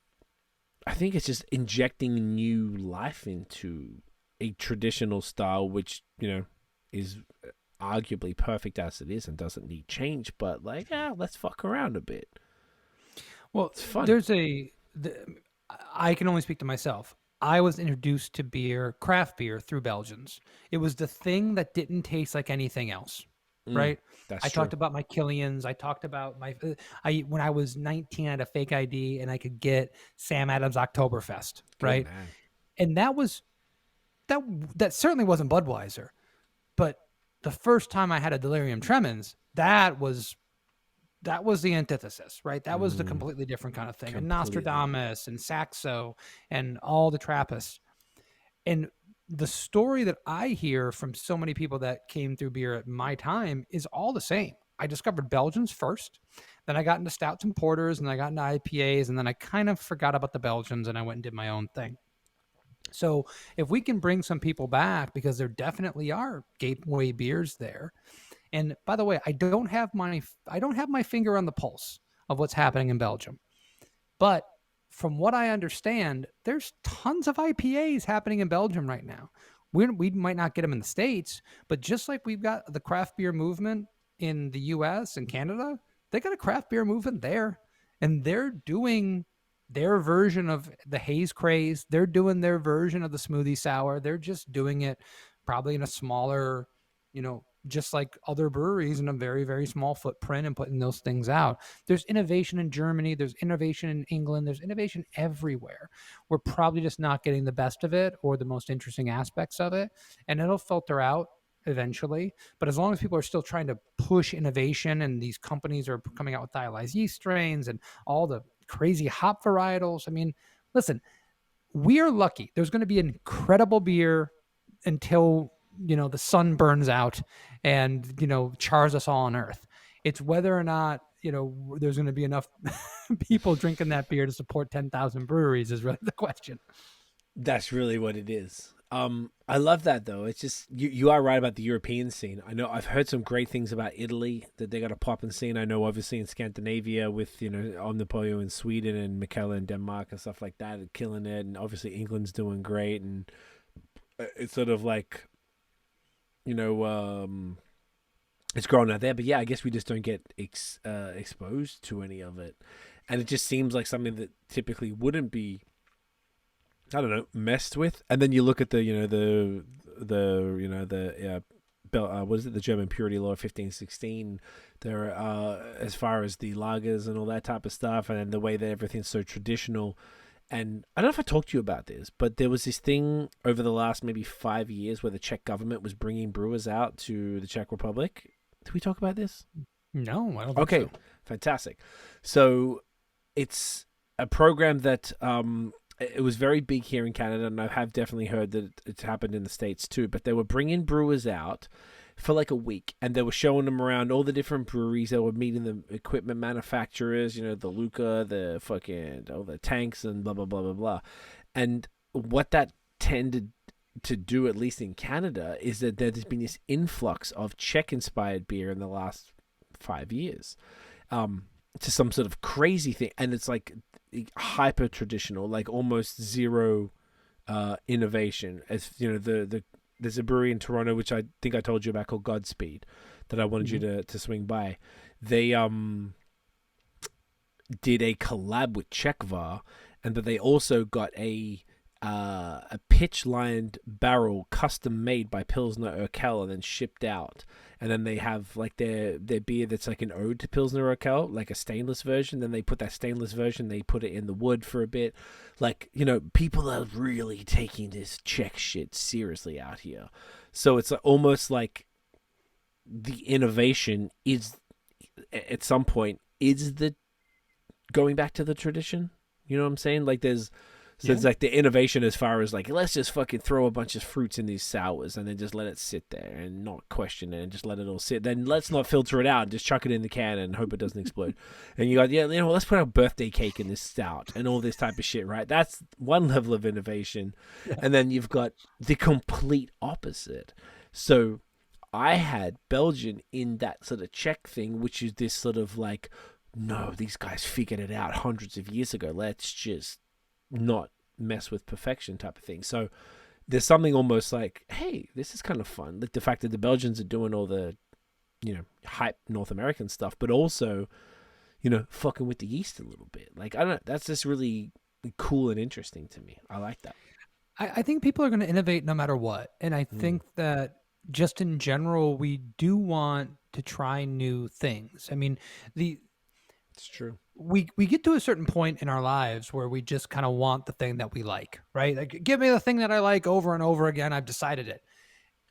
I think it's just injecting new life into a traditional style, which, you know, is arguably perfect as it is and doesn't need change, but like, let's fuck around a bit. Well, it's fun. I can only speak to myself. I was introduced to craft beer through Belgians. It was the thing that didn't taste like anything else, right? I talked about my Killians. I talked about when I was 19, I had a fake ID and I could get Sam Adams Oktoberfest, right? Man. And that certainly wasn't Budweiser, but the first time I had a Delirium Tremens, that was the antithesis, right? That was the completely different kind of thing. And Nostradamus and Saxo and all the Trappists. And the story that I hear from so many people that came through beer at my time is all the same. I discovered Belgians first, then I got into stouts and porters, and I got into IPAs, and then I kind of forgot about the Belgians and I went and did my own thing. So if we can bring some people back, because there definitely are gateway beers there. And by the way, I don't have my finger on the pulse of what's happening in Belgium. But from what I understand, there's tons of IPAs happening in Belgium right now. We might not get them in the States, but just like we've got the craft beer movement in the US and Canada, they got a craft beer movement there. And they're doing their version of the haze craze. They're doing their version of the smoothie sour. They're just doing it probably in a smaller, you know, just like other breweries in a very, very small footprint and putting those things out. There's innovation in Germany. There's innovation in England. There's innovation everywhere. We're probably just not getting the best of it or the most interesting aspects of it. And it'll filter out eventually. But as long as people are still trying to push innovation and these companies are coming out with thiolized yeast strains and all the crazy hop varietals. I mean, listen, we are lucky. There's going to be incredible beer until, you know, the sun burns out and, you know, chars us all on earth. It's whether or not, you know, there's going to be enough people drinking that beer to support 10,000 breweries is really the question. That's really what it is. I love that though. It's just, you are right about the European scene. I know I've heard some great things about Italy, that they got a poppin' scene. I know obviously in Scandinavia with, you know, Omnipoyo in Sweden and Mikella in Denmark and stuff like that, killing it. And obviously England's doing great. And it's sort of like, you know, it's growing out there. But yeah, I guess we just don't get exposed to any of it. And it just seems like something that typically wouldn't be, I don't know, messed with. And then you look at the, you know, what is it? The German Purity Law 1516. There, as far as the lagers and all that type of stuff, and then the way that everything's so traditional. And I don't know if I talked to you about this, but there was this thing over the last maybe 5 years where the Czech government was bringing brewers out to the Czech Republic. Did we talk about this? No, I don't think so. Fantastic. So it's a program that, it was very big here in Canada, and I have definitely heard that it's happened in the States too, but they were bringing brewers out for like a week, and they were showing them around all the different breweries. They were meeting the equipment manufacturers, you know, the Luca, the fucking, all the tanks and blah, blah, blah, blah, blah. And what that tended to do, at least in Canada, is that there's been this influx of Czech-inspired beer in the last 5 years, to some sort of crazy thing. And it's like hyper traditional, like almost zero innovation. As you know, there's a brewery in Toronto, which I think I told you about, called Godspeed, that I wanted you to swing by. They did a collab with Czechvar, and that they also got a pitch-lined barrel, custom made by Pilsner Urquell, and then shipped out. And then they have like their beer that's like an ode to Pilsner Urquell, like a stainless version. Then they put that stainless version, they put it in the wood for a bit. Like, you know, people are really taking this Czech shit seriously out here. So it's almost like the innovation is, at some point, is the going back to the tradition. You know what I'm saying? Like there's like the innovation as far as like, let's just fucking throw a bunch of fruits in these sours and then just let it sit there and not question it and just let it all sit. Then let's not filter it out and just chuck it in the can and hope it doesn't explode. And you got, let's put a birthday cake in this stout and all this type of shit, right? That's one level of innovation. Yeah. And then you've got the complete opposite. So I had Belgian in that sort of Czech thing, which is this sort of like, no, these guys figured it out hundreds of years ago. Let's just not mess with perfection type of thing. So there's something almost like, hey, this is kind of fun. Like the fact that the Belgians are doing all the, hype North American stuff, but also, fucking with the yeast a little bit. Like, I don't know. That's just really cool and interesting to me. I like that. I think people are going to innovate no matter what. And I think that just in general, we do want to try new things. I mean, it's true. We get to a certain point in our lives where we just kind of want the thing that we like, right? Like, give me the thing that I like over and over again. I've decided it.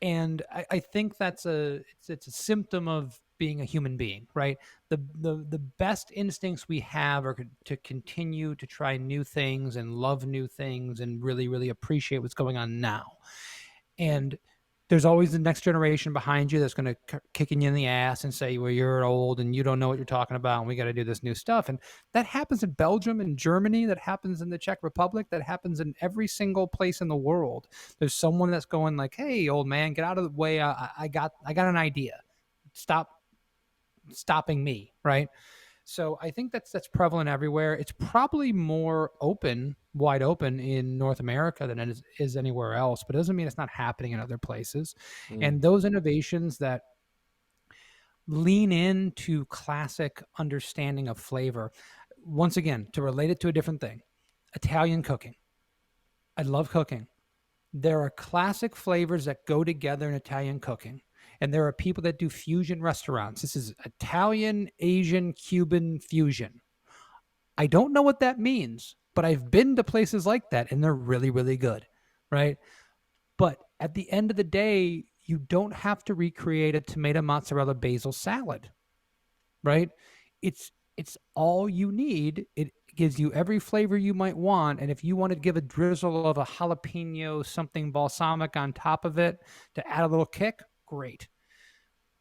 And I think it's a symptom of being a human being, right? The best instincts we have are to continue to try new things and love new things and really, really appreciate what's going on now. And there's always the next generation behind you that's going to kicking you in the ass and say, well, you're old and you don't know what you're talking about and we got to do this new stuff. And that happens in Belgium and Germany. That happens in the Czech Republic. That happens in every single place in the world. There's someone that's going like, hey, old man, get out of the way. I got an idea. Stop stopping me, right? So I think that's prevalent everywhere. It's probably more wide open in North America than it is anywhere else, but it doesn't mean it's not happening in other places. And those innovations that lean into classic understanding of flavor, once again, to relate it to a different thing, Italian cooking. I love cooking. There are classic flavors that go together in Italian cooking. And there are people that do fusion restaurants. This is Italian, Asian, Cuban fusion. I don't know what that means, but I've been to places like that, and they're really, really good, right? But at the end of the day, you don't have to recreate a tomato mozzarella basil salad, right? It's all you need. It gives you every flavor you might want, and if you want to give a drizzle of a jalapeno, something balsamic on top of it to add a little kick, great.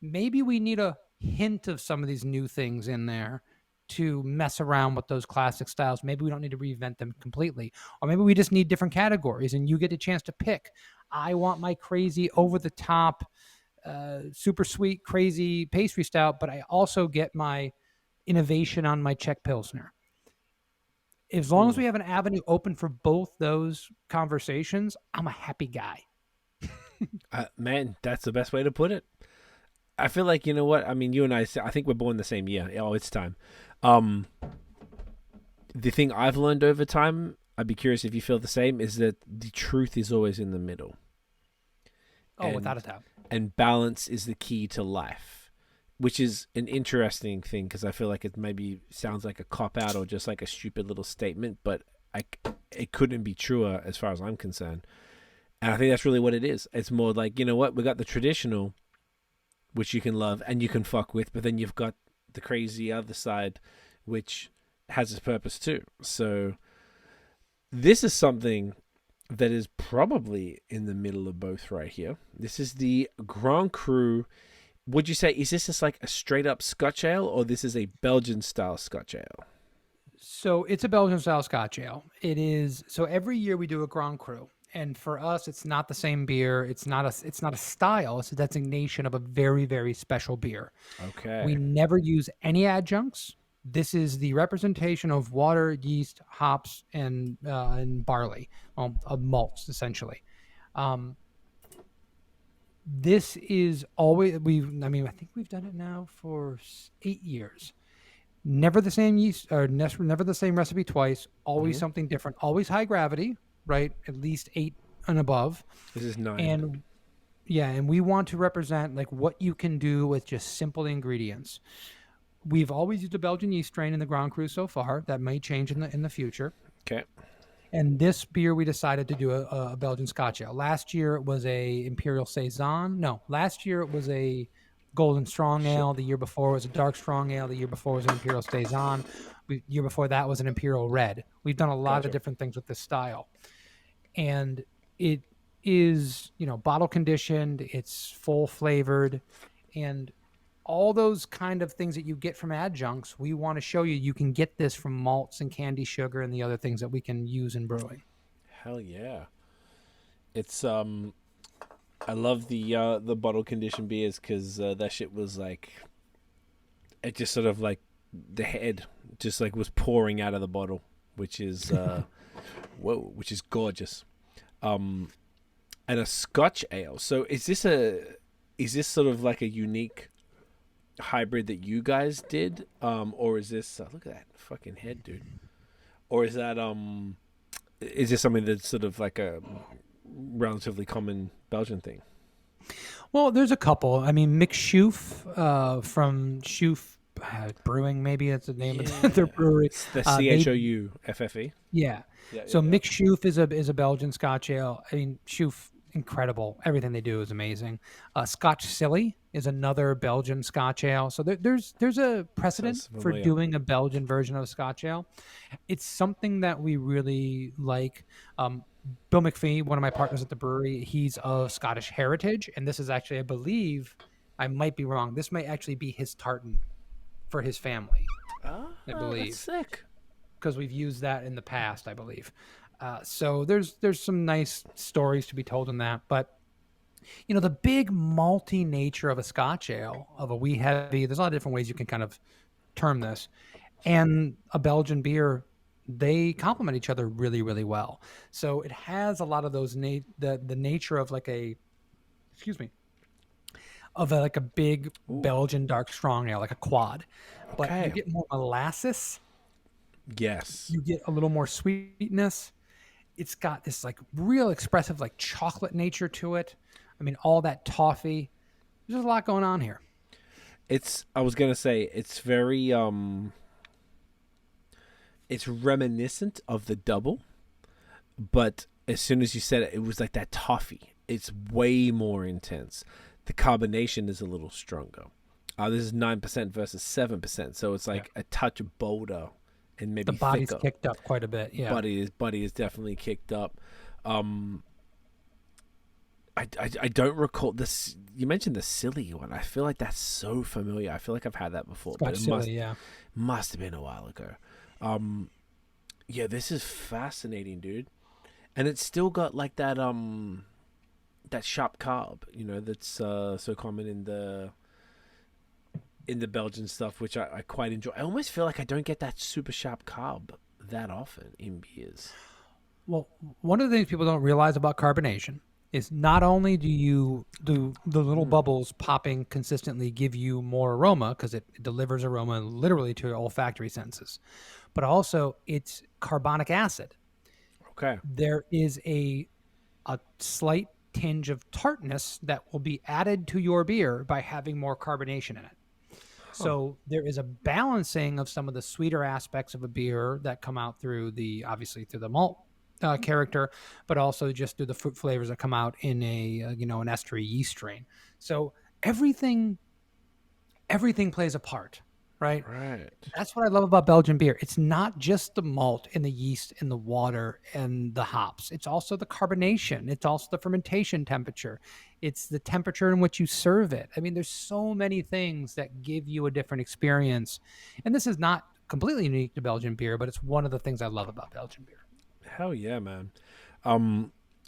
Maybe we need a hint of some of these new things in there to mess around with those classic styles. Maybe we don't need to reinvent them completely. Or maybe we just need different categories and you get a chance to pick. I want my crazy over-the-top, super sweet, crazy pastry stout, but I also get my innovation on my Czech Pilsner. As long as we have an avenue open for both those conversations, I'm a happy guy. Man, that's the best way to put it. I feel like, you know what? I mean, you and I think we're born the same year. Oh, it's time. The thing I've learned over time, I'd be curious if you feel the same, is that the truth is always in the middle. Oh, without a doubt. And balance is the key to life, which is an interesting thing because I feel like it maybe sounds like a cop-out or just like a stupid little statement, but it couldn't be truer as far as I'm concerned. And I think that's really what it is. It's more like, you know what? We got the traditional, which you can love and you can fuck with, but then you've got the crazy other side, which has its purpose too. So this is something that is probably in the middle of both right here. This is the Grand Cru. Would you say, is this just like a straight up Scotch ale or this is a Belgian style Scotch ale? So it's a Belgian style Scotch ale. It is. So every year we do a Grand Cru. And for us, it's not the same beer. It's not a style. It's a designation of a very, very special beer. Okay. We never use any adjuncts. This is the representation of water, yeast, hops, and barley, of malts, essentially. This is always, I think we've done it now for 8 years. Never the same yeast, or never the same recipe twice. Always something different. Always high gravity. Right, at least 8 and above. This is 9. And yeah, and we want to represent like what you can do with just simple ingredients. We've always used a Belgian yeast strain in the Grand Cru so far. That may change in the future. Okay. And this beer, we decided to do a Belgian Scotch Ale. Last year, it was a Imperial Saison. No, last year it was a Golden Strong Ale. The year before it was a Dark Strong Ale. The year before was an Imperial Saison. The year before that was an Imperial Red. We've done a lot of different things with this style. And it is, bottle conditioned. It's full flavored. And all those kind of things that you get from adjuncts, we want to show you can get this from malts and candy sugar and the other things that we can use in brewing. Hell yeah. It's I love the bottle conditioned beers because that shit was like, it just sort of like the head just like was pouring out of the bottle, which is which is gorgeous. And a Scotch ale. So is this sort of like a unique hybrid that you guys did, or is this look at that fucking head, dude, or is that is this something that's sort of like a relatively common Belgian thing? Well, there's a couple. I mean, Mick Schoof from Schoof Brewing, maybe that's the name of their brewery. It's the CHOUFFE. Yeah. So Mick Schoof is a Belgian Scotch ale. I mean, Schoof, incredible. Everything they do is amazing. Scotch Silly is another Belgian Scotch ale. So there's a precedent for doing a Belgian version of a Scotch ale. It's something that we really like. Bill McPhee, one of my partners at the brewery, he's of Scottish heritage, and this is actually, I believe, I might be wrong, this might actually be his tartan for his family. I believe. That's sick. Because we've used that in the past, I believe. So there's some nice stories to be told in that. But, the big malty nature of a Scotch ale, of a wee heavy, there's a lot of different ways you can kind of term this, and a Belgian beer, they complement each other really, really well. So it has a lot of those, the nature of like a big Belgian dark strong ale, like a quad. But you get more molasses. Yes. You get a little more sweetness. It's got this like real expressive like chocolate nature to it. I mean, all that toffee. There's a lot going on here. I was going to say, it's very, it's reminiscent of the double, but as soon as you said it, it was like that toffee. It's way more intense. The carbonation is a little stronger. This is 9% versus 7%, so it's like a touch bolder and maybe the body's thicker. Kicked up quite a bit. Yeah, body is definitely kicked up. I don't recall this. You mentioned the silly one. I feel like that's so familiar. I feel like I've had that before, Scotch but must have been a while ago. This is fascinating, dude, and it's still got like that that sharp carb, that's so common in the Belgian stuff, which I quite enjoy. I almost feel like I don't get that super sharp carb that often in beers. Well, one of the things people don't realize about carbonation is not only do the little bubbles popping consistently give you more aroma, because it delivers aroma literally to your olfactory senses, but also it's carbonic acid. Okay. There is a slight tinge of tartness that will be added to your beer by having more carbonation in it. So there is a balancing of some of the sweeter aspects of a beer that come out through the malt character, but also just through the fruit flavors that come out in a an estery yeast strain. So everything plays a part, right? Right. That's what I love about Belgian beer. It's not just the malt and the yeast and the water and the hops. It's also the carbonation. It's also the fermentation temperature. It's the temperature in which you serve it. I mean, there's so many things that give you a different experience. And this is not completely unique to Belgian beer, but it's one of the things I love about Belgian beer. Hell yeah, man. I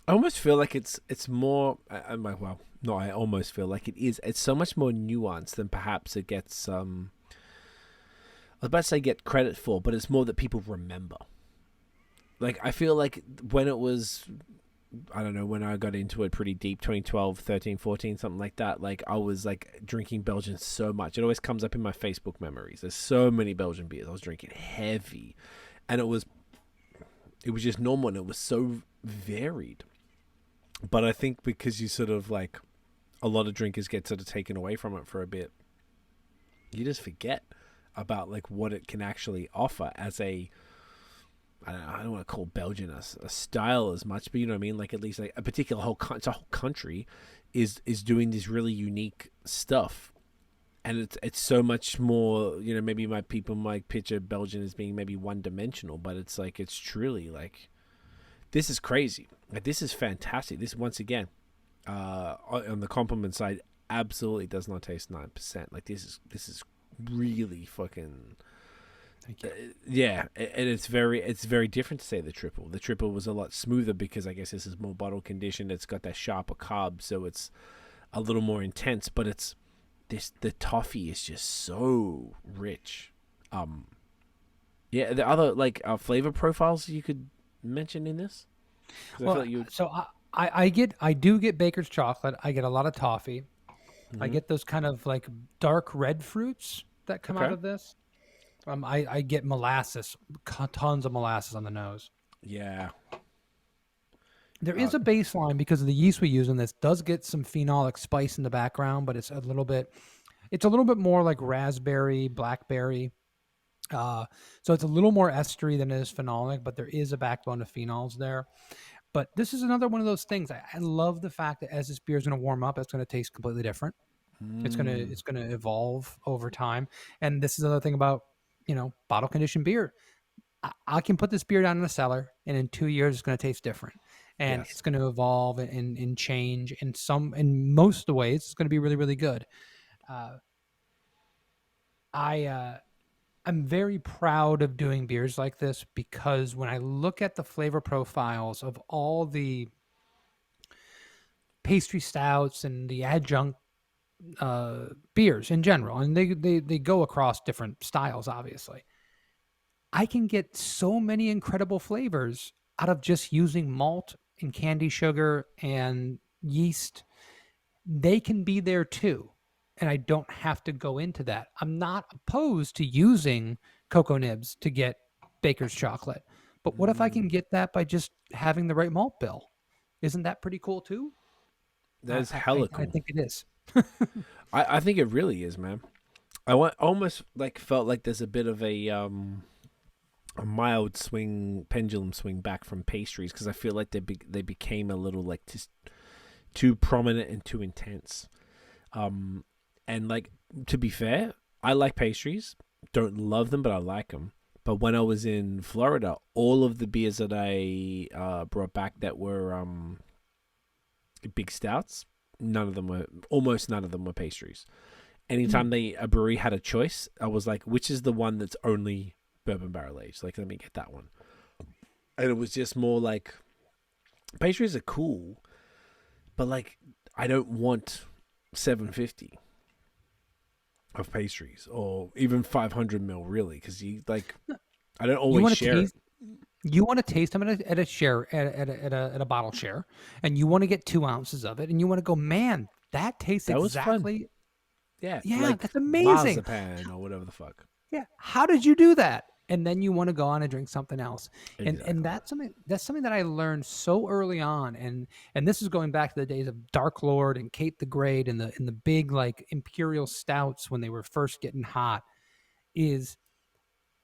almost feel like it's more. I almost feel like it is. It's so much more nuanced than perhaps it gets. I was about to say get credit for, but it's more that people remember. Like, I feel like when it was, I don't know, when I got into it pretty deep, 2012, 13, 14, something like that, like, I was, like, drinking Belgian so much. It always comes up in my Facebook memories. There's so many Belgian beers. I was drinking heavy. And it was just normal, and it was so varied. But I think because you sort of like a lot of drinkers get sort of taken away from it for a bit, you just forget about like what it can actually offer as a, I don't want to call Belgian a style as much, but you know what I mean? Like at least like a particular it's a whole country is doing this really unique stuff. And it's so much more, you know, maybe people might picture Belgian as being maybe one dimensional, but it's like, it's truly like, this is crazy. Like, this is fantastic. This, once again, on the compliment side, absolutely does not taste 9%. Like, this is really fucking... Thank you. Yeah, and it's very different to say the triple. The triple was a lot smoother because I guess this is more bottle conditioned. It's got that sharper carb, so it's a little more intense, but it's... the toffee is just so rich. Yeah, the other like flavor profiles you could mention in this. Well, so I do get Baker's chocolate. I get a lot of toffee. Mm-hmm. I get those kind of like dark red fruits that come out of this. I get molasses, tons of molasses on the nose. Yeah. There is a baseline because of the yeast we use in this does get some phenolic spice in the background, but it's a little bit more like raspberry, blackberry. So it's a little more estery than it is phenolic, but there is a backbone of phenols there. But this is another one of those things. I love the fact that as this beer is going to warm up, it's going to taste completely different. It's going to evolve over time. And this is another thing about, you know, bottle conditioned beer. I can put this beer down in the cellar, and in 2 years, it's going to taste different. And it's going to evolve and change. In most of the ways, it's going to be really, really good. I'm very proud of doing beers like this because when I look at the flavor profiles of all the pastry stouts and the adjunct beers in general, and they go across different styles, obviously, I can get so many incredible flavors out of just using malt and candy sugar and yeast. They can be there too. And I don't have to go into that. I'm not opposed to using cocoa nibs to get Baker's chocolate. But what if I can get that by just having the right malt bill? Isn't that pretty cool too? That's hella cool. I think it is. I think it really is, man. I almost like felt like there's a bit of a mild pendulum swing back from pastries because I feel like they became a little like just too prominent and too intense. And like, to be fair, I like pastries. Don't love them, but I like them. But when I was in Florida, all of the beers that I brought back that were big stouts, almost none of them were pastries. Anytime a brewery had a choice, I was like, which is the one that's only bourbon barrel aged? Like, let me get that one. And it was just more like, pastries are cool, but like, I don't want 750 of pastries or even 500 ml really, because you like, I don't always share. You want to taste them at a bottle share, and you want to get 2 ounces of it, and you want to go, man, that tastes exactly. Fun. Yeah, like that's amazing. Marzipan or whatever the fuck. Yeah, how did you do that? And then you want to go on and drink something else. Exactly. And that's something that I learned so early on. And this is going back to the days of Dark Lord and Kate the Great and the big like imperial stouts when they were first getting hot. Is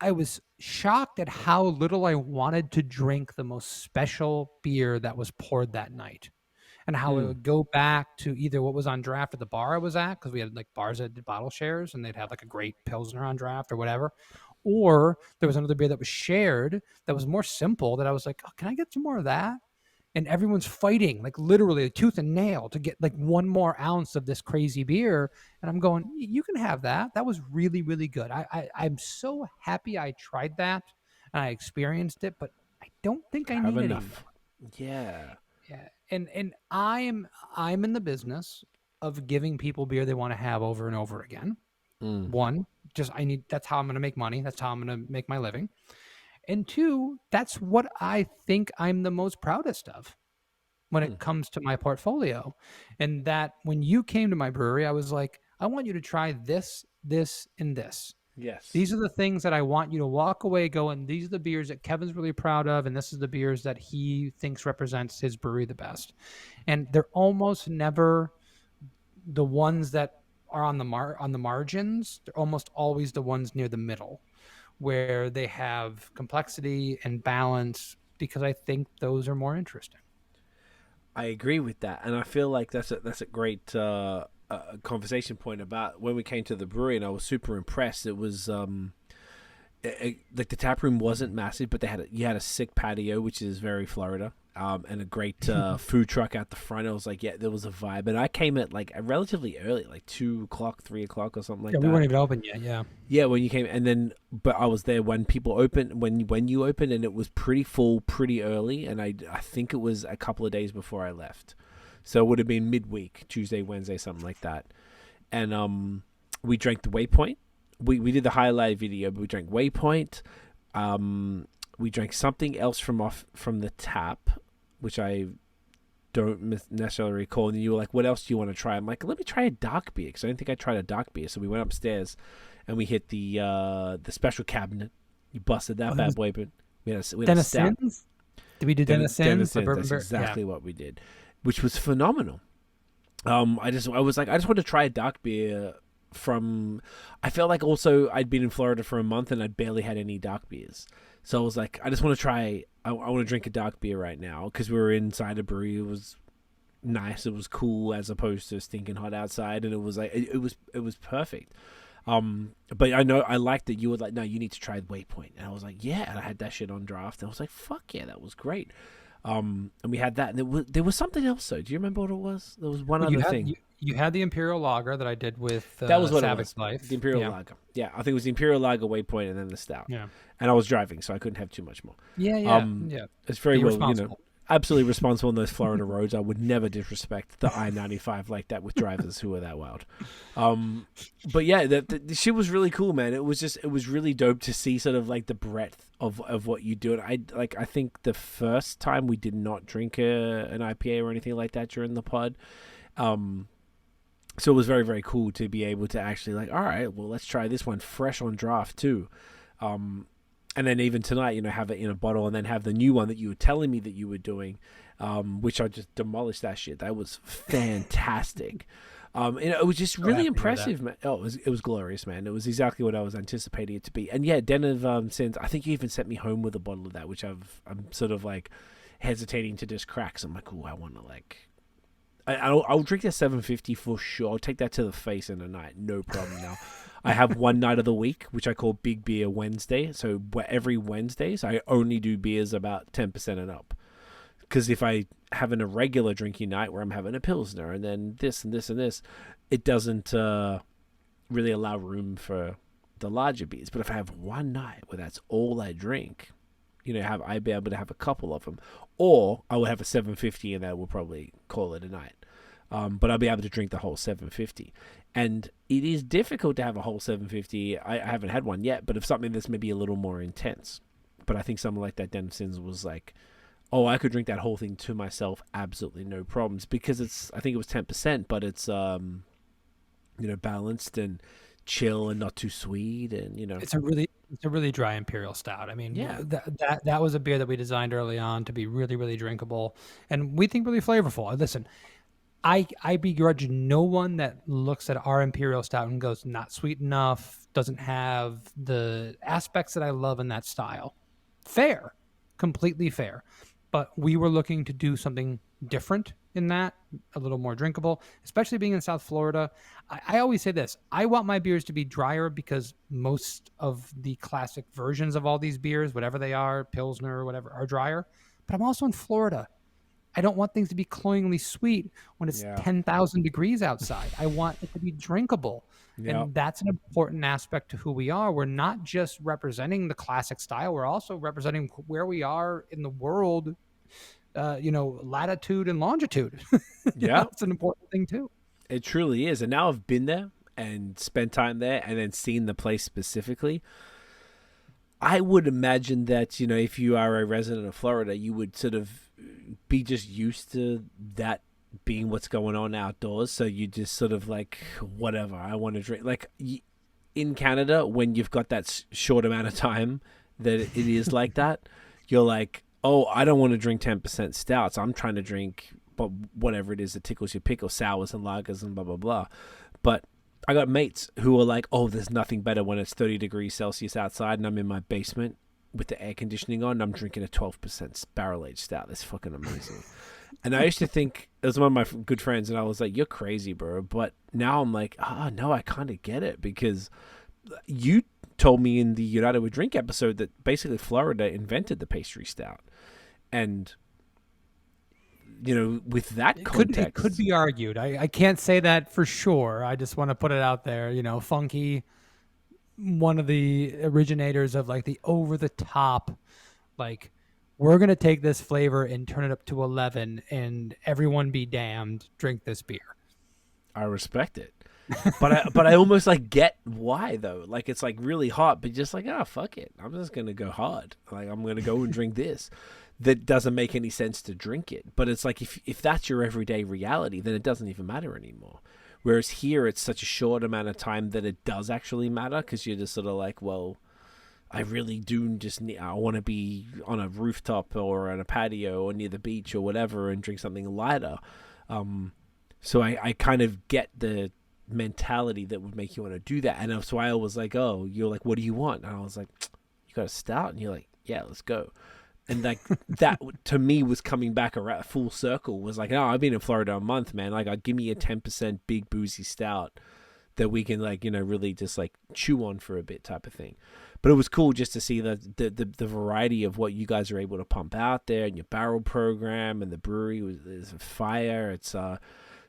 I was shocked at how little I wanted to drink the most special beer that was poured that night. And how it would go back to either what was on draft at the bar I was at, because we had like bars that did bottle shares and they'd have like a great Pilsner on draft or whatever. Or there was another beer that was shared that was more simple that I was like, oh, can I get some more of that? And everyone's fighting like literally tooth and nail to get like 1 more ounce of this crazy beer. And I'm going, you can have that. That was really, really good. I'm so happy I tried that and I experienced it, but I don't think I need enough. Yeah. Yeah. And I'm in the business of giving people beer they want to have over and over again. One, that's how I'm going to make money. That's how I'm going to make my living. And 2, that's what I think I'm the most proudest of when it comes to my portfolio. And that when you came to my brewery, I was like, I want you to try this, this, and this. Yes. These are the things that I want you to walk away going, these are the beers that Kevin's really proud of, and this is the beers that he thinks represents his brewery the best. And they're almost never the ones that are on the margins. They're almost always the ones near the middle, where they have complexity and balance, because I think those are more interesting. I agree with that, and I feel like that's a great conversation point about when we came to the brewery, and I was super impressed. It was like the tap room wasn't massive, but you had a sick patio, which is very Florida, and a great food truck out the front. I was like, yeah, there was a vibe, and I came at like relatively early, like 2:00, 3:00, or something like that. We weren't even open yet. Yeah, when you came, and then but I was there when people opened, when you opened, and it was pretty full, pretty early, and I think it was a couple of days before I left, so it would have been midweek, Tuesday, Wednesday, something like that, and we drank the Waypoint. We did the highlight video, but we drank Waypoint. We drank something else from the tap, which I don't necessarily recall. And you were like, "What else do you want to try?" I'm like, "Let me try a dark beer," because I don't think I tried a dark beer. So we went upstairs, and we hit the special cabinet. You busted that bad boy, but we had a stout. Did we do Dennison's? That's exactly what we did, which was phenomenal. I was like, I just wanted to try a dark beer. I felt like also I'd been in Florida for a month and I'd barely had any dark beers. So I was like, I just want to try, I want to drink a dark beer right now, because we were inside a brewery. It was nice. It was cool as opposed to stinking hot outside. And it was like, it was perfect. But I know I liked that you were like, no, you need to try the Waypoint. And I was like, yeah. And I had that shit on draft. And I was like, fuck yeah, that was great. And we had that. And there was something else though. Do you remember what it was? There was one other thing. You had the Imperial Lager that I did with that was what Savage it was. Life. The Imperial Lager. Yeah, I think it was the Imperial Lager, Waypoint, and then the stout. Yeah. And I was driving, so I couldn't have too much more. Yeah. It's very well, absolutely responsible on those Florida roads. I would never disrespect the I-95 like that with drivers who are that wild. But yeah, the shit was really cool, man. It was really dope to see sort of like the breadth of what you do. And I think the first time we did not drink an IPA or anything like that during the pod. So it was very, very cool to be able to actually like, all right, well, let's try this one fresh on draft too. And then even tonight, have it in a bottle, and then have the new one that you were telling me that you were doing, which I just demolished that shit. That was fantastic. It was just really impressive, man. Oh, it was glorious, man. It was exactly what I was anticipating it to be. And yeah, Den of Sins, I think you even sent me home with a bottle of that, which I'm sort of like hesitating to just crack. So I'm like, oh, I want to like... I'll drink that 750 for sure. I'll take that to the face in a night, no problem. Now, I have one night of the week which I call Big Beer Wednesday. So every Wednesdays I only do beers about 10% and up. Because if I have a regular drinking night where I'm having a Pilsner and then this and this and this, it doesn't really allow room for the larger beers. But if I have one night where that's all I drink, I'd be able to have a couple of them, or I would have a 750 and that will probably call it a night. But I'll be able to drink the whole 750. And it is difficult to have a whole 750. I haven't had one yet, but if something that's maybe a little more intense. But I think something like that Den of Sins was like, oh, I could drink that whole thing to myself, absolutely no problems, because I think it was 10%, but it's balanced and chill and not too sweet, and it's a really dry imperial stout. I mean, yeah, that was a beer that we designed early on to be really, really drinkable, and we think really flavorful. Listen, I begrudge no one that looks at our imperial stout and goes, not sweet enough, doesn't have the aspects that I love in that style. Fair, completely fair. But we were looking to do something different in that, a little more drinkable, especially being in South Florida. I always say this, I want my beers to be drier because most of the classic versions of all these beers, whatever they are, Pilsner or whatever, are drier. But I'm also in Florida. I don't want things to be cloyingly sweet when it's 10,000 degrees outside. I want it to be drinkable. Yep. And that's an important aspect to who we are. We're not just representing the classic style. We're also representing where we are in the world, latitude and longitude. Yeah. It's an important thing too. It truly is. And now I've been there and spent time there and then seen the place specifically. I would imagine that, if you are a resident of Florida, you would sort of be just used to that being what's going on outdoors. So you just sort of like, whatever, I want to drink. Like, in Canada, when you've got that short amount of time that it is like that, you're like, oh, I don't want to drink 10% stouts. I'm trying to drink whatever it is that tickles your pickle, sours and lagers and blah, blah, blah. But I got mates who are like, oh, there's nothing better when it's 30 degrees Celsius outside and I'm in my basement with the air conditioning on and I'm drinking a 12% barrel-aged stout. That's fucking amazing. And I used to think, it was one of my good friends, and I was like, you're crazy, bro. But now I'm like, no, I kind of get it, because you told me in the United We Drink episode that basically Florida invented the pastry stout. And, you know, with that context... It could be argued. I can't say that for sure. I just want to put it out there. You know, Funky, one of the originators of like the over-the-top, like, we're going to take this flavor and turn it up to 11 and everyone be damned, drink this beer. I respect it. But I almost like get why though. Like, it's like really hot, but just like, fuck it. I'm just going to go hard. Like, I'm going to go and drink this. That doesn't make any sense to drink it. But it's like, if that's your everyday reality, then it doesn't even matter anymore. Whereas here, it's such a short amount of time that it does actually matter, because you're just sort of like, well, I really do just need, I want to be on a rooftop or on a patio or near the beach or whatever and drink something lighter. So I kind of get the mentality that would make you want to do that. And so I was like, oh, you're like, what do you want? And I was like, you got a stout? And you're like, yeah, let's go. And like that to me was coming back around full circle, was like, oh, I've been in Florida a month, man. Like, give me a 10% big boozy stout that we can, like, you know, really just like chew on for a bit type of thing. But it was cool just to see the variety of what you guys are able to pump out there, and your barrel program, and the brewery is fire. It's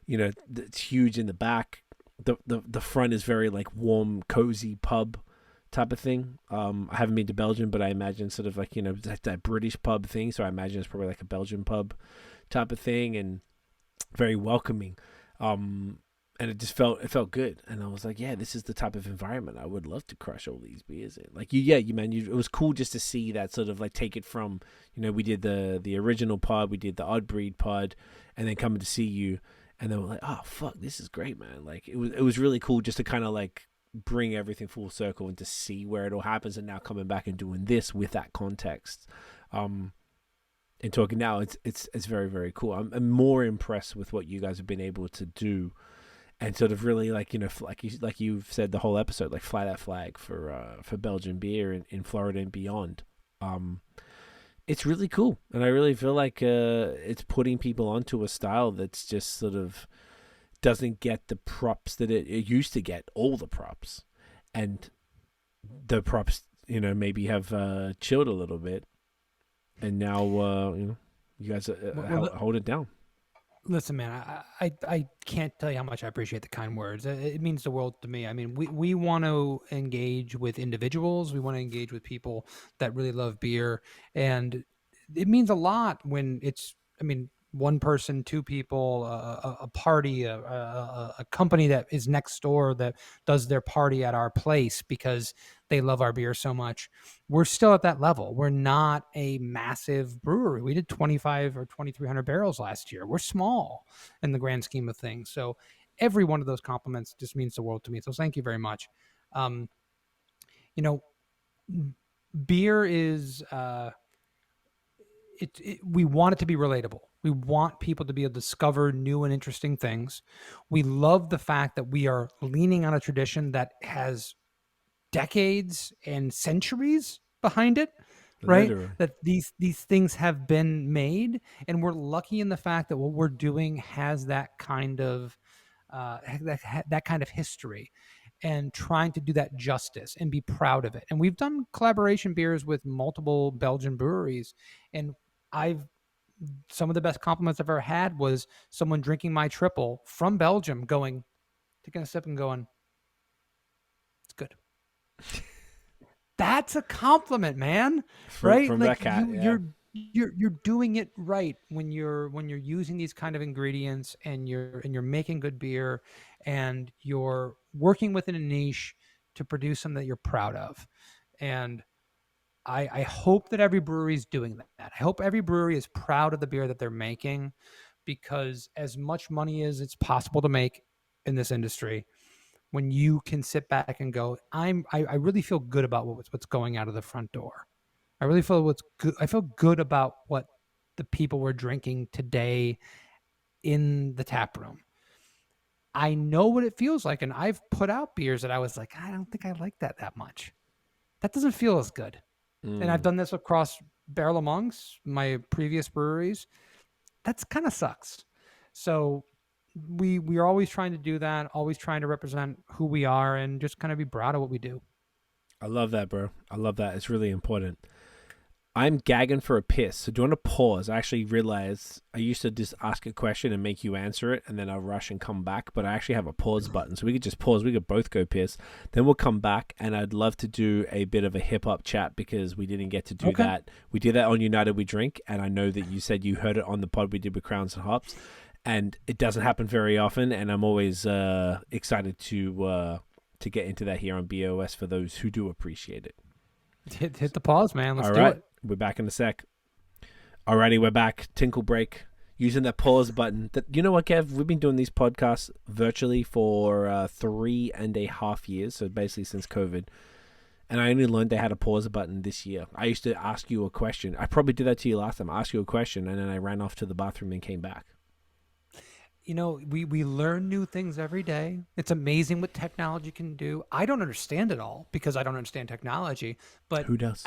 you know, it's huge in the back. The front is very like warm, cozy pub type of thing. I haven't been to Belgium, but I imagine sort of like, you know, that British pub thing. So I imagine it's probably like a Belgian pub type of thing, and very welcoming. And it just felt good, and I was like, yeah, this is the type of environment I would love to crush all these beers in. Like, it was cool just to see that sort of like take it from, you know, we did the original pod, we did the Odd Breed pod, and then coming to see you, and then we're like, oh fuck, this is great, man. Like, it was really cool just to kind of like bring everything full circle and to see where it all happens, and now coming back and doing this with that context, and talking now, it's very, very cool. I'm more impressed with what you guys have been able to do. And sort of really, like, you know, like you've said the whole episode, like, fly that flag for Belgian beer in Florida and beyond. It's really cool, and I really feel like it's putting people onto a style that's just sort of doesn't get the props that it used to get, all the props, and the props, you know, maybe have chilled a little bit, and now you know, you guys hold it down. Listen, man, I can't tell you how much I appreciate the kind words. It means the world to me. I mean, we want to engage with individuals. We want to engage with people that really love beer. And it means a lot when it's, I mean, one person, two people, a party, a company that is next door that does their party at our place because they love our beer so much. We're still at that level. We're not a massive brewery. We did 25 or 2,300 barrels last year. We're small in the grand scheme of things. So every one of those compliments just means the world to me. So thank you very much. You know, beer is, we want it to be relatable. We want people to be able to discover new and interesting things. We love the fact that we are leaning on a tradition that has decades and centuries behind it, right? Literally. That these things have been made, and we're lucky in the fact that what we're doing has that kind of that kind of history, and trying to do that justice and be proud of it. And we've done collaboration beers with multiple Belgian breweries, and some of the best compliments I've ever had was someone drinking my triple from Belgium taking a sip and going, it's good. That's a compliment, man. Right? From like that cat, you're doing it right when you're using these kind of ingredients, and you're making good beer, and you're working within a niche to produce something that you're proud of. And I hope that every brewery is doing that. I hope every brewery is proud of the beer that they're making, because as much money as it's possible to make in this industry, when you can sit back and go, I really feel good about what's going out of the front door. I really feel I feel good about what the people were drinking today in the tap room. I know what it feels like, and I've put out beers that I was like, I don't think I like that much. That doesn't feel as good. And I've done this across Barrel Amongst my previous breweries. That's kind of sucks. So we are always trying to do that, always trying to represent who we are and just kind of be proud of what we do. I love that, bro. I love that. It's really important. I'm gagging for a piss. So do you want to pause? I actually realized I used to just ask a question and make you answer it, and then I'll rush and come back. But I actually have a pause button. So we could just pause. We could both go piss. Then we'll come back, and I'd love to do a bit of a hip-hop chat because we didn't get to do that. We did that on United We Drink, and I know that you said you heard it on the pod we did with Crowns and Hops. And it doesn't happen very often, and I'm always excited to get into that here on BAOS for those who do appreciate it. Hit the pause, man. Let's do it. We're back in a sec. Alrighty, we're back. Tinkle break. Using that pause button. You know what, Kev? We've been doing these podcasts virtually for 3.5 years, so basically since COVID. And I only learned they had a pause button this year. I used to ask you a question. I probably did that to you last time. I asked you a question, and then I ran off to the bathroom and came back. You know, we learn new things every day. It's amazing what technology can do. I don't understand it all because I don't understand technology. But who does?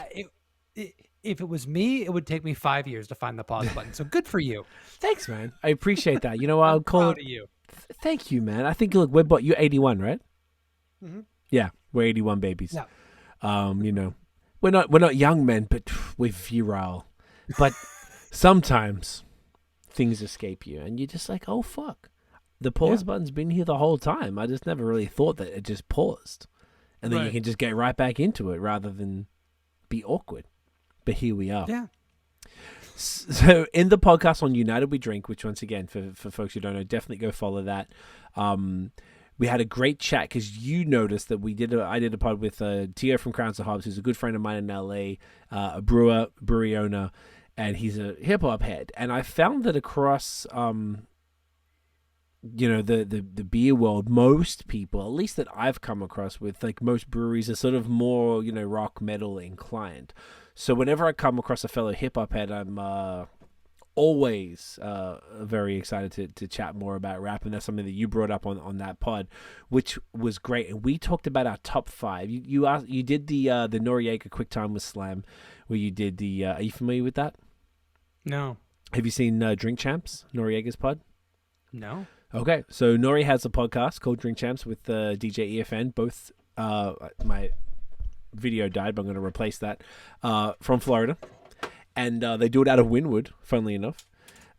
If it was me, it would take me 5 years to find the pause button. So good for you. Thanks, man. I appreciate that. You know, I'll call it. You. Thank you, man. I think look, you're 81, right? Mm-hmm. Yeah, we're 81 babies. Yeah. You know, we're not young men, but we're virile. But sometimes things escape you, and you're just like, oh fuck, the pause button's been here the whole time. I just never really thought that it just paused, and then you can just get right back into it rather than be awkward. But here we are. Yeah. So in the podcast on United We Drink, which once again, for folks who don't know, definitely go follow that. We had a great chat because you noticed that I did a pod with Tio from Crowns and Hops, who's a good friend of mine in LA, a brewery owner, and he's a hip hop head. And I found that across the beer world, most people, at least that I've come across with, like most breweries, are sort of more, rock metal inclined. So whenever I come across a fellow hip hop head, I'm always very excited to chat more about rap, and that's something that you brought up on that pod, which was great. And we talked about our top 5. You did the Noriega Quick Time with Slam, where you did the. Are you familiar with that? No. Have you seen Drink Champs, Noriega's pod? No. Okay, so Nori has a podcast called Drink Champs with DJ EFN. Both my video died, but I'm going to replace that, from Florida. And they do it out of Wynwood, funnily enough.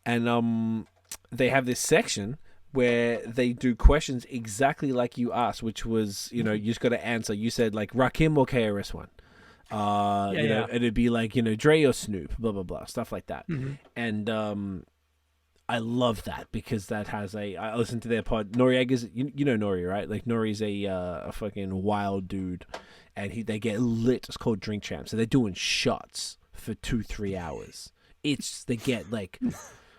And they have this section where they do questions exactly like you asked, which was, you just got to answer. You said, like, Rakim or KRS-One. And it'd be like, Dre or Snoop, blah, blah, blah, stuff like that. Mm-hmm. And I love that because that has I listen to their pod. Noriega's, you know Nori, right? Like Nori's a fucking wild dude, and they get lit. It's called Drink Champs. So they're doing shots for 2-3 hours. They get like,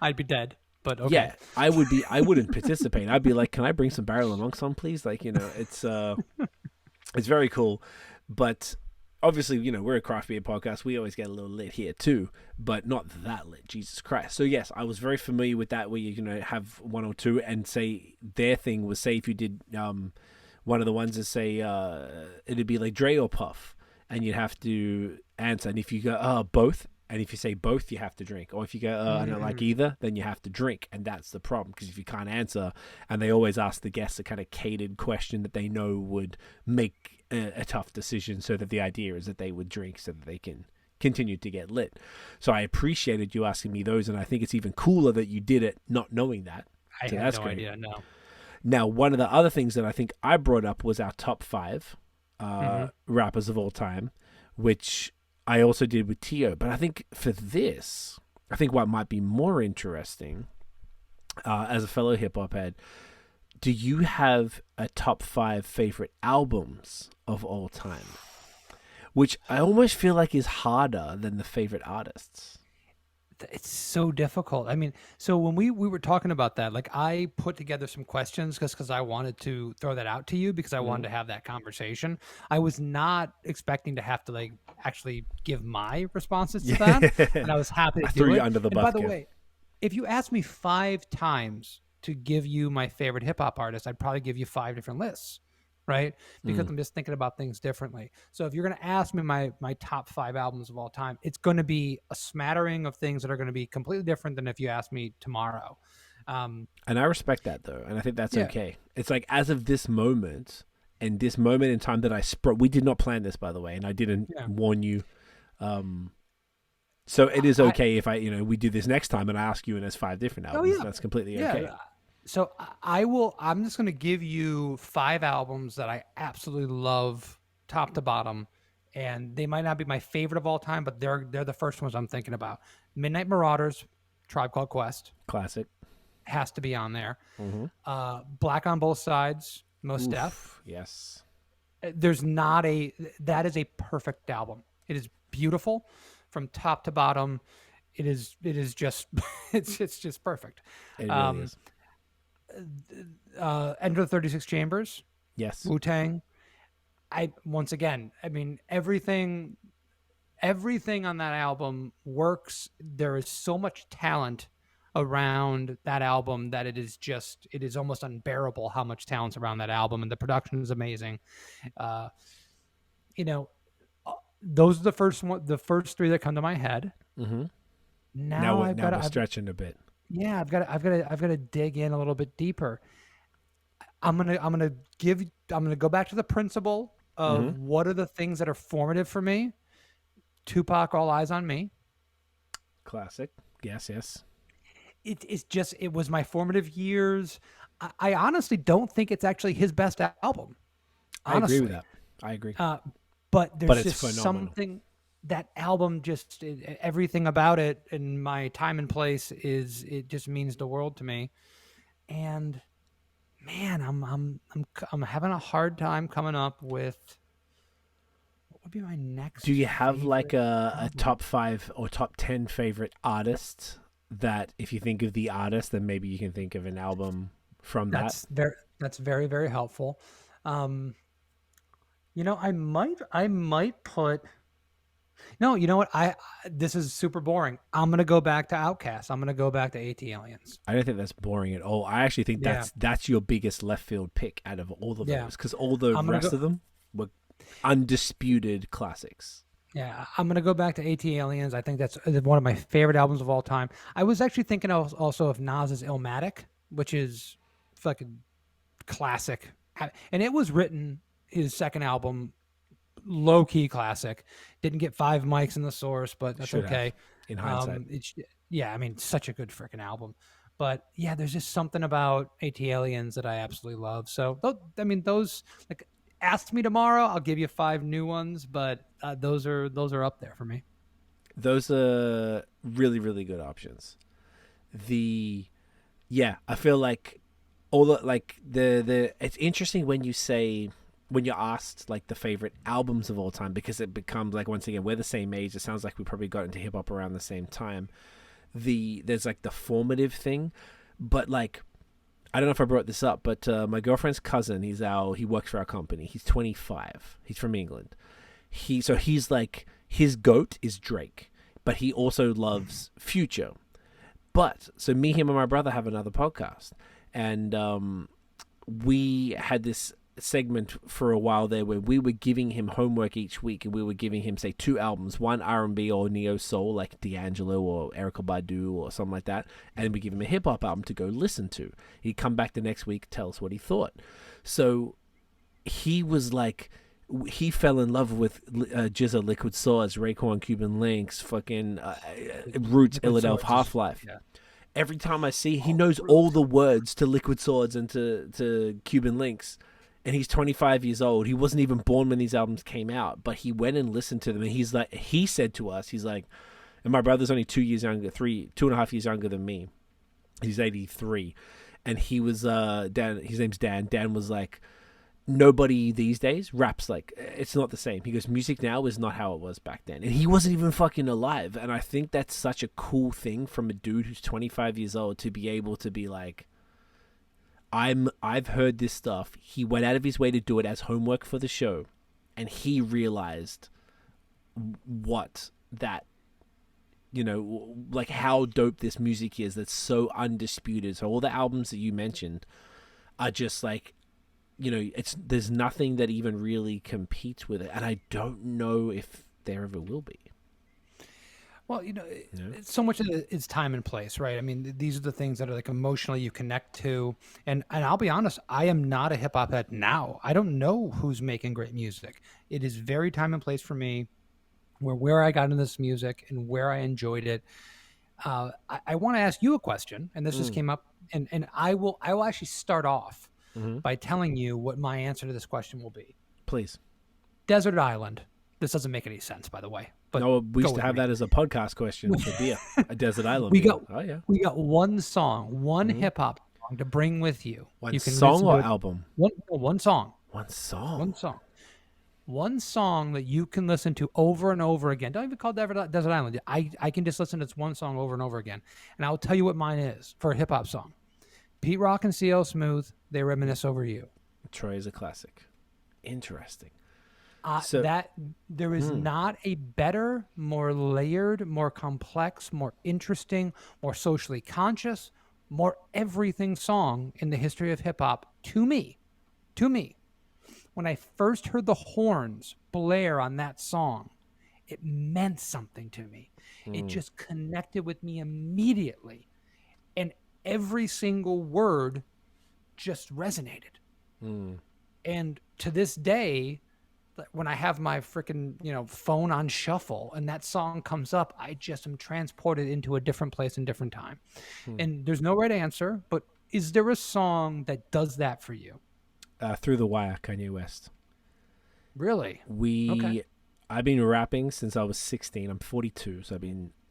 I'd be dead, but okay. Yeah, I wouldn't participate. I'd be like, can I bring some Barrel Amongst on, please? Like, it's very cool, but. Obviously, we're a craft beer podcast. We always get a little lit here too, but not that lit. Jesus Christ. So yes, I was very familiar with that, where you have one or two, and say their thing was, say if you did one of the ones that say it'd be like Dre or Puff, and you'd have to answer. And if you go both, and if you say both, you have to drink. Or if you go I don't like either, then you have to drink. And that's the problem, because if you can't answer, and they always ask the guests a kind of catered question that they know would make a tough decision, so that the idea is that they would drink so that they can continue to get lit. So I appreciated you asking me those, and I think it's even cooler that you did it not knowing that. I had no idea, no. Now, one of the other things that I think I brought up was our top 5 rappers of all time, which I also did with Tio. But I think for this, I think what might be more interesting, as a fellow hip-hop head, do you have a top 5 favorite albums of all time? Which I almost feel like is harder than the favorite artists. It's so difficult. I mean, so when we were talking about that, like I put together some questions because I wanted to throw that out to you because I wanted to have that conversation. I was not expecting to have to like actually give my responses to that, and I was happy to do threw it. you under the And bus. by the way, if you asked me 5 times to give you my favorite hip hop artist, I'd probably give you 5 different lists. Right? Because I'm just thinking about things differently. So if you're going to ask me my top 5 albums of all time, it's going to be a smattering of things that are going to be completely different than if you ask me tomorrow. And I respect that though. And I think that's okay. It's like, as of this moment and this moment in time that we did not plan this, by the way, and I didn't warn you. So it is okay if we do this next time and I ask you and there's 5 different albums. That's completely okay. So I'm just going to give you 5 albums that I absolutely love top to bottom. And they might not be my favorite of all time, but they're the first ones I'm thinking about. Midnight Marauders, Tribe Called Quest. Classic. Has to be on there. Black on Both Sides, Mos Def. Yes. That is a perfect album. It is beautiful from top to bottom. It is just, it's just perfect. It really is. Enter the 36 Chambers. Yes. Wu-Tang. Once again, I mean, everything on that album works. There is so much talent around that album that it is almost unbearable how much talent's around that album, and the production is amazing. Those are the first 3 that come to my head. Now we're stretching a bit. Yeah, I've got to dig in a little bit deeper. I'm gonna go back to the principle of what are the things that are formative for me. Tupac, All Eyes on Me. Classic. Yes. It was my formative years. I honestly don't think it's actually his best album. Honestly. I agree with that. I agree. But there's just phenomenal. Something. That album everything about it and my time and place it just means the world to me. And man, I'm having a hard time coming up with what would be my next. Do you have like a top 5 or top 10 favorite artists that if you think of the artist, then maybe you can think of an album from that? That's very, very helpful. I might put. No, you know what? This is super boring. I'm gonna go back to Outkast. I'm gonna go back to AT Aliens. I don't think that's boring at all. I actually think that's your biggest left field pick out of all of those, because all the rest of them were undisputed classics. Yeah, I'm gonna go back to AT Aliens. I think that's one of my favorite albums of all time. I was actually thinking also of Nas's Illmatic, which is fucking classic, and it was written his second album. Low key classic. Didn't get 5 mics in the source, but that's okay. In hindsight, I mean, such a good freaking album. But yeah, there's just something about AT Aliens that I absolutely love. So I mean, those like ask me tomorrow, I'll give you 5 new ones, but those are up there for me. Those are really, really good options. I feel like it's interesting when you say. When you're asked like the favorite albums of all time, because it becomes like, once again, we're the same age. It sounds like we probably got into hip hop around the same time. There's like the formative thing, but like, I don't know if I brought this up, but my girlfriend's cousin, he works for our company. He's 25. He's from England. He's like, his GOAT is Drake, but he also loves Future. But so me, him, and my brother have another podcast, and we had this segment for a while there where we were giving him homework each week, and we were giving him, say, 2 albums, one R&B or neo soul like D'Angelo or Erykah Badu or something like that, and we give him a hip hop album to go listen to. He'd come back the next week, tell us what he thought. So he was like, he fell in love with GZA, Liquid Swords, Raekwon, Cuban Links, fucking Roots, Illadelph, Half-Life. Yeah. Every time I see, he knows all the words to Liquid Swords and to Cuban Links. And he's 25 years old. He wasn't even born when these albums came out, but he went and listened to them. And he's like, he said to us, he's like, and my brother's only 2 years younger, 2.5 years younger than me. He's 83. And he was, Dan, his name's Dan. Dan was like, nobody these days raps like, it's not the same. He goes, music now is not how it was back then. And he wasn't even fucking alive. And I think that's such a cool thing from a dude who's 25 years old to be able to be like, I've heard this stuff. He went out of his way to do it as homework for the show. And he realized what that, you know, like how dope this music is that's so undisputed. So all the albums that you mentioned are just like, you know, there's nothing that even really competes with it. And I don't know if there ever will be. Well, you know, so much of it is time and place, right? I mean, these are the things that are like emotionally you connect to. And I'll be honest, I am not a hip hop head now. I don't know who's making great music. It is very time and place for me where I got into this music and where I enjoyed it. I want to ask you a question, and this just came up, and I will actually start off by telling you what my answer to this question will be. Please. Desert Island. This doesn't make any sense, by the way. But no, we used to have that as a podcast question for beer. A desert island. We got one song, one hip hop song to bring with you. One song or album? One song. One song. One song. One song that you can listen to over and over again. Don't even call it Desert Island. I can just listen to this one song over and over again. And I'll tell you what mine is for a hip hop song. Pete Rock and CL Smooth, They Reminisce Over You. Troy is a classic. Interesting. That there is not a better, more layered, more complex, more interesting, more socially conscious, more everything song in the history of hip hop to me. When I first heard the horns blare on that song, it meant something to me. It just connected with me immediately. And every single word just resonated. And to this day, when I have my freaking, phone on shuffle and that song comes up, I just am transported into a different place and different time. And there's no right answer, but is there a song that does that for you? Through the Wire, Kanye West. Really? I've been rapping since I was 16. I'm 42, so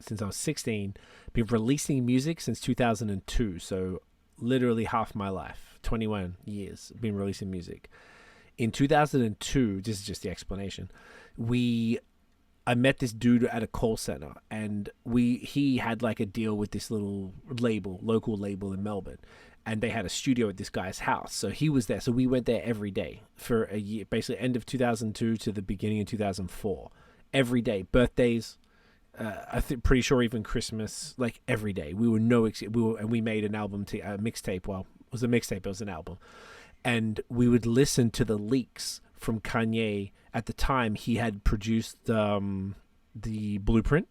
since I was 16. Been releasing music since 2002, so literally half my life, 21 years, been releasing music. In 2002, this is just the explanation, I met this dude at a call center, and he had like a deal with this little local label in Melbourne, and they had a studio at this guy's house. So he was there. So we went there every day for a year, basically end of 2002 to the beginning of 2004. Every day, birthdays, pretty sure even Christmas, like every day. And we made an album, a mixtape. Well, it was a mixtape, it was an album. And we would listen to the leaks from Kanye. At the time, he had produced the Blueprint,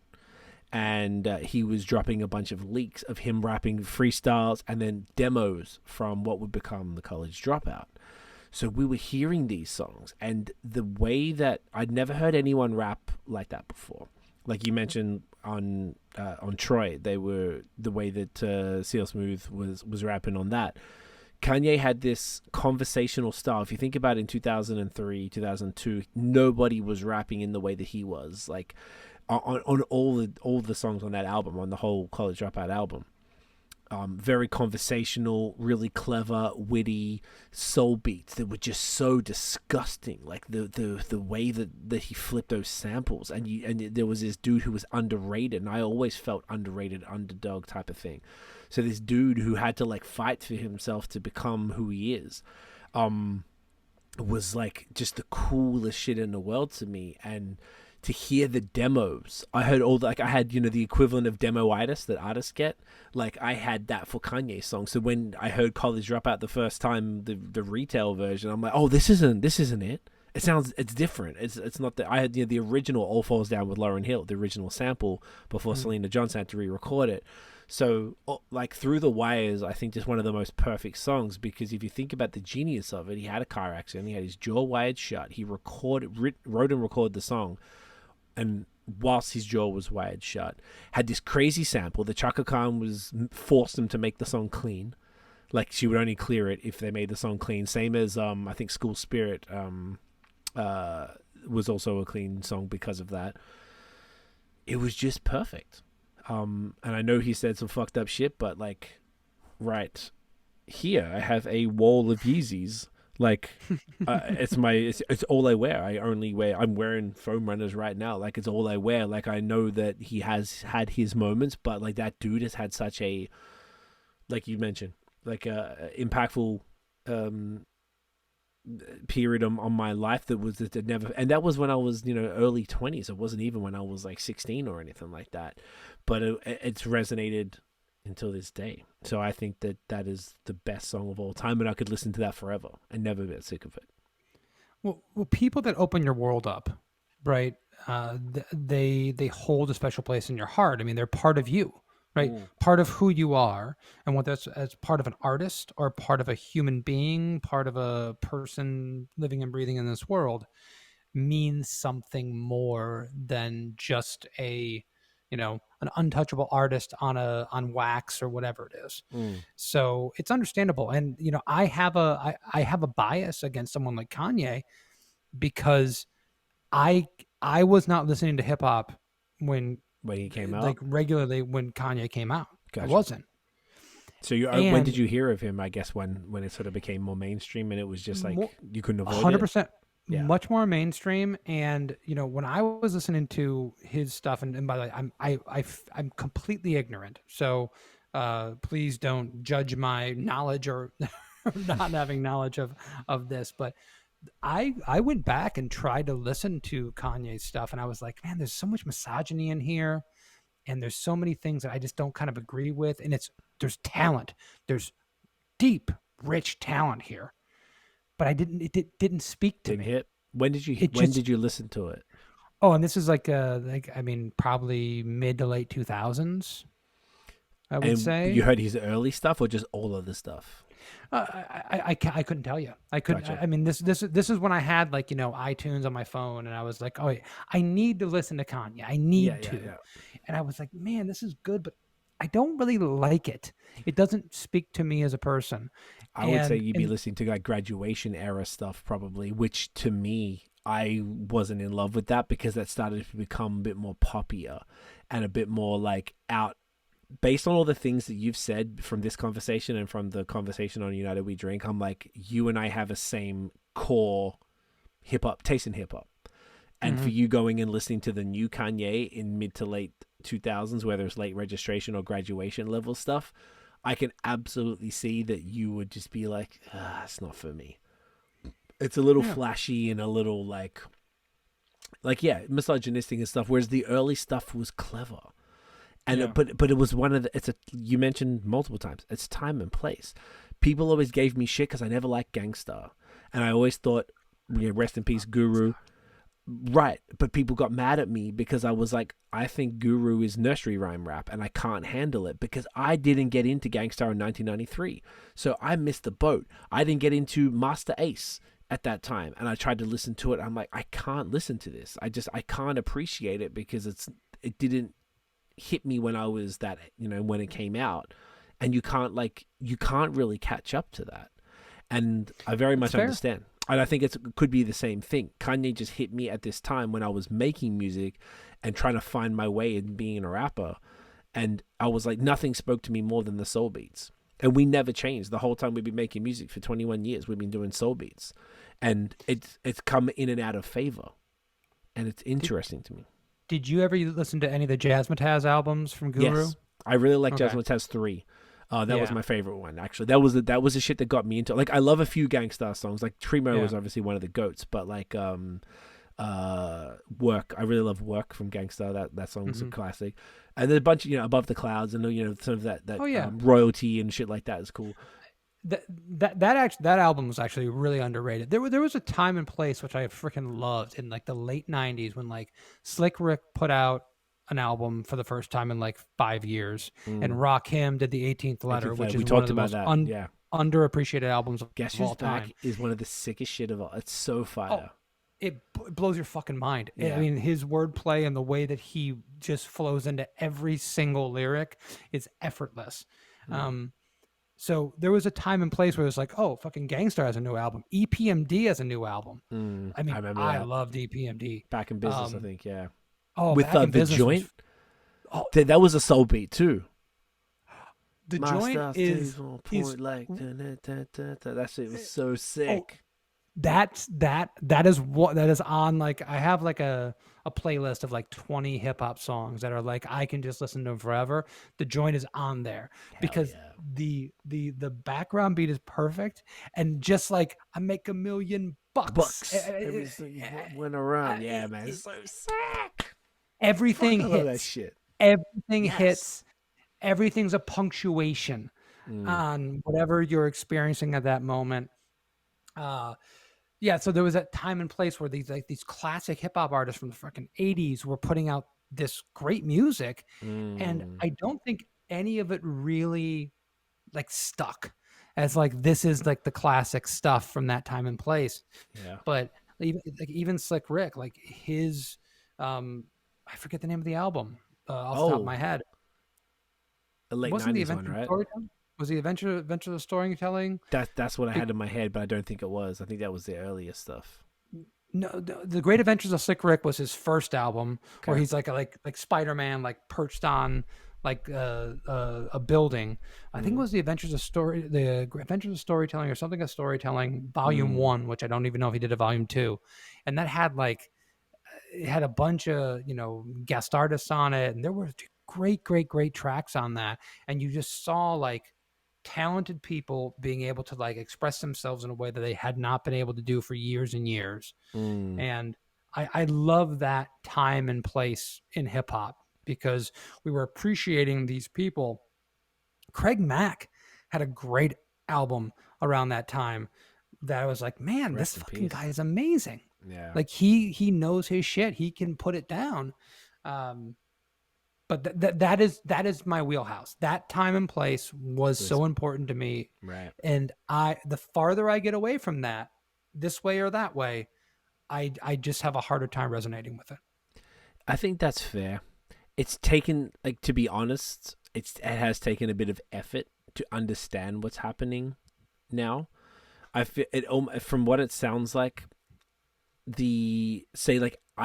and he was dropping a bunch of leaks of him rapping freestyles and then demos from what would become the College Dropout. So we were hearing these songs, and the way that I'd never heard anyone rap like that before. Like you mentioned on Troy, they were the way that CL Smooth was rapping on that. Kanye had this conversational style. If you think about it, in 2003, 2002, nobody was rapping in the way that he was. Like on all the songs on that album, on the whole College Dropout album. Very conversational, really clever, witty soul beats that were just so disgusting. Like the way that he flipped those samples, and there was this dude who was underrated, and I always felt underrated, underdog type of thing. So this dude who had to like fight for himself to become who he is, was like just the coolest shit in the world to me. And to hear the demos, I heard I had, the equivalent of demo-itis that artists get. Like I had that for Kanye's song. So when I heard College Dropout the first time, the retail version, I'm like, oh, this isn't it. It's different. It's not that I had the original All Falls Down with Lauryn Hill, the original sample before Selena Johnson had to re-record it. So like Through the Wires, I think just one of the most perfect songs, because if you think about the genius of it, he had a car accident, he had his jaw wired shut, he wrote and recorded the song, and whilst his jaw was wired shut, had this crazy sample. The Chaka Khan forced him to make the song clean. Like she would only clear it if they made the song clean. Same as I think School Spirit was also a clean song because of that. It was just perfect. And I know he said some fucked up shit, but like right here I have a wall of Yeezys. Like, it's all I wear. I'm wearing foam runners right now. Like, it's all I wear. Like, I know that he has had his moments, but like that dude has had such a, like you mentioned, like impactful period on my life that never, and that was when I was, early 20s. It wasn't even when I was like 16 or anything like that, but it's resonated until this day. So I think that is the best song of all time, and I could listen to that forever and never get sick of it. Well, people that open your world up, right? They hold a special place in your heart. I mean, they're part of you, right? Part of who you are, and what that's as part of an artist or part of a human being, part of a person living and breathing in this world, means something more than just an untouchable artist on wax or whatever it is. So it's understandable. And, I have a bias against someone like Kanye because I was not listening to hip hop when he came out, like regularly when Kanye came out. Gotcha. I wasn't. So when did you hear of him? I guess when it sort of became more mainstream and it was just like you couldn't avoid 100%. it. Yeah. Much more mainstream. And when I was listening to his stuff, and by the way, I'm completely ignorant, so please don't judge my knowledge or not having knowledge of this, but I went back and tried to listen to Kanye's stuff, and I was like, man, there's so much misogyny in here, and there's so many things that I just don't kind of agree with, and there's talent, there's deep, rich talent here. But it didn't speak to me. Hit. When did you listen to it? Oh, and this is probably mid to late 2000s. I would say. You heard his early stuff or just all of the stuff? I couldn't tell you. I couldn't. Gotcha. I mean, this is when I had iTunes on my phone, and I was like, oh, I need to listen to Kanye. I need to. Yeah. And I was like, man, this is good, but I don't really like it. It doesn't speak to me as a person. I would say you'd be listening to like graduation era stuff probably, which to me, I wasn't in love with that because that started to become a bit more poppier and a bit more like out. Based on all the things that you've said from this conversation and from the conversation on United We Drink, I'm like, you and I have a same core hip-hop, taste in hip-hop. And for you going and listening to the new Kanye in mid to late 2000s, whether it's late registration or graduation level stuff, I can absolutely see that you would just be like, it's not for me. It's a little flashy and a little like misogynistic and stuff, whereas the early stuff was clever. And but it was one of the, you mentioned multiple times, it's time and place. People always gave me shit because I never liked gangsta, and I always thought, rest in peace, Guru. Right, but people got mad at me because I was like, I think Guru is nursery rhyme rap, and I can't handle it because I didn't get into gangsta in 1993, so I missed the boat. I didn't get into Master Ace at that time, and I tried to listen to it. I'm like, I can't listen to this. I can't appreciate it because it didn't hit me when I was that, when it came out, and you can't really catch up to that. And I very much understand. And I think it could be the same thing. Kanye just hit me at this time when I was making music and trying to find my way in being a rapper. And I was like, nothing spoke to me more than the soul beats. And we never changed. The whole time we've been making music for 21 years, we've been doing soul beats. And it's come in and out of favor. And it's interesting to me. Did you ever listen to any of the Jazzmatazz albums from Guru? Yes. I really like Jazzmatazz 3. That was my favorite one, actually. That was the shit that got me into it. Like, I love a few Gangstar songs. Like, Tremo is obviously one of the goats, but like Work. I really love Work from Gangstar. That song's a classic. And there's a bunch of, Above the Clouds and, some of that royalty and shit like that is cool. That album was actually really underrated. There was a time and place which I freaking loved in like the late 90s when like Slick Rick put out an album for the first time in like 5 years, and Rakim did the 18th Letter, which is one of the most underappreciated albums of all time. Back is one of the sickest shit of all. It's so fire. It blows your fucking mind. Yeah. I mean, his wordplay and the way that he just flows into every single lyric is effortless. So there was a time and place where it was like, oh, fucking Gangstar has a new album. EPMD has a new album. I mean, I loved EPMD. Back in Business, I think, yeah. Oh, with the joint. That was a soul beat too. The joint is like that shit was so sick. that is on, like, I have like a playlist of like 20 hip hop songs that are like, I can just listen to them forever. The Joint is on there because the background beat is perfect, and just like, I make $1 million bucks. Everything went around. Yeah, man. It's so sick. Everything hits. That shit. Everything hits. Everything's a punctuation on whatever you're experiencing at that moment. So there was that time and place where these classic hip hop artists from the fucking 80s were putting out this great music, and I don't think any of it really like stuck as like, this is like the classic stuff from that time and place. Yeah. But even Slick Rick, like his, I forget the name of the album off the top of my head. The late 90s one, right? Was the Adventure of Storytelling? That's what I had in my head, but I don't think it was. I think that was the earlier stuff. No, the Great Adventures of Slick Rick was his first album, where he's like Spider-Man, like perched on like a building. I think it was the Adventures of Storytelling, or something of Storytelling, Volume 1, which I don't even know if he did a Volume 2, and that had like, it had a bunch of guest artists on it, and there were great tracks on that, and you just saw like talented people being able to like express themselves in a way that they had not been able to do for years and years. And I love that time and place in hip hop, because we were appreciating these people. Craig Mack had a great album around that time that I was like, man, this fucking guy is amazing. Yeah. Like he knows his shit. He can put it down. But that is my wheelhouse. That time and place was so important to me. Right. And the farther I get away from that, this way or that way, I just have a harder time resonating with it. I think that's fair. It's taken, like, to be honest, it has taken a bit of effort to understand what's happening now. I feel it, from what it sounds like, I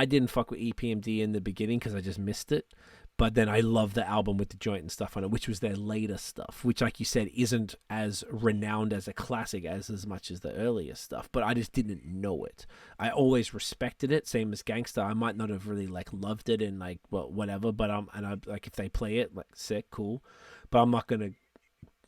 didn't fuck with EPMD in the beginning because I just missed it. But then I love the album with the Joint and stuff on it, which was their later stuff, which, like you said, isn't as renowned as a classic as much as the earlier stuff. But I just didn't know it. I always respected it, same as Gangsta. I might not have really like loved it and like, well, whatever. But I like, if they play it, like, sick, cool. But I'm not gonna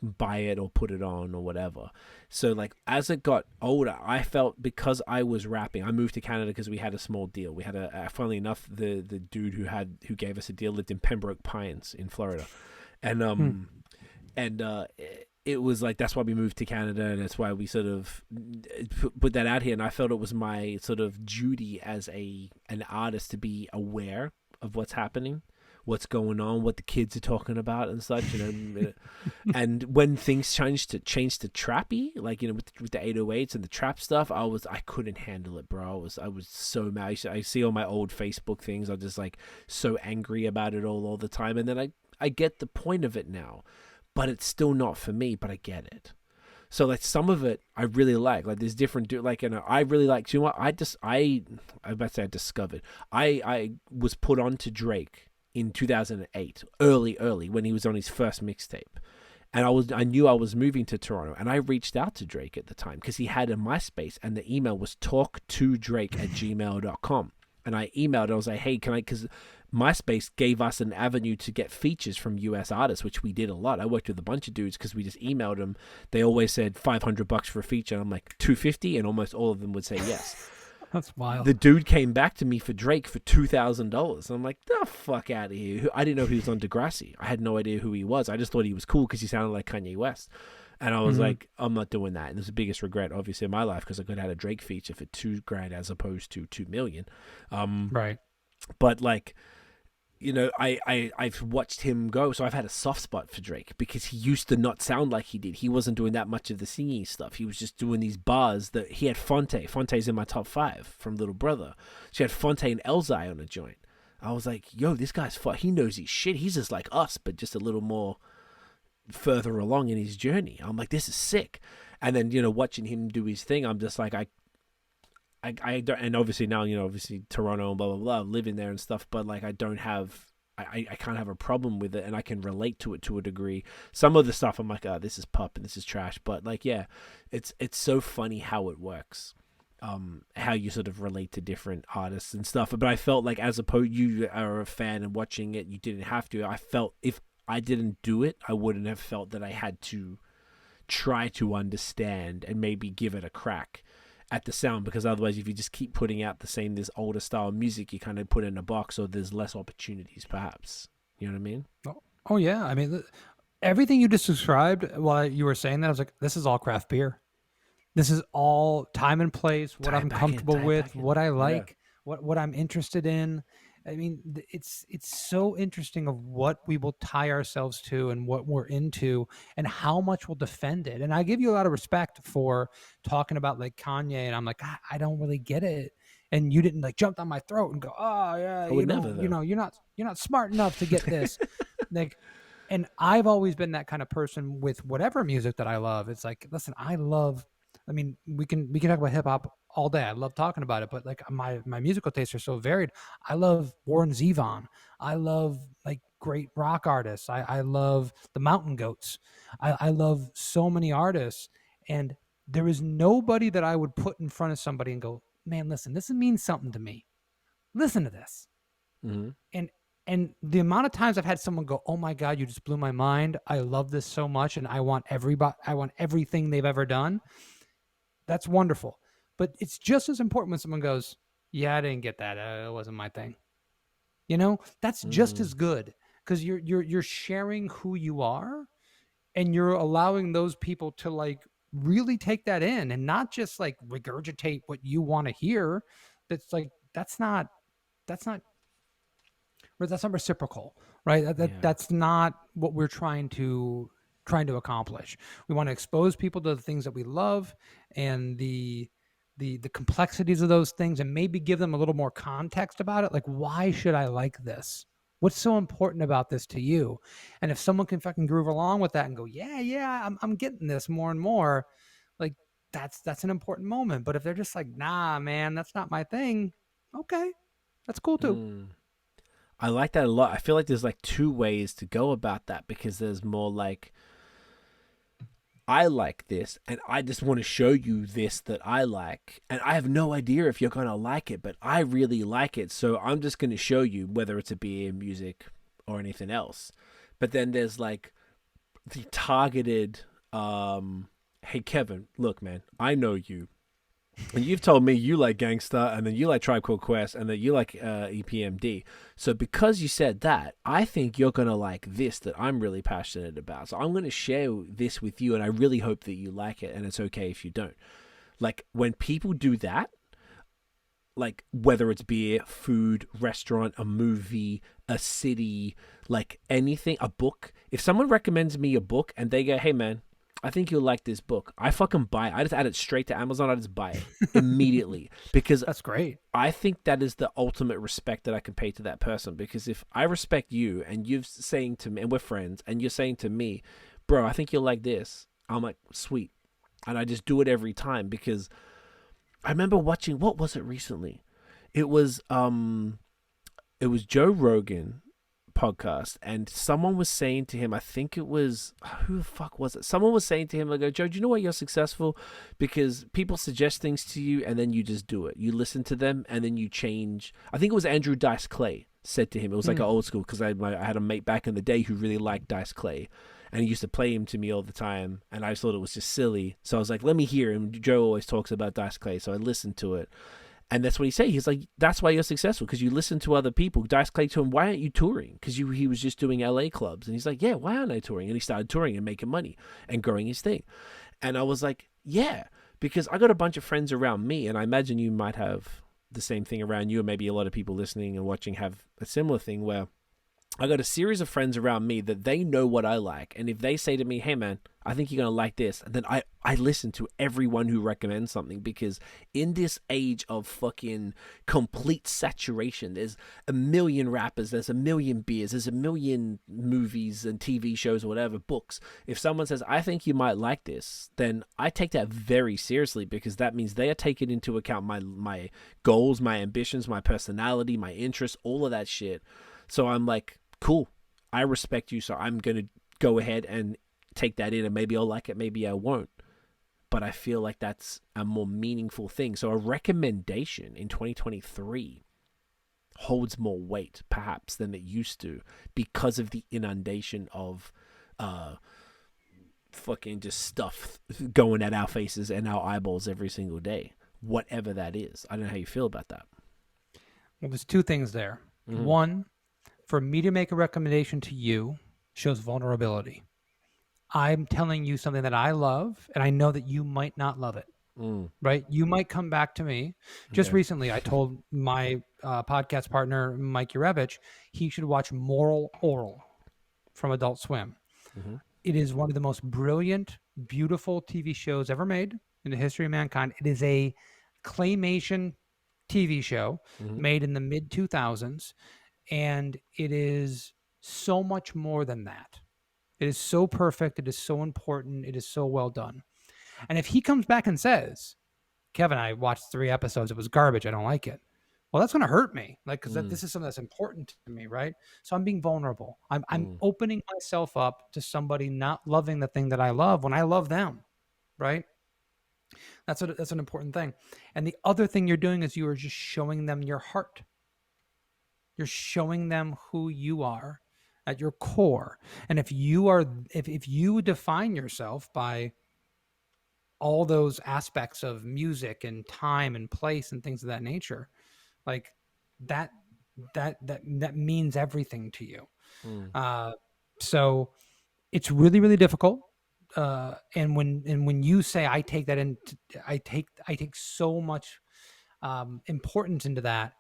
buy it or put it on or whatever. So like, as it got older, I felt, because I was rapping, I moved to Canada because we had a small deal. We had funnily enough, the dude who gave us a deal lived in Pembroke Pines in Florida, and it was like, that's why we moved to Canada, and that's why we sort of put that out here. And I felt it was my sort of duty as an artist to be aware of what's happening, what's going on, what the kids are talking about and such, and when things changed to trappy, like, with the 808s and the trap stuff, I couldn't handle it, bro. I was so mad. I see all my old Facebook things. I'm just like so angry about it all the time. And then I get the point of it now, but it's still not for me, but I get it. So like, some of it I really like there's different, like, I really like, you know what, I discovered, I was put on to Drake in 2008, early when he was on his first mixtape, and I knew I was moving to Toronto, and I reached out to Drake at the time because he had a MySpace, and the email was talktodrake@gmail.com, and I emailed, I was like, hey, can I, because MySpace gave us an avenue to get features from US artists, which we did a lot. I worked with a bunch of dudes because we just emailed them. They always said $500 for a feature, and I'm like, $250, and almost all of them would say yes. That's wild. The dude came back to me for Drake for $2,000. I'm like, the fuck out of here. I didn't know he was on Degrassi. I had no idea who he was. I just thought he was cool because he sounded like Kanye West. And I was like, I'm not doing that. And it's the biggest regret, obviously, in my life, because I could have had a Drake feature for $2,000 as opposed to $2 million. Right. But like, I've watched him go, so I've had a soft spot for Drake because he used to not sound like he did. He wasn't doing that much of the singing stuff. He was just doing these bars that he had. Fonte's in my top 5 from Little Brother. She had Fonte and Elzai on a joint. I was like, yo, this guy's he knows his shit. He's just like us, but just a little more further along in his journey. I'm like, this is sick. And then, watching him do his thing, I'm just like, I don't, and obviously now, obviously Toronto and blah, blah, blah, living there and stuff, but like, I can't have a problem with it, and I can relate to it to a degree. Some of the stuff I'm like, oh, this is pup and this is trash, but like, yeah, it's so funny how it works. how you sort of relate to different artists and stuff. But I felt like, as opposed, you are a fan and watching it, you didn't have to. I felt if I didn't do it, I wouldn't have felt that I had to try to understand and maybe give it a crack at the sound, because otherwise, if you just keep putting out this older style music, you kind of put it in a box, or there's less opportunities, perhaps. You know what I mean? Oh yeah. I mean, everything you just described while you were saying that, I was like, this is all craft beer. This is all time and place, what I'm comfortable with, what I like, what I'm interested in. I mean, it's so interesting of what we will tie ourselves to and what we're into and how much we'll defend it. And I give you a lot of respect for talking about like Kanye, and I'm like, I don't really get it. And you didn't like jump on my throat and go, oh yeah, you're not smart enough to get this. Like, and I've always been that kind of person with whatever music that I love. It's like, listen, I mean, we can talk about hip hop all day. I love talking about it, but like my musical tastes are so varied. I love Warren Zevon. I love like great rock artists. I love the Mountain Goats. I love so many artists, and there is nobody that I would put in front of somebody and go, man, listen, this means something to me. Listen to this. Mm-hmm. And the amount of times I've had someone go, oh my God, you just blew my mind. I love this so much, and I want everything they've ever done. That's wonderful. But it's just as important when someone goes, yeah, I didn't get that. It wasn't my thing. You know, that's just as good, because you're sharing who you are, and you're allowing those people to like really take that in and not just like regurgitate what you want to hear. That's like, that's not reciprocal, right? That's not what we're trying to accomplish. We want to expose people to the things that we love and the complexities of those things, and maybe give them a little more context about it. Like, why should I like this? What's so important about this to you? And if someone can fucking groove along with that and go, yeah, I'm getting this more and more, like that's an important moment. But if they're just like, nah, man, that's not my thing. Okay, that's cool too. I like that a lot. I feel like there's like two ways to go about that, because there's more like, I like this and I just want to show you this that I like, and I have no idea if you're going to like it, but I really like it, so I'm just going to show you, whether it's a beer, music, or anything else. But then there's like the targeted, hey Kevin, look man, I know you, and you've told me you like Gangsta, and then you like Tribe Called Quest, and then you like EPMD. So because you said that, I think you're going to like this that I'm really passionate about. So I'm going to share this with you, and I really hope that you like it, and it's okay if you don't. Like, when people do that, like whether it's beer, food, restaurant, a movie, a city, like anything, a book. If someone recommends me a book and they go, hey man, I think you'll like this book, I fucking buy it. I just add it straight to Amazon. I just buy it immediately, because that's great. I think that is the ultimate respect that I can pay to that person. Because if I respect you and you're saying to me, and we're friends, and you're saying to me, bro, I think you'll like this, I'm like, sweet. And I just do it every time, because I remember watching, what was it recently? It was Joe Rogan podcast, and someone was saying to him, I think it was, who the fuck was it? Someone was saying to him, I go, Joe, do you know why you're successful? Because people suggest things to you and then you just do it. You listen to them and then you change. I think it was Andrew Dice Clay said to him, it was like an old school, because I had a mate back in the day who really liked Dice Clay, and he used to play him to me all the time, and I just thought it was just silly. So I was like, let me hear him. Joe always talks about Dice Clay, so I listened to it. And that's what he said. He's like, that's why you're successful, because you listen to other people. Dice Clay to him, why aren't you touring? Because he was just doing LA clubs. And he's like, yeah, why aren't I touring? And he started touring and making money and growing his thing. And I was like, yeah, because I got a bunch of friends around me, and I imagine you might have the same thing around you, or maybe a lot of people listening and watching have a similar thing, where I got a series of friends around me that they know what I like. And if they say to me, hey man, I think you're going to like this, and then I listen to everyone who recommends something, because in this age of fucking complete saturation, there's a million rappers, there's a million beers, there's a million movies and TV shows or whatever, books. If someone says, I think you might like this, then I take that very seriously, because that means they are taking into account my goals, my ambitions, my personality, my interests, all of that shit. So I'm like, cool, I respect you, so I'm going to go ahead and take that in, and maybe I'll like it, maybe I won't. but I feel like that's a more meaningful thing. So a recommendation in 2023 holds more weight perhaps than it used to because of the inundation of fucking just stuff going at our faces and our eyeballs every single day, whatever that is. I don't know how you feel about that. Well, there's two things there. One, for me to make a recommendation to you shows vulnerability. I'm telling you something that I love, and I know that you might not love it. Right? You might come back to me. Just recently, I told my podcast partner, Mike Urevich, he should watch Moral Oral from Adult Swim. It is one of the most brilliant, beautiful TV shows ever made in the history of mankind. It is a claymation TV show made in the mid-2000s, and it is so much more than that. It is so perfect. It is so important. It is so well done. And if he comes back and says, Kevin, I watched 3 episodes, it was garbage, I don't like it. Well, that's going to hurt me, like, because this is something that's important to me, right? So I'm being vulnerable. I'm opening myself up to somebody not loving the thing that I love when I love them, right? That's an important thing. And the other thing you're doing is you are just showing them your heart. You're showing them who you are at your core. And if you define yourself by all those aspects of music and time and place and things of that nature, like that means everything to you. So it's really, really difficult. And when you say I take that into, I take so much importance into that,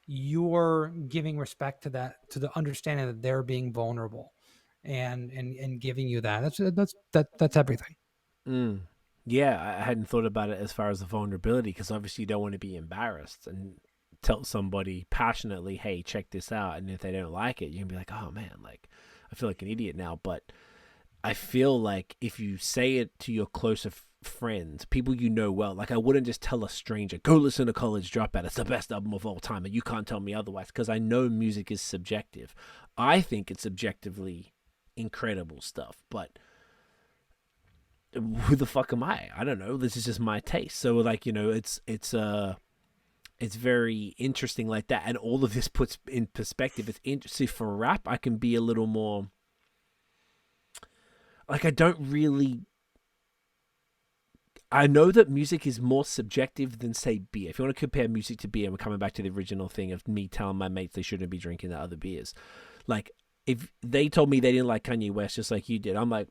you're giving respect to that, to the understanding that they're being vulnerable, and giving you that. That's everything. Yeah, I hadn't thought about it as far as the vulnerability, because obviously you don't want to be embarrassed and tell somebody passionately, hey, check this out. And if they don't like it, you can be like, oh man, like I feel like an idiot now. But I feel like if you say it to your closer friends, people you know well, like I wouldn't just tell a stranger, go listen to College Dropout, it's the best album of all time and you can't tell me otherwise, because I know music is subjective. I think it's objectively incredible stuff, but who the fuck am I? I don't know. This is just my taste. So like, you know, it's very interesting like that. And all of this puts in perspective. It's interesting for rap. I can be a little more like, I know that music is more subjective than, say, beer. If you want to compare music to beer, we're coming back to the original thing of me telling my mates they shouldn't be drinking the other beers. Like, if they told me they didn't like Kanye West just like you did, I'm like,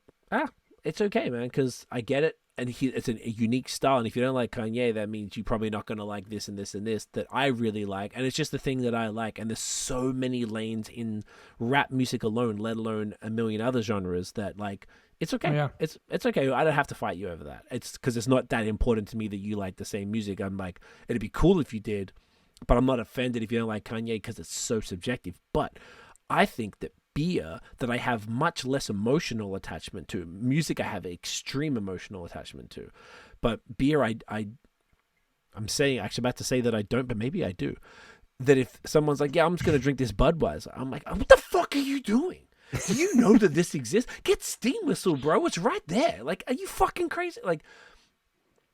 it's okay, man, because I get it. And it's a unique style. And if you don't like Kanye, that means you're probably not going to like this and this and this that I really like. And it's just the thing that I like. And there's so many lanes in rap music alone, let alone a million other genres, that like, it's okay. Yeah. It's okay. I don't have to fight you over that. It's because it's not that important to me that you like the same music. I'm like, it'd be cool if you did, but I'm not offended if you don't like Kanye because it's so subjective. But I think that beer, that I have much less emotional attachment to. Music I have an extreme emotional attachment to. But beer, I'm actually about to say that I don't, but maybe I do. That if someone's like, yeah, I'm just going to drink this Budweiser, I'm like, what the fuck are you doing? Do you know that this exists? Get Steam Whistle, bro. It's right there. Like, are you fucking crazy? Like,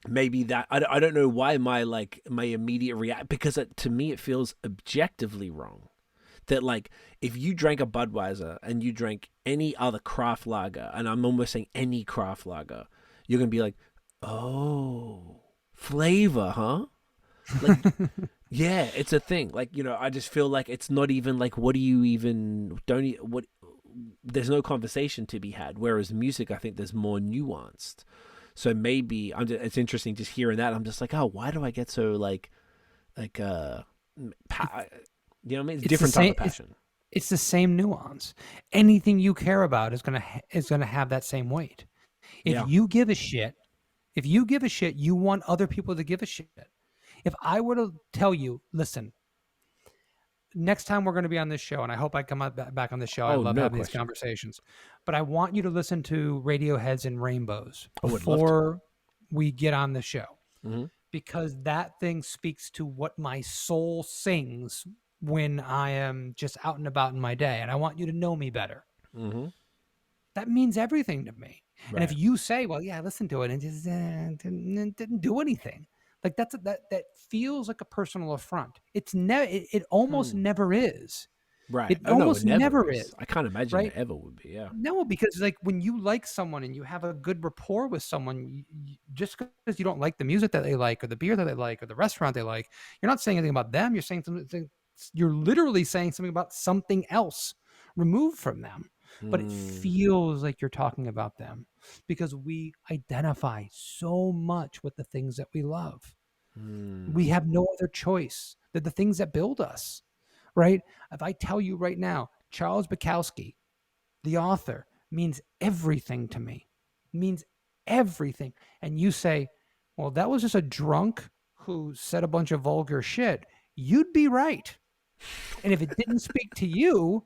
maybe that, I don't know why my immediate react, because to me it feels objectively wrong. That like, if you drank a Budweiser and you drank any other craft lager, and I'm almost saying any craft lager, you're going to be like, oh, flavor, huh? Like, yeah, it's a thing. Like, you know, I just feel like it's not even like, there's no conversation to be had. Whereas music, I think there's more nuanced. So maybe it's interesting just hearing that. I'm just like, oh, why do I get so you know what I mean? It's different type of passion. It's the same nuance. Anything you care about is gonna have that same weight. If you give a shit, you want other people to give a shit. If I were to tell you, listen, next time we're going to be on this show, and I hope I come back on this show. I love having these conversations. But I want you to listen to Radiohead's and Rainbows before we get on the show. Mm-hmm. Because that thing speaks to what my soul sings when I am just out and about in my day. And I want you to know me better. Mm-hmm. That means everything to me. And if you say, well, yeah, I listened to it and just didn't do anything, like that feels like a personal affront. It's it almost never is. Right. It Oh, no, almost it never never is. is. I can't imagine Right? it ever would be. Yeah. No, because like when you like someone and you have a good rapport with someone, just because you don't like the music that they like or the beer that they like or the restaurant they like, you're not saying anything about them. You're saying something. You're literally saying something about something else removed from them. But it feels like you're talking about them because we identify so much with the things that we love. We have no other choice. They're the things that build us, right? If I tell you right now, Charles Bukowski, the author, means everything to me, means everything. And you say, well, that was just a drunk who said a bunch of vulgar shit. You'd be right. And if it didn't speak to you,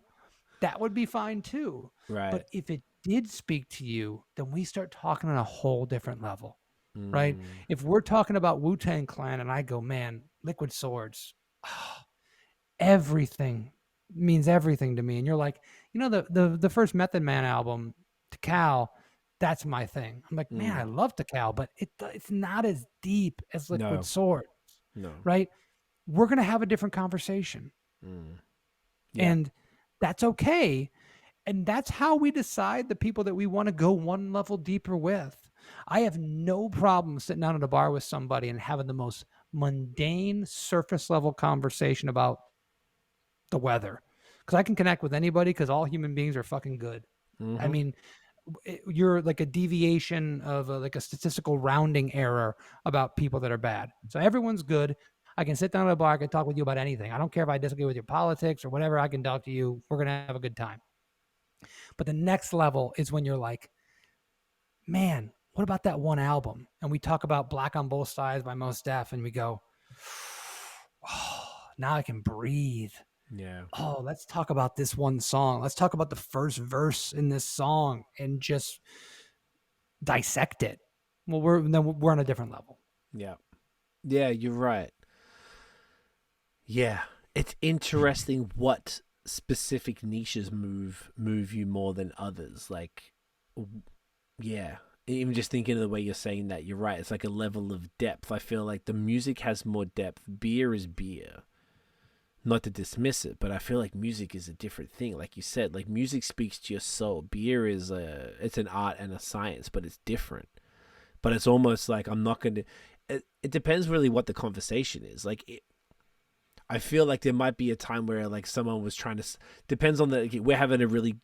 that would be fine too. Right. But if it did speak to you, then we start talking on a whole different level, right? If we're talking about Wu-Tang Clan and I go, man, Liquid Swords, everything means everything to me. And you're like, the first Method Man album, Tikal, that's my thing. I'm like, man, I love Tikal, but it's not as deep as Liquid Swords. No. Right? We're going to have a different conversation. Yeah. And that's okay. And that's how we decide the people that we want to go one level deeper with. I have no problem sitting down at a bar with somebody and having the most mundane surface level conversation about the weather, because I can connect with anybody because all human beings are fucking good. I mean, you're like a deviation of like a statistical rounding error about people that are bad. So everyone's good. I can sit down at a bar. I can talk with you about anything. I don't care if I disagree with your politics or whatever. I can talk to you. We're going to have a good time. But the next level is when you're like, man, what about that one album? And we talk about Black on Both Sides by Mos Def, and we go, oh, now I can breathe. Yeah. Oh, let's talk about this one song. Let's talk about the first verse in this song and just dissect it. Well, we're on a different level. Yeah. Yeah, you're right. Yeah. It's interesting what specific niches move you more than others. Like, yeah. Even just thinking of the way you're saying that, you're right. It's like a level of depth. I feel like the music has more depth. Beer is beer. Not to dismiss it, but I feel like music is a different thing. Like you said, like music speaks to your soul. Beer is it's an art and a science, but it's different. But it's almost like I'm not going to, it depends really what the conversation is. Like, I feel like there might be a time where like someone was trying to, depends on we're having a really,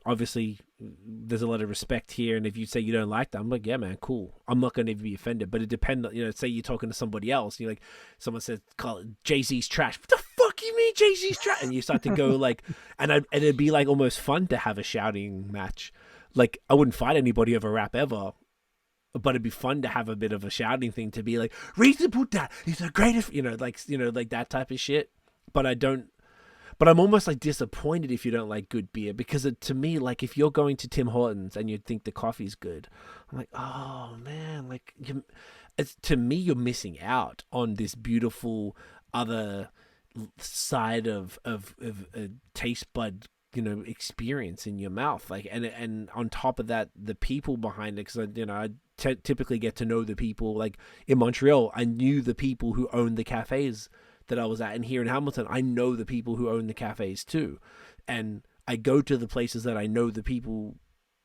obviously there's a lot of respect here. And if you say you don't like that, I'm like, yeah, man, cool. I'm not going to be offended, but it depends on, say you're talking to somebody else and you're like, someone says, call it Jay-Z's trash. What the fuck you mean Jay-Z's trash? And you start to go like, and it'd be like almost fun to have a shouting match. Like I wouldn't fight anybody over rap ever, but it'd be fun to have a bit of a shouting thing to be like, reason put that, he's the greatest, like that type of shit. But I'm almost like disappointed if you don't like good beer, because to me, like if you're going to Tim Hortons and you think the coffee's good, I'm like, oh man, like to me, you're missing out on this beautiful other side of a taste bud experience in your mouth, like and on top of that, the people behind it, because I typically get to know the people. Like in Montreal, I knew the people who owned the cafes that I was at, and here in Hamilton, I know the people who own the cafes too, and I go to the places that I know the people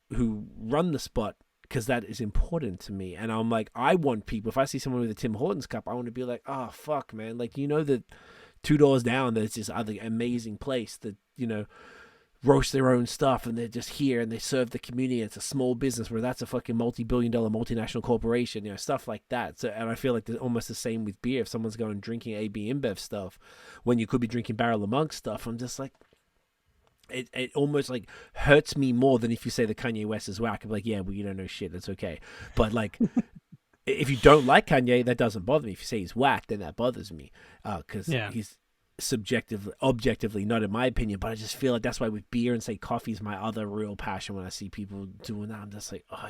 who run the spot, because that is important to me. And I'm like, I want people, if I see someone with a Tim Hortons cup, I want to be like, oh fuck man, like that 2 doors down there's this other amazing place that roast their own stuff, and they're just here and they serve the community. It's a small business where that's a fucking multi-billion-dollar multinational corporation, stuff like that. So, and I feel like there's almost the same with beer. If someone's going drinking AB InBev stuff when you could be drinking Barrel of Monk stuff, I'm just like, it almost like hurts me more than if you say the Kanye West is whack. I'm like, yeah, well, you don't know shit, that's okay. But like, if you don't like Kanye, that doesn't bother me. If you say he's whack, then that bothers me, because he's objectively not in my opinion. But I just feel like that's why with beer and say coffee is my other real passion. When I see people doing that, I'm just like, oh,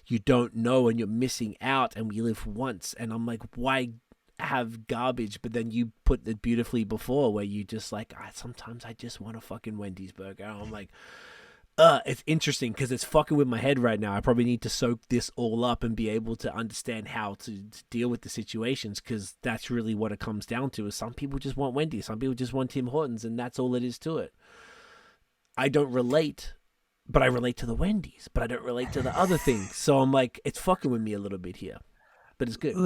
you don't know, and you're missing out, and we live once. And I'm like, why have garbage? But then you put it beautifully before, where you just like, sometimes I just want a fucking Wendy's burger. I'm like, It's interesting because it's fucking with my head right now. I probably need to soak this all up and be able to understand how to deal with the situations, because that's really what it comes down to. Is some people just want Wendy's, some people just want Tim Hortons, and that's all it is to it. I don't relate, but I relate to the Wendy's, but I don't relate to the other things. So I'm like, it's fucking with me a little bit here, but it's good.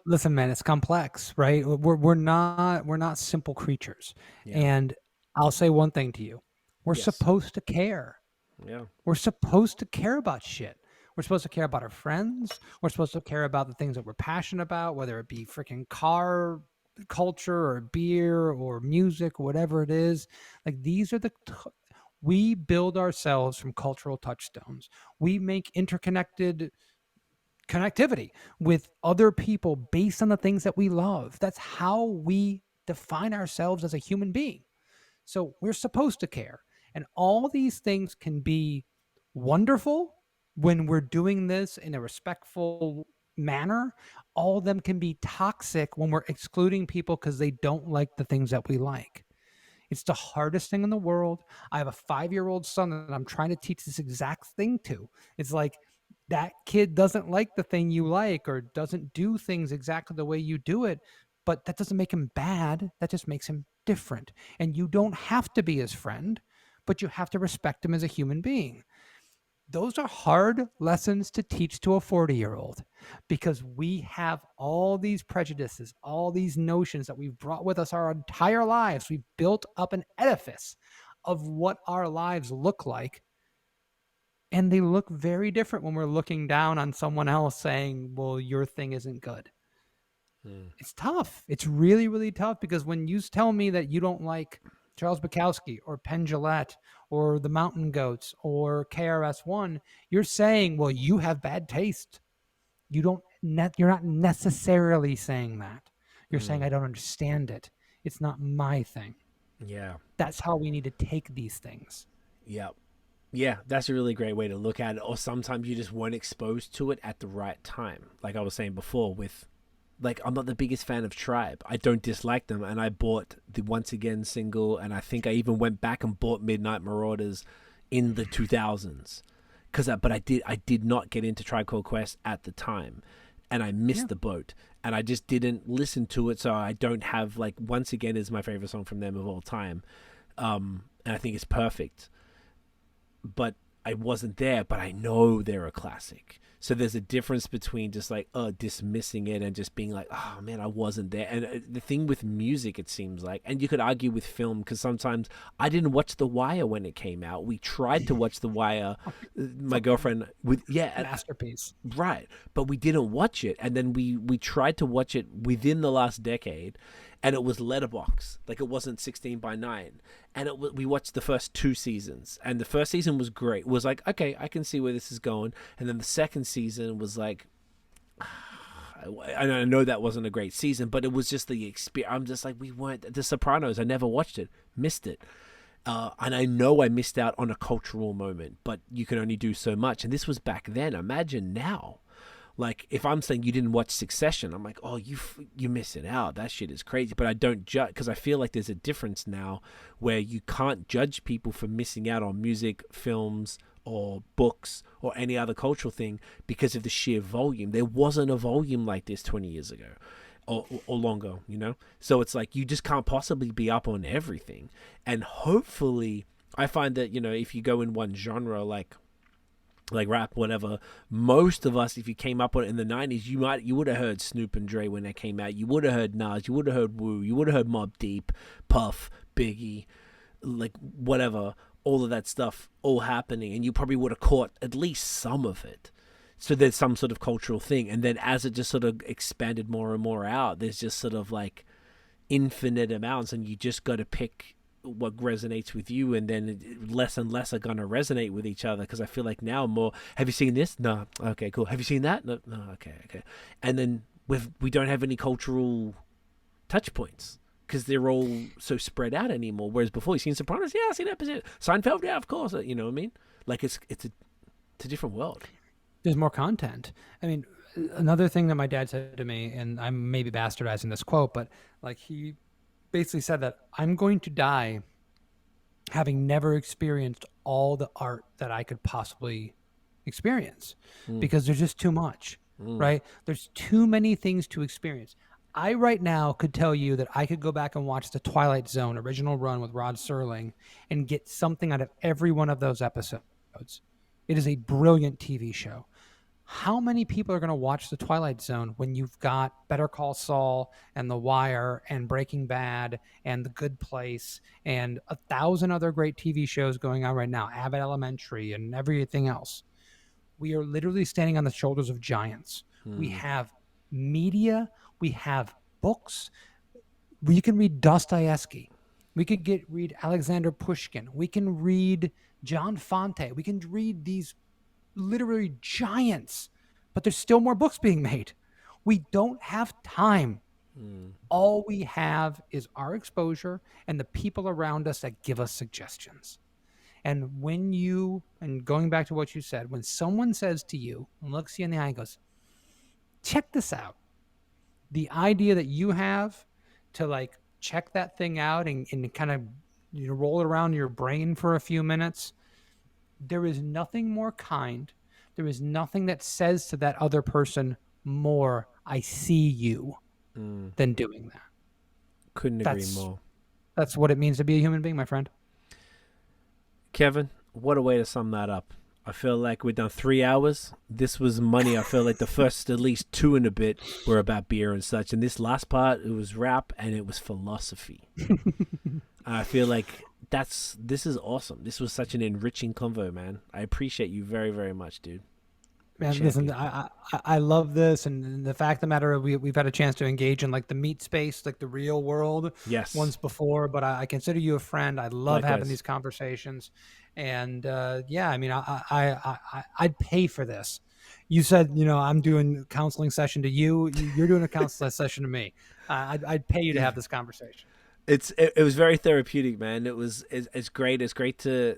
Listen, man, it's complex, right? We're not simple creatures. Yeah. And I'll say one thing to you: we're Yes. supposed to care. Yeah. We're supposed to care about shit. We're supposed to care about our friends. We're supposed to care about the things that we're passionate about, whether it be freaking car culture or beer or music, whatever it is. Like, these are we build ourselves from cultural touchstones. We make interconnected connectivity with other people based on the things that we love. That's how we define ourselves as a human being. So we're supposed to care. And all these things can be wonderful when we're doing this in a respectful manner. All of them can be toxic when we're excluding people because they don't like the things that we like. It's the hardest thing in the world. I have a 5-year-old son that I'm trying to teach this exact thing to. It's like, that kid doesn't like the thing you like or doesn't do things exactly the way you do it, but that doesn't make him bad. That just makes him different. And you don't have to be his friend, but you have to respect him as a human being. Those are hard lessons to teach to a 40-year-old, because we have all these prejudices, all these notions that we've brought with us our entire lives. We've built up an edifice of what our lives look like. And they look very different when we're looking down on someone else saying, well, your thing isn't good. It's tough. It's really, really tough, because when you tell me that you don't like Charles Bukowski or Penn Jillette or the Mountain Goats or KRS-One, you're saying, well, you have bad taste. You're not necessarily saying that. You're saying, I don't understand it. It's not my thing. Yeah. That's how we need to take these things. Yeah. Yeah, that's a really great way to look at it. Or sometimes you just weren't exposed to it at the right time. Like I was saying before with, like, I'm not the biggest fan of Tribe. I don't dislike them. And I bought the Once Again single. And I think I even went back and bought Midnight Marauders in the 2000s. But I did not get into Tribe Called Quest at the time. And I missed the boat. And I just didn't listen to it. So I don't have, like, Once Again is my favorite song from them of all time. And I think it's perfect. But I wasn't there, but I know they're a classic. So there's a difference between just like dismissing it and just being like, oh man, I wasn't there. And the thing with music, it seems like, and you could argue with film, because sometimes I didn't watch The Wire when it came out. We tried to watch The Wire, my girlfriend, with masterpiece, right? But we didn't watch it, and then we tried to watch it within the last decade. And it was letterbox, like it wasn't 16:9, and we watched the first 2 seasons, and the first season was great. It was like, okay, I can see where this is going, and then the second season was like, I know that wasn't a great season, but it was just the experience. I'm just like, we weren't The Sopranos. I never watched it, missed it, and I know I missed out on a cultural moment, but you can only do so much, and this was back then. Imagine now. Like, if I'm saying you didn't watch Succession, I'm like, oh, you're missing out. That shit is crazy. But I don't judge, because I feel like there's a difference now where you can't judge people for missing out on music, films, or books, or any other cultural thing because of the sheer volume. There wasn't a volume like this 20 years ago or longer, you know? So it's like you just can't possibly be up on everything. And hopefully, I find that, you know, if you go in one genre, like rap, whatever, most of us, if you came up on it in the 90s, you would have heard Snoop and Dre when they came out. You would have heard Nas. You would have heard Wu. You would have heard Mobb Deep, Puff, Biggie, like whatever, all of that stuff all happening. And you probably would have caught at least some of it. So there's some sort of cultural thing. And then as it just sort of expanded more and more out, there's just sort of like infinite amounts, and you just got to pick what resonates with you, and then less and less are going to resonate with each other, because I feel like now more, have you seen this? No. Okay, cool. Have you seen that? No. Okay. And then we don't have any cultural touch points because they're all so spread out anymore, whereas before, you seen Sopranos? Yeah, I've seen that episode. Seinfeld? Yeah, of course. You know what I mean? Like it's a different world. There's more content. I mean, another thing that my dad said to me, and I'm maybe bastardizing this quote, but like he basically said that I'm going to die having never experienced all the art that I could possibly experience because there's just too much, right? There's too many things to experience. I right now could tell you that I could go back and watch the Twilight Zone original run with Rod Serling and get something out of every one of those episodes. It is a brilliant TV show. How many people are going to watch The Twilight Zone when you've got Better Call Saul and The Wire and Breaking Bad and The Good Place and 1,000 other great TV shows going on right now, Abbott Elementary and everything else? We are literally standing on the shoulders of giants. We have media, we have books. We can read Dostoevsky. We could read Alexander Pushkin. We can read John Fonte. We can read these literary giants, but there's still more books being made. We don't have time. All we have is our exposure and the people around us that give us suggestions. And and going back to what you said, when someone says to you and looks you in the eye and goes, check this out, the idea that you have to like check that thing out and kind of roll it around in your brain for a few minutes, there is nothing more kind. There is nothing that says to that other person more, I see you, than doing that. Couldn't agree more. That's what it means to be a human being, my friend. Kevin, what a way to sum that up. I feel like we've done 3 hours. This was money. I feel like the first at least 2 and a bit were about beer and such. And this last part, it was rap and it was philosophy. I feel like this is awesome. This was such an enriching convo, man. I appreciate you very, very much, dude. Man, listen, I love this, and the fact of the matter, we've had a chance to engage in like the meat space, like the real world, once before. But I consider you a friend. I love having these conversations, and yeah, I mean, I'd pay for this. You said, I'm doing a counseling session to you. You're doing a counseling session to me. I'd pay you to have this conversation. It was very therapeutic, man. It's great. It's great to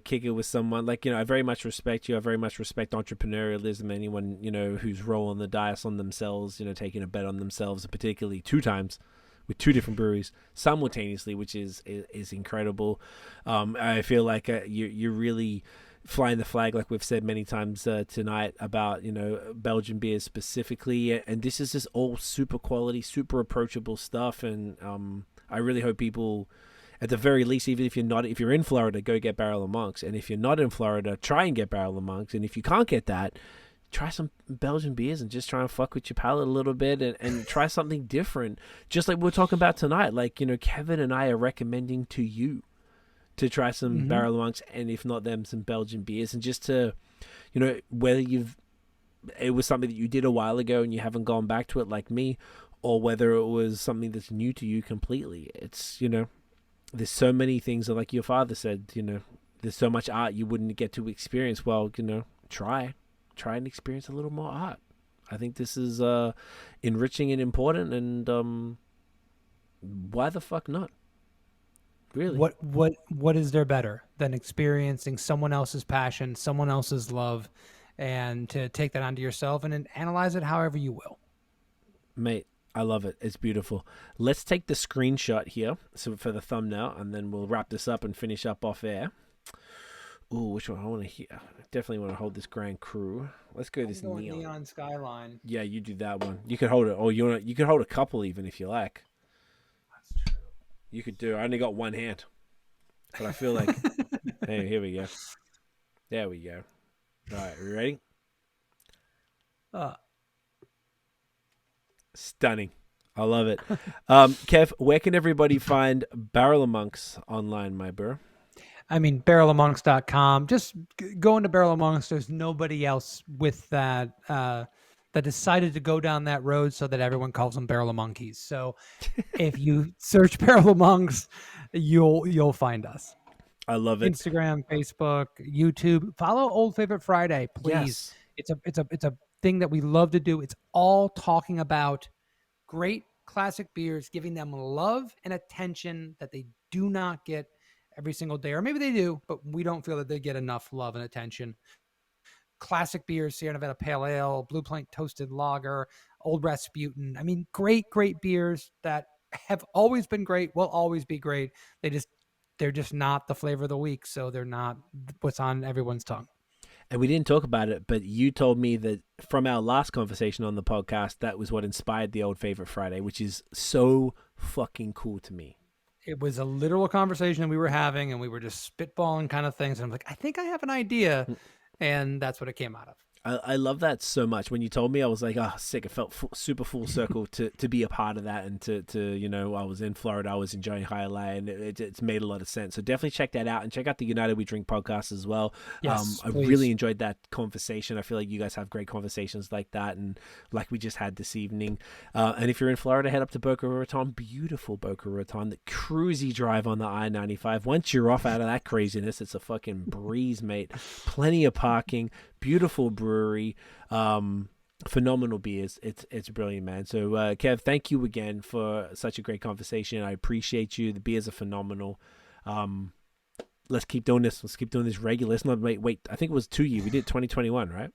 kick it with someone like, I very much respect you. I very much respect entrepreneurialism. Anyone, who's rolling the dice on themselves, taking a bet on themselves, particularly 2 times with 2 different breweries simultaneously, which is incredible. I feel like you're really flying the flag, like we've said many times tonight about Belgian beers specifically, and this is just all super quality, super approachable stuff. And I really hope people, at the very least, even if you're in Florida, go get Barrel of Monks, and if you're not in Florida, try and get Barrel of Monks, and if you can't get that, try some Belgian beers and just try and fuck with your palate a little bit and try something different, just like we're talking about tonight. Like, Kevin and I are recommending to you to try some Barrel of Monks, and if not them, some Belgian beers, and just to, whether it was something that you did a while ago and you haven't gone back to it like me, or whether it was something that's new to you completely. It's, there's so many things that, like your father said, there's so much art you wouldn't get to experience. Well, try and experience a little more art. I think this is enriching and important, and why the fuck not? Really? What is there better than experiencing someone else's passion, someone else's love, and to take that onto yourself and then analyze it however you will? Mate, I love it. It's beautiful. Let's take the screenshot here for the thumbnail, and then we'll wrap this up and finish up off air. Ooh, which one I want to hear? I definitely want to hold this Grand Cru. Let's go this neon Skyline. Yeah, you do that one. You could hold it, or you could hold a couple even if you like. That's true. You could do. I only got one hand, but I feel like. Hey, here we go. There we go. All right, we ready? Stunning. I love it. Kev, where can everybody find Barrel of Monks online, my bro? I mean, barrelofmonks.com. Just go into Barrel of Monks. There's nobody else with that that decided to go down that road so that everyone calls them Barrel of Monkeys. So if you search Barrel of Monks, you'll find us. I love it. Instagram, Facebook, YouTube. Follow Old Favorite Friday, please. Yes. It's a thing that we love to do. It's all talking about great classic beers, giving them love and attention that they do not get every single day, or maybe they do, but we don't feel that they get enough love and attention. Classic beers, Sierra Nevada Pale Ale, Blue Plank Toasted Lager, Old Rasputin. I mean, great beers that have always been great, will always be great. They just they're just not the flavor of the week. So they're not what's on everyone's tongue. And we didn't talk about it, but you told me that from our last conversation on the podcast, that was what inspired the Old Favorite Friday, which is so fucking cool to me. It was a literal conversation we were having, and we were just spitballing kind of things. And I'm like, I think I have an idea. And that's what it came out of. I love that so much. When you told me, I was like, oh, sick. It felt super full circle to be a part of that, and to I was in Florida, I was enjoying High LA, and it's made a lot of sense. So definitely check that out, and check out the United We Drink podcast as well. Yes, I really enjoyed that conversation. I feel like you guys have great conversations like that, and like we just had this evening. And if you're in Florida, head up to Boca Raton, beautiful Boca Raton, the cruisy drive on the I-95. Once you're off out of that craziness, it's a fucking breeze, mate. Plenty of parking. Beautiful brewery, phenomenal beers. It's brilliant, man. So Kev, thank you again for such a great conversation. I appreciate you. The beers are phenomenal. Let's keep doing this. Let's keep doing this regular. Let's not wait. I think it was 2 years. We did 2021, right?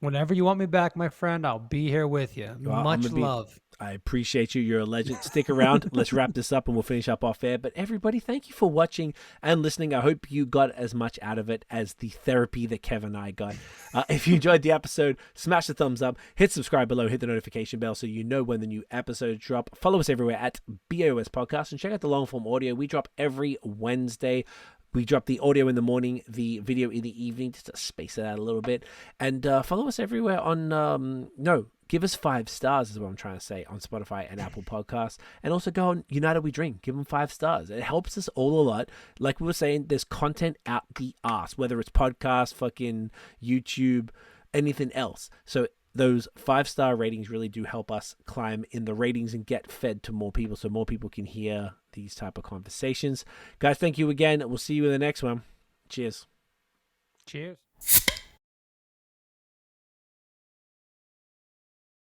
Whenever you want me back, my friend, I'll be here with you. Well, Much love. I appreciate you. You're a legend. Stick around. Let's wrap this up and we'll finish up off air. But everybody, thank you for watching and listening. I hope you got as much out of it as the therapy that Kev and I got. If you enjoyed the episode, smash the thumbs up, hit subscribe below, hit the notification bell so you know when the new episodes drop. Follow us everywhere at BAOS Podcast and check out the long form audio. We drop every Wednesday. We drop the audio in the morning, the video in the evening, just to space it out a little bit. And follow us everywhere on, give us 5 stars is what I'm trying to say, on Spotify and Apple Podcasts. And also go on United We Drink. Give them 5 stars. It helps us all a lot. Like we were saying, there's content out the arse, whether it's podcast, fucking YouTube, anything else. So those 5-star ratings really do help us climb in the ratings and get fed to more people so more people can hear these type of conversations. Guys, thank you again. We'll see you in the next one. Cheers. Cheers.